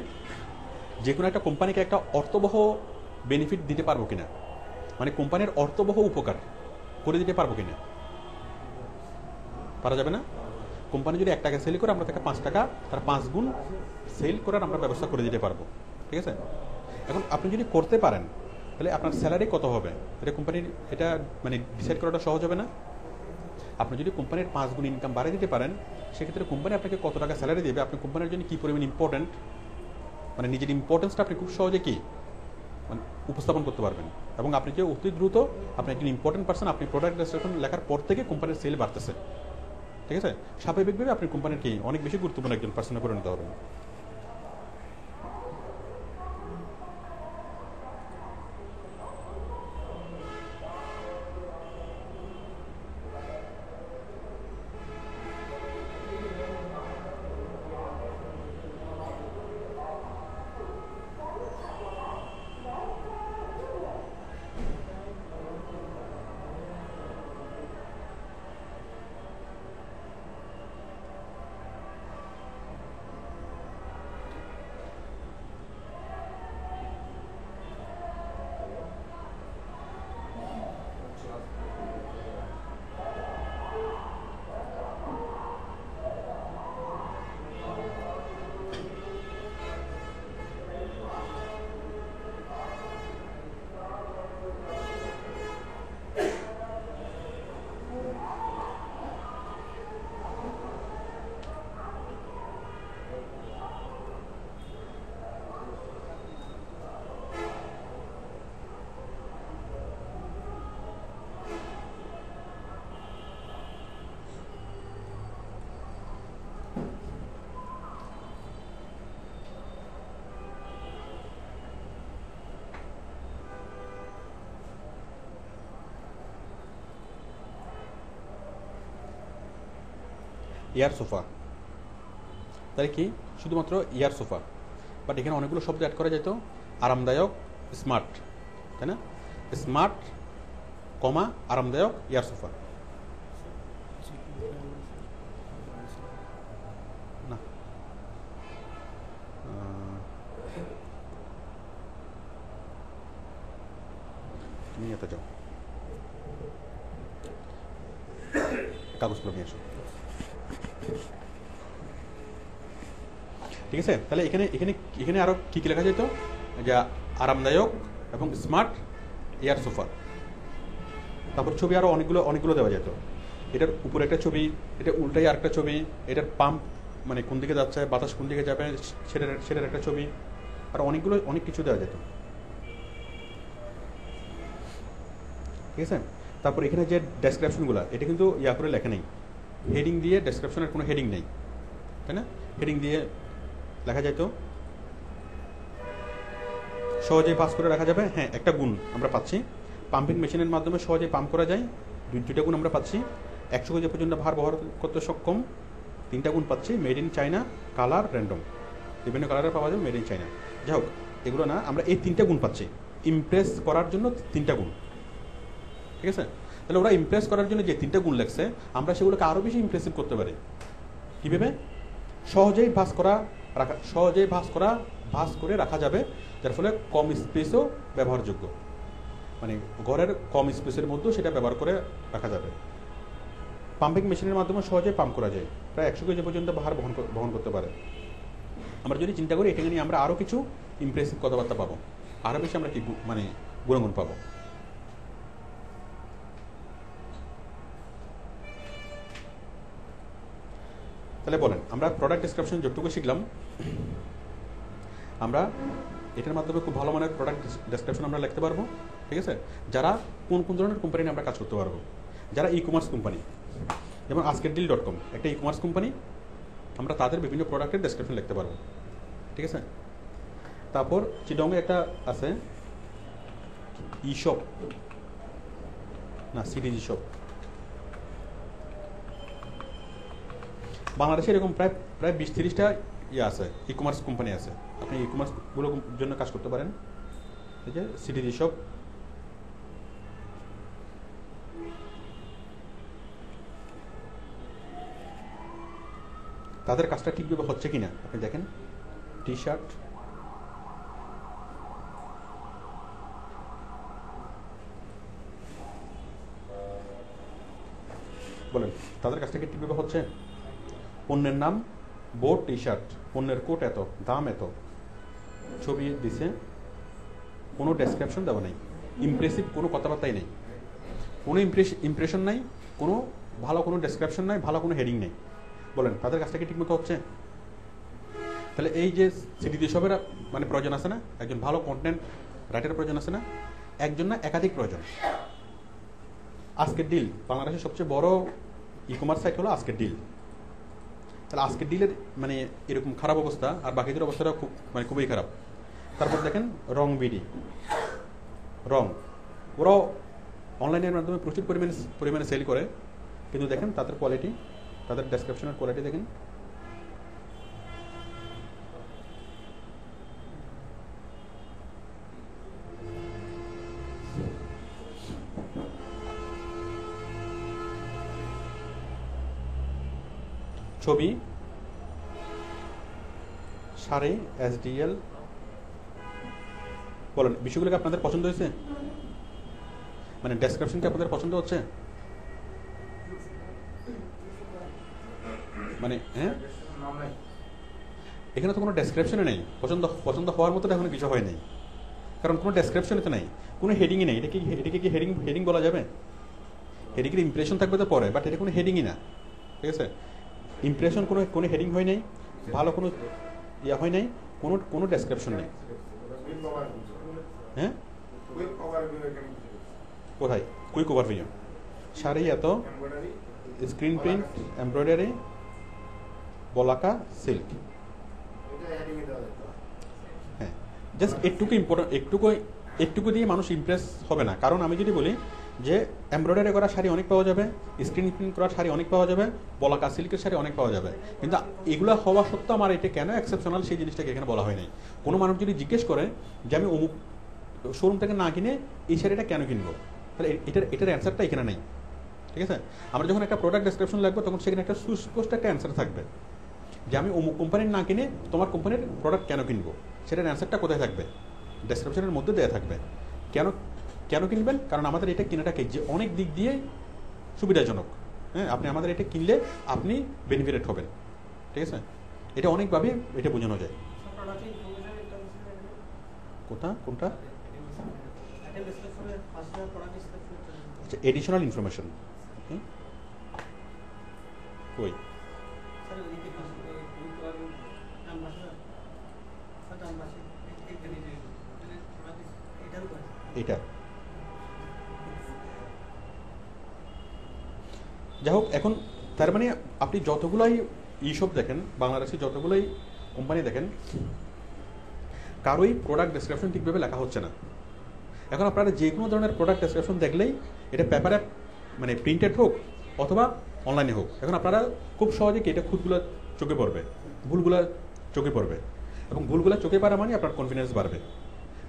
যে কোনো একটা কোম্পানিকে একটা অর্থবহ বেনিফিট দিতে পারবো কিনা, মানে কোম্পানির অর্থবহ উপকার করে দিতে পারবো কিনা? পারা যাবে না। কোম্পানি যদি 1 টাকা সেল করে, আমরা তাকে 5 টাকা, তার 5 গুণ সেল করার আমরা ব্যবস্থা করে দিতে পারবো, ঠিক আছে? এখন আপনি যদি করতে পারেন, তাহলে আপনার স্যালারি কত হবে এটা কোম্পানির, এটা মানে ডিসাইড করাটা সহজ হবে না? আপনি যদি কোম্পানির 5 গুণ ইনকাম বাড়িয়ে দিতে পারেন, সেক্ষেত্রে কোম্পানি আপনাকে কত টাকা স্যালারি দেবে, আপনি কোম্পানির জন্য কী পরিমাণ ইম্পর্টেন্ট, মানে নিজের ইম্পর্টেন্সটা আপনি খুব সহজে কি মানে উপস্থাপন করতে পারবেন। এবং আপনি যে অতি দ্রুত, আপনি একজন ইম্পর্টেন্ট পার্সন, আপনি প্রোডাক্ট ডেসক্রিপশন লেখার পর থেকে কোম্পানির সেল বাড়তেছে, ঠিক আছে? স্বাভাবিকভাবে আপনি কোম্পানির কি অনেক বেশি গুরুত্বপূর্ণ একজন পার্সনে পরিণত হবেন। এয়ার সোফা, তাহলে কি শুধুমাত্র এয়ার সোফা, বাট এখানে অনেকগুলো শব্দ অ্যাড করা যেত। আরামদায়ক, স্মার্ট, তাই না? স্মার্ট, আরামদায়ক এয়ার সোফা। নিয়ে যেতে যাও, কাগজগুলো নিয়ে এসো। ঠিক আছে, তাহলে এখানে এখানে এখানে আরও কী কী লেখা যেত, যা আরামদায়ক এবং স্মার্ট এয়ার সোফা। তারপর ছবি আরও অনেকগুলো দেওয়া যেত। এটার উপরে একটা ছবি, এটা উল্টাই আরেকটা ছবি, এটার পাম্প মানে কোন দিকে যাচ্ছে, বাতাস কোন দিকে যাবে সেটার একটা ছবি, আর অনেক কিছু দেওয়া যেত। ঠিক আছে, তারপর এখানে যে ডেসক্রিপশনগুলো, এটা কিন্তু ইয়া করে লেখা নেই, হেডিং দিয়ে, ডেসক্রিপশনের কোনো হেডিং নেই, তাই না? হেডিং দিয়ে লেখা যেত, সহজেই পাস করে রাখা যাবে। হ্যাঁ, একটা গুণ আমরা পাচ্ছি, পাম্পিং মেশিনের মাধ্যমে সহজে পাম্প করা যায়, দুইটা গুণ আমরা পাচ্ছি। 100 কেজি পর্যন্ত ভার বহন করতে সক্ষম, 3টা গুণ পাচ্ছি, made in China, colour random, বিভিন্ন কালারে পাওয়া যাবে, মেড ইন চায়না। যাই হোক, এগুলো না, আমরা এই 3টা গুণ পাচ্ছি, ইমপ্রেস করার জন্য 3টা গুণ। ঠিক আছে, তাহলে ওরা ইমপ্রেস করার জন্য যে 3টা গুণ লেখছে, আমরা সেগুলোকে আরও বেশি ইমপ্রেসিভ করতে পারি। কীভাবে? সহজেই ভাঁজ করে রাখা যাবে, যার ফলে কম স্পেসও ব্যবহারযোগ্য, মানে ঘরের কম স্পেসের মধ্যেও সেটা ব্যবহার করে রাখা যাবে। পাম্পিং মেশিনের মাধ্যমে সহজে পাম্প করা যায়, প্রায় 100 কেজি পর্যন্ত ভার বহন করতে পারে। আমরা যদি চিন্তা করি, এটাকে নিয়ে আমরা আরও কিছু ইমপ্রেসিভ কথাবার্তা পাবো, আরও বেশি আমরা কি মানে গুণগুণ পাবো। তাহলে বলেন, আমরা প্রোডাক্ট ডেসক্রিপশন যতটুকু শিখলাম, আমরা এটার মাধ্যমে খুব ভালো মানের প্রোডাক্ট ডেসক্রিপশন আমরা লিখতে পারবো। ঠিক আছে, যারা কোন ধরনের কোম্পানি নিয়ে আমরা কাজ করতে পারবো, যারা ই কমার্স কোম্পানি, যেমন askeddeal.com একটা ই কমার্স কোম্পানি, আমরা তাদের বিভিন্ন প্রোডাক্টের ডেসক্রিপশন লিখতে পারবো। ঠিক আছে, তারপর চিটংয়ে একটা আছে ইশপ, না সিডিজি শপ, বাংলাদেশে এরকম প্রায় 20-30টা ইয়ে আছে, ই কমার্স কোম্পানি আছে, আপনি ই কমার্সগুলোর জন্য কাজ করতে পারেন। ঠিক আছে, সিডিজি শপ, তাদের কাজটা ঠিকভাবে হচ্ছে কিনা আপনি দেখেন। টি শার্ট, বলেন তাদের কাজটা কি ঠিকভাবে হচ্ছে? পণ্যের নাম বোট টি শার্ট, পণ্যের কোট এত, দাম এত, ছবি দিছে, কোনো ডেসক্রিপশন দেওয়া নেই, ইমপ্রেসিভ কোনো কথাবার্তাই নেই, কোনো ইমপ্রেশন নাই, কোনো ভালো কোনো ডেসক্রিপশন নাই, ভালো কোনো হেডিং নেই। বলেন তাদের কাজটা কি ঠিকমতো হচ্ছে? তাহলে এই যে সিডিজি শপের মানে প্রয়োজন আছে না, একজন ভালো কন্টেন্ট রাইটারের প্রয়োজন আছে না, একজন না একাধিক প্রয়োজন। askeddeal বাংলাদেশের সবচেয়ে বড় ই কমার্স সাইট হলো askeddeal। তাহলে askeddeal-এর মানে এরকম খারাপ অবস্থা, আর বাকিদের অবস্থাটা খুবই খারাপ। তারপর দেখেন রং বিডি, ওরাও অনলাইনের মাধ্যমে প্রচুর পরিমাণে সেল করে, কিন্তু দেখেন তাদের কোয়ালিটি, তাদের ডেসক্রিপশনের কোয়ালিটি দেখেন। ছবি, শাড়ি, SDL, বলেন বিষয়গুলোকে আপনাদের পছন্দ হয়েছে? মানে ডেসক্রিপশন কি আপনাদের পছন্দ হচ্ছে? মানে হ্যাঁ, এখানে তো কোনো ডেসক্রিপশনে নেই, পছন্দ হওয়ার মতো এখনো কিছু হয় নাই, কারণ কোনো ডেসক্রিপশনে তো নেই, কোনো হেডিংই নেই। এটাকে কি হেডিং বলা যাবে? হেডিংয়ের ইমপ্রেশন থাকবে তো পরে, বাট এটা কোনো হেডিংই না। ঠিক আছে, ইমপ্রেশন কোনো হেডিং হয় নাই, ভালো কোনো ইয়া হয় নাই, কোনো ডেসক্রিপশন নেই। হ্যাঁ, কোথায় কুইক ওভারভিউ? শাড়ি এত, স্ক্রিন প্রিন্ট, এমব্রয়ডারি, বলাকা, সিল্ক। হ্যাঁ, জাস্ট একটুকু ইম্পর্টেন্ট, একটুকু দিয়ে মানুষ ইমপ্রেস হবে না। কারণ আমি যদি বলি যে এমব্রয়ডারি করা শাড়ি অনেক পাওয়া যাবে, স্ক্রিন প্রিন্ট করা শাড়ি অনেক পাওয়া যাবে, বলাকা সিল্কের শাড়ি অনেক পাওয়া যাবে, কিন্তু এগুলো হওয়া সত্ত্বেও আমার এটা কেন এক্সেপশনাল সেই জিনিসটাকে এখানে বলা হয় নাই। কোনো মানুষ যদি জিজ্ঞেস করে যে আমি অমুক শোরুম থেকে না কিনে এই শাড়িটা কেন কিনবো, তাহলে এটার অ্যান্সারটা এখানে নেই। ঠিক আছে, আমরা যখন একটা প্রোডাক্ট ডেসক্রিপশন লাগবে, তখন সেখানে একটা সুস্পষ্ট একটা অ্যান্সার থাকবে যে আমি অমুক কোম্পানির না কিনে তোমার কোম্পানির প্রোডাক্ট কেন কিনবো, সেটার অ্যান্সারটা কোথায় থাকবে? ডেসক্রিপশনের মধ্যে দেওয়া থাকবে। কেন কিনবেন? কারণ আমাদের এটা কেনাটাকে যে অনেক দিক দিয়ে সুবিধাজনক। হ্যাঁ, আপনি আমাদের এটা কিনলে আপনি বেনিফিটেড হবেন। ঠিক আছে, এটা অনেকভাবে এটা বোঝানো যায়। কোনটা? আচ্ছা, এডিশনাল ইনফরমেশন কই? এটা যাই হোক, এখন তার মানে আপনি যতগুলাই ইসব দেখেন, বাংলাদেশে যতগুলাই কোম্পানি দেখেন, কারোই প্রোডাক্ট ডেসক্রিপশন ঠিকভাবে লেখা হচ্ছে না। এখন আপনারা যে কোনো ধরনের প্রোডাক্ট ডেসক্রিপশন দেখলেই এটা পেপারে মানে প্রিন্টেড হোক অথবা অনলাইনে হোক, এখন আপনারা খুব সহজে কি এটা খুঁতগুলো চোখে পড়বে, ভুলগুলো চোখে পড়বে, এবং ভুলগুলো চোখে পড়া মানে আপনার কনফিডেন্স বাড়বে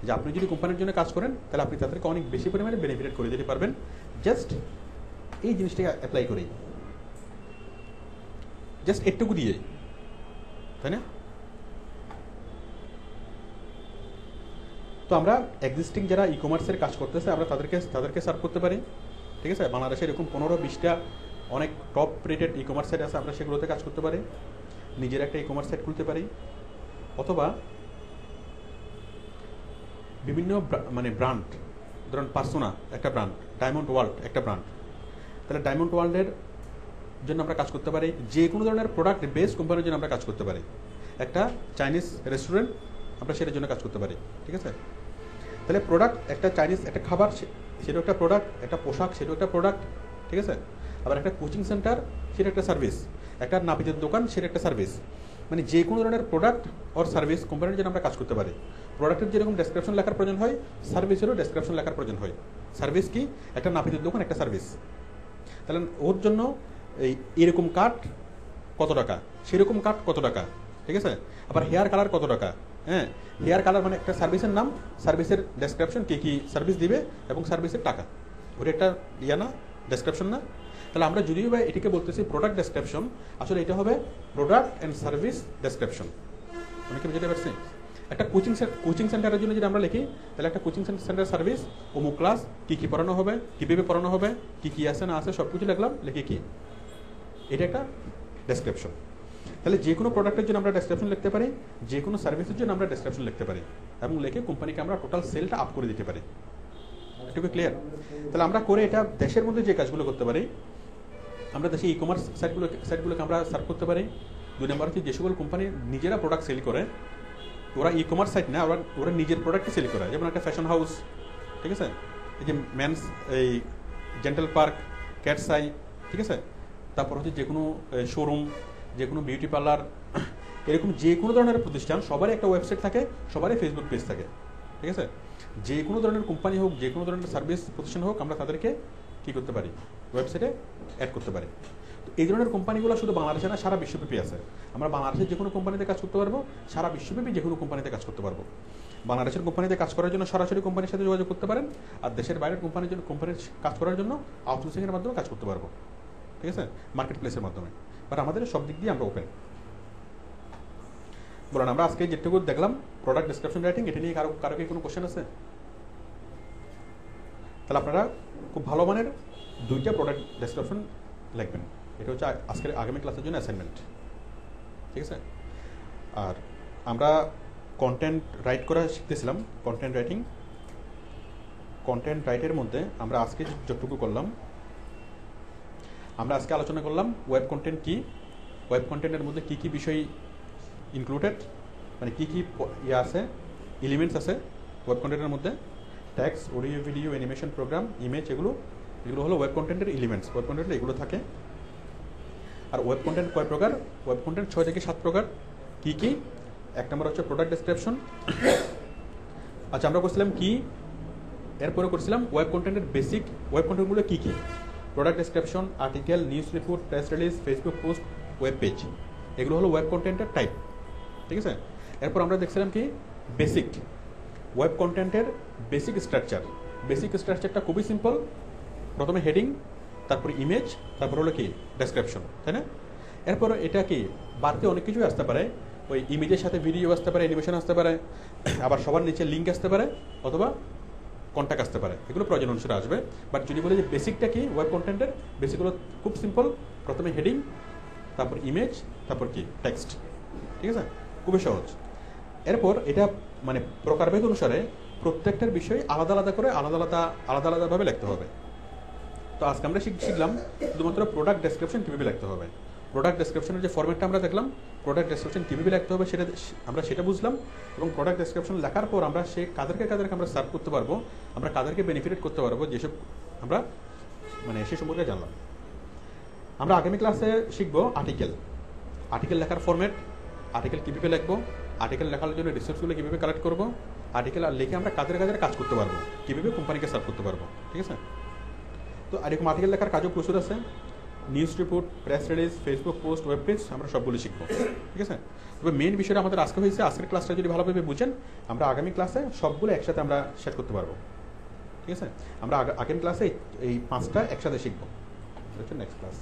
যে আপনি যদি কোম্পানির জন্য কাজ করেন তাহলে আপনি তাদেরকে অনেক বেশি পরিমাণে বেনিফিট করে দিতে পারবেন জাস্ট এই জিনিসটাকে অ্যাপ্লাই করেই, জাস্ট একটুকু দিয়ে, তাই না? তো আমরা এক্সিস্টিং যারা ই কমার্সের কাজ করতেছে আমরা তাদেরকে সার্ভ করতে পারি। ঠিক আছে, বাংলাদেশে এরকম 15-20টা অনেক top rated e commerce site আছে, আমরা সেগুলোতে কাজ করতে পারি, নিজের একটা ই কমার্স সাইট খুলতে পারি, অথবা বিভিন্ন মানে ব্র্যান্ড, ধরুন পার্সোনা একটা ব্র্যান্ড, ডায়মন্ড ওয়ার্ল্ড একটা ব্র্যান্ড, তাহলে ডায়মন্ড ওয়ার্ল্ডের জন্য আমরা কাজ করতে পারি, যে কোনো ধরনের প্রোডাক্ট বেসড কোম্পানির জন্য আমরা কাজ করতে পারি, একটা চাইনিজ রেস্টুরেন্ট আমরা সেটার জন্য কাজ করতে পারি। ঠিক আছে, তাহলে প্রোডাক্ট একটা চাইনিজ একটা খাবার সেটা একটা প্রোডাক্ট, একটা পোশাক সেটা একটা প্রোডাক্ট। ঠিক আছে, আবার একটা কোচিং সেন্টার সেটা একটা সার্ভিস, একটা নাপিতের দোকান সেটা একটা সার্ভিস, মানে যে কোনো ধরনের প্রোডাক্ট ওর সার্ভিস কোম্পানির জন্য আমরা কাজ করতে পারি। প্রোডাক্টের যেরকম ডেসক্রিপশন লেখার প্রয়োজন হয়, সার্ভিসেরও ডেসক্রিপশন লেখার প্রয়োজন হয়। সার্ভিস কি? একটা নাপিতের দোকান একটা সার্ভিস, তাহলে ওর জন্য এরকম কাট কত টাকা, সেরকম কাট কত টাকা। ঠিক আছে, আবার হেয়ার কালার কত টাকা। হ্যাঁ, হেয়ার কালার মানে একটা সার্ভিসের নাম, সার্ভিসের ডেসক্রিপশন, কী সার্ভিস দিবে এবং সার্ভিসের টাকা, ওটা একটা না ডেসক্রিপশন না? তাহলে আমরা যদিও বা এটিকে বলতেছি প্রোডাক্ট ডেসক্রিপশন, আসলে এটা হবে প্রোডাক্ট অ্যান্ড সার্ভিস ডেসক্রিপশন। অনেকে বুঝতে পারছি? একটা কোচিং সেন্টারের জন্য যদি আমরা লিখি, তাহলে একটা কোচিং সেন্টার সার্ভিস, অমুক ক্লাস, কী পড়ানো হবে, কীভাবে পড়ানো হবে, কী আছে না আছে সব কিছু লিখলাম, লিখে কি এটা একটা ডেসক্রিপশন। তাহলে যে কোনো প্রোডাক্টের জন্য আমরা ডেসক্রিপশন লিখতে পারি, যে কোনো সার্ভিসের জন্য আমরা ডেসক্রিপশন লিখতে পারি, এবং লিখে কোম্পানিকে আমরা টোটাল সেলটা আপ করে দিতে পারি। এটুকু ক্লিয়ার? তাহলে আমরা করে এটা দেশের মধ্যে যে কাজগুলো করতে পারি, আমরা দেশে ই কমার্স সাইটগুলোকে আমরা সার্ভ করতে পারি। 2 নম্বর হচ্ছে যে সকল কোম্পানি নিজেরা প্রোডাক্ট সেল করে, ওরা ই কমার্স সাইট না, ওরা নিজের প্রোডাক্টই সেল করে, যেমন একটা ফ্যাশন হাউস, ঠিক আছে, এই যে মেন্স এই জেন্টাল পার্ক, ক্যাটস আই, ঠিক আছে, তারপর হচ্ছে যে কোনো শোরুম, যে কোনো বিউটি পার্লার, এরকম যে কোনো ধরনের প্রতিষ্ঠান সবারই একটা ওয়েবসাইট থাকে, সবারই ফেসবুক পেজ থাকে। ঠিক আছে, যে কোনো ধরনের কোম্পানি হোক, যে কোনো ধরনের সার্ভিস প্রতিষ্ঠান হোক, আমরা তাদেরকে কী করতে পারি, ওয়েবসাইটে অ্যাড করতে পারি। তো এই ধরনের কোম্পানিগুলো শুধু বাংলাদেশে না, সারা বিশ্বব্যাপী আছে। আমরা বাংলাদেশের যে কোনো কোম্পানিতে কাজ করতে পারবো, সারা বিশ্বব্যাপী যে কোনো কোম্পানিতে কাজ করতে পারবো। বাংলাদেশের কোম্পানিতে কাজ করার জন্য সরাসরি কোম্পানির সাথে যোগাযোগ করতে পারেন, আর দেশের বাইরের কোম্পানির কাজ করার জন্য আউটসোর্সিংয়ের মাধ্যমে কাজ করতে পারবো। ঠিক আছে, মার্কেট প্লেসের মাধ্যমে। বাট আমাদের সব দিক দিয়ে আমরা ওপেন। বলুন, আমরা আজকে যেটুকু দেখলাম প্রোডাক্ট ডেসক্রিপশন রাইটিং, এটা নিয়ে কারো কি কোনো কোশ্চেন আছে? তাহলে আপনারা খুব ভালো মানের 2টা প্রোডাক্ট ডেসক্রিপশন লিখবেন। এটা হচ্ছে আগামী ক্লাসের জন্য অ্যাসাইনমেন্ট। ঠিক আছে, আর আমরা কন্টেন্ট রাইট করা শিখতেছিলাম, কন্টেন্ট রাইটের মধ্যে আমরা আজকে যতটুকু করলাম, আমরা আজকে আলোচনা করলাম ওয়েব কন্টেন্ট কি, ওয়েব কন্টেন্টের মধ্যে কী কী বিষয় ইনক্লুডেড, মানে কী কী আছে, এলিমেন্টস আছে ওয়েব কন্টেন্টের মধ্যে, text, audio, video, animation, program, image, এগুলো হলো ওয়েব কন্টেন্টের এলিমেন্টস। ওয়েব কন্টেন্টে এগুলো থাকে। আর ওয়েব কন্টেন্ট কয় প্রকার? ওয়েব কন্টেন্ট 6 থেকে 7 প্রকার। কী কী? 1 নম্বর হচ্ছে প্রোডাক্ট ডেসক্রিপশন। আচ্ছা, আমরা করছিলাম কি, এরপরে করছিলাম ওয়েব কন্টেন্টের বেসিক ওয়েব কন্টেন্টগুলো কী কী, product description, article, news report, press release, Facebook post, web page, এগুলো হলো ওয়েব কন্টেন্টের টাইপ। ঠিক আছে, এরপর আমরা দেখছিলাম কি বেসিক ওয়েব কন্টেন্টের বেসিক স্ট্রাকচার। বেসিক স্ট্রাকচারটা খুবই সিম্পল, প্রথমে হেডিং, তারপর ইমেজ, তারপর হলো কি ডেসক্রিপশন, তাই না? এরপর এটা কি বাড়তে অনেক কিছুই আসতে পারে, ওই ইমেজের সাথে ভিডিও আসতে পারে, অ্যানিমেশন আসতে পারে, আবার সবার নিচে লিঙ্ক আসতে পারে, অথবা কন্ট্যাক্ট আসতে পারে, এগুলো প্রয়োজন অনুসারে আসবে। বাট যদি বলি যে বেসিকটা কি ওয়েব কন্টেন্টের, বেসিকগুলো খুব সিম্পল। প্রথমে হেডিং, তারপর ইমেজ, তারপর কি টেক্সট, ঠিক আছে, খুবই সহজ। এরপর এটা মানে প্রকারভেদ অনুসারে প্রত্যেকটার বিষয় আলাদা আলাদা করে আলাদা আলাদাভাবে লিখতে হবে। তো আজকে আমরা শিখলাম শুধুমাত্র প্রোডাক্ট ডেসক্রিপশন কীভাবে লিখতে হবে। প্রোডাক্ট ডেসক্রিপশনের যে ফরম্যাটটা আমরা দেখলাম, প্রোডাক্ট ডেসক্রিপশন কীভাবে লিখতে হবে সেটা বুঝলাম। এবং প্রোডাক্ট ডেসক্রিপশন লেখার পর আমরা কাদেরকে আমরা সার্ভ করতে পারবো, আমরা কাদেরকে বেনিফিট করতে পারবো, যেসব আমরা মানে সে সম্পর্কে জানলাম। আমরা আগামী ক্লাসে শিখবো আর্টিকেল লেখার ফরম্যাট, আর্টিকেল কীভাবে লিখবো, আর্টিকেল লেখার জন্য রিসোর্সগুলো কীভাবে কালেক্ট করবো, আর্টিকেল লিখে আমরা কাদের কাজ করতে পারবো, কীভাবে কোম্পানিকে সার্ভ করতে পারবো, ঠিক আছে। তো এরকম আর্টিকেল লেখার কাজও প্রচুর আছে, news report, press release, Facebook post, web page, আমরা সবগুলো শিখবো, ঠিক আছে। তবে মেইন বিষয়টা আমাদের আজকে হয়েছে, আজকের ক্লাসটা যদি ভালোভাবে বুঝেন, আমরা আগামী ক্লাসে সবগুলো একসাথে আমরা শেয়ার করতে পারবো, ঠিক আছে। আমরা আগামী ক্লাসে এই 5টা একসাথে শিখবো, নেক্সট ক্লাস।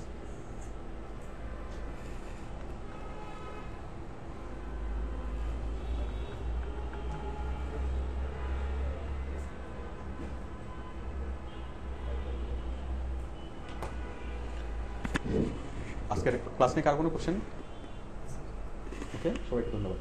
আজকের ক্লাস নিয়ে কার কোনো কোশ্চেন? ওকে, সবাইকে ধন্যবাদ।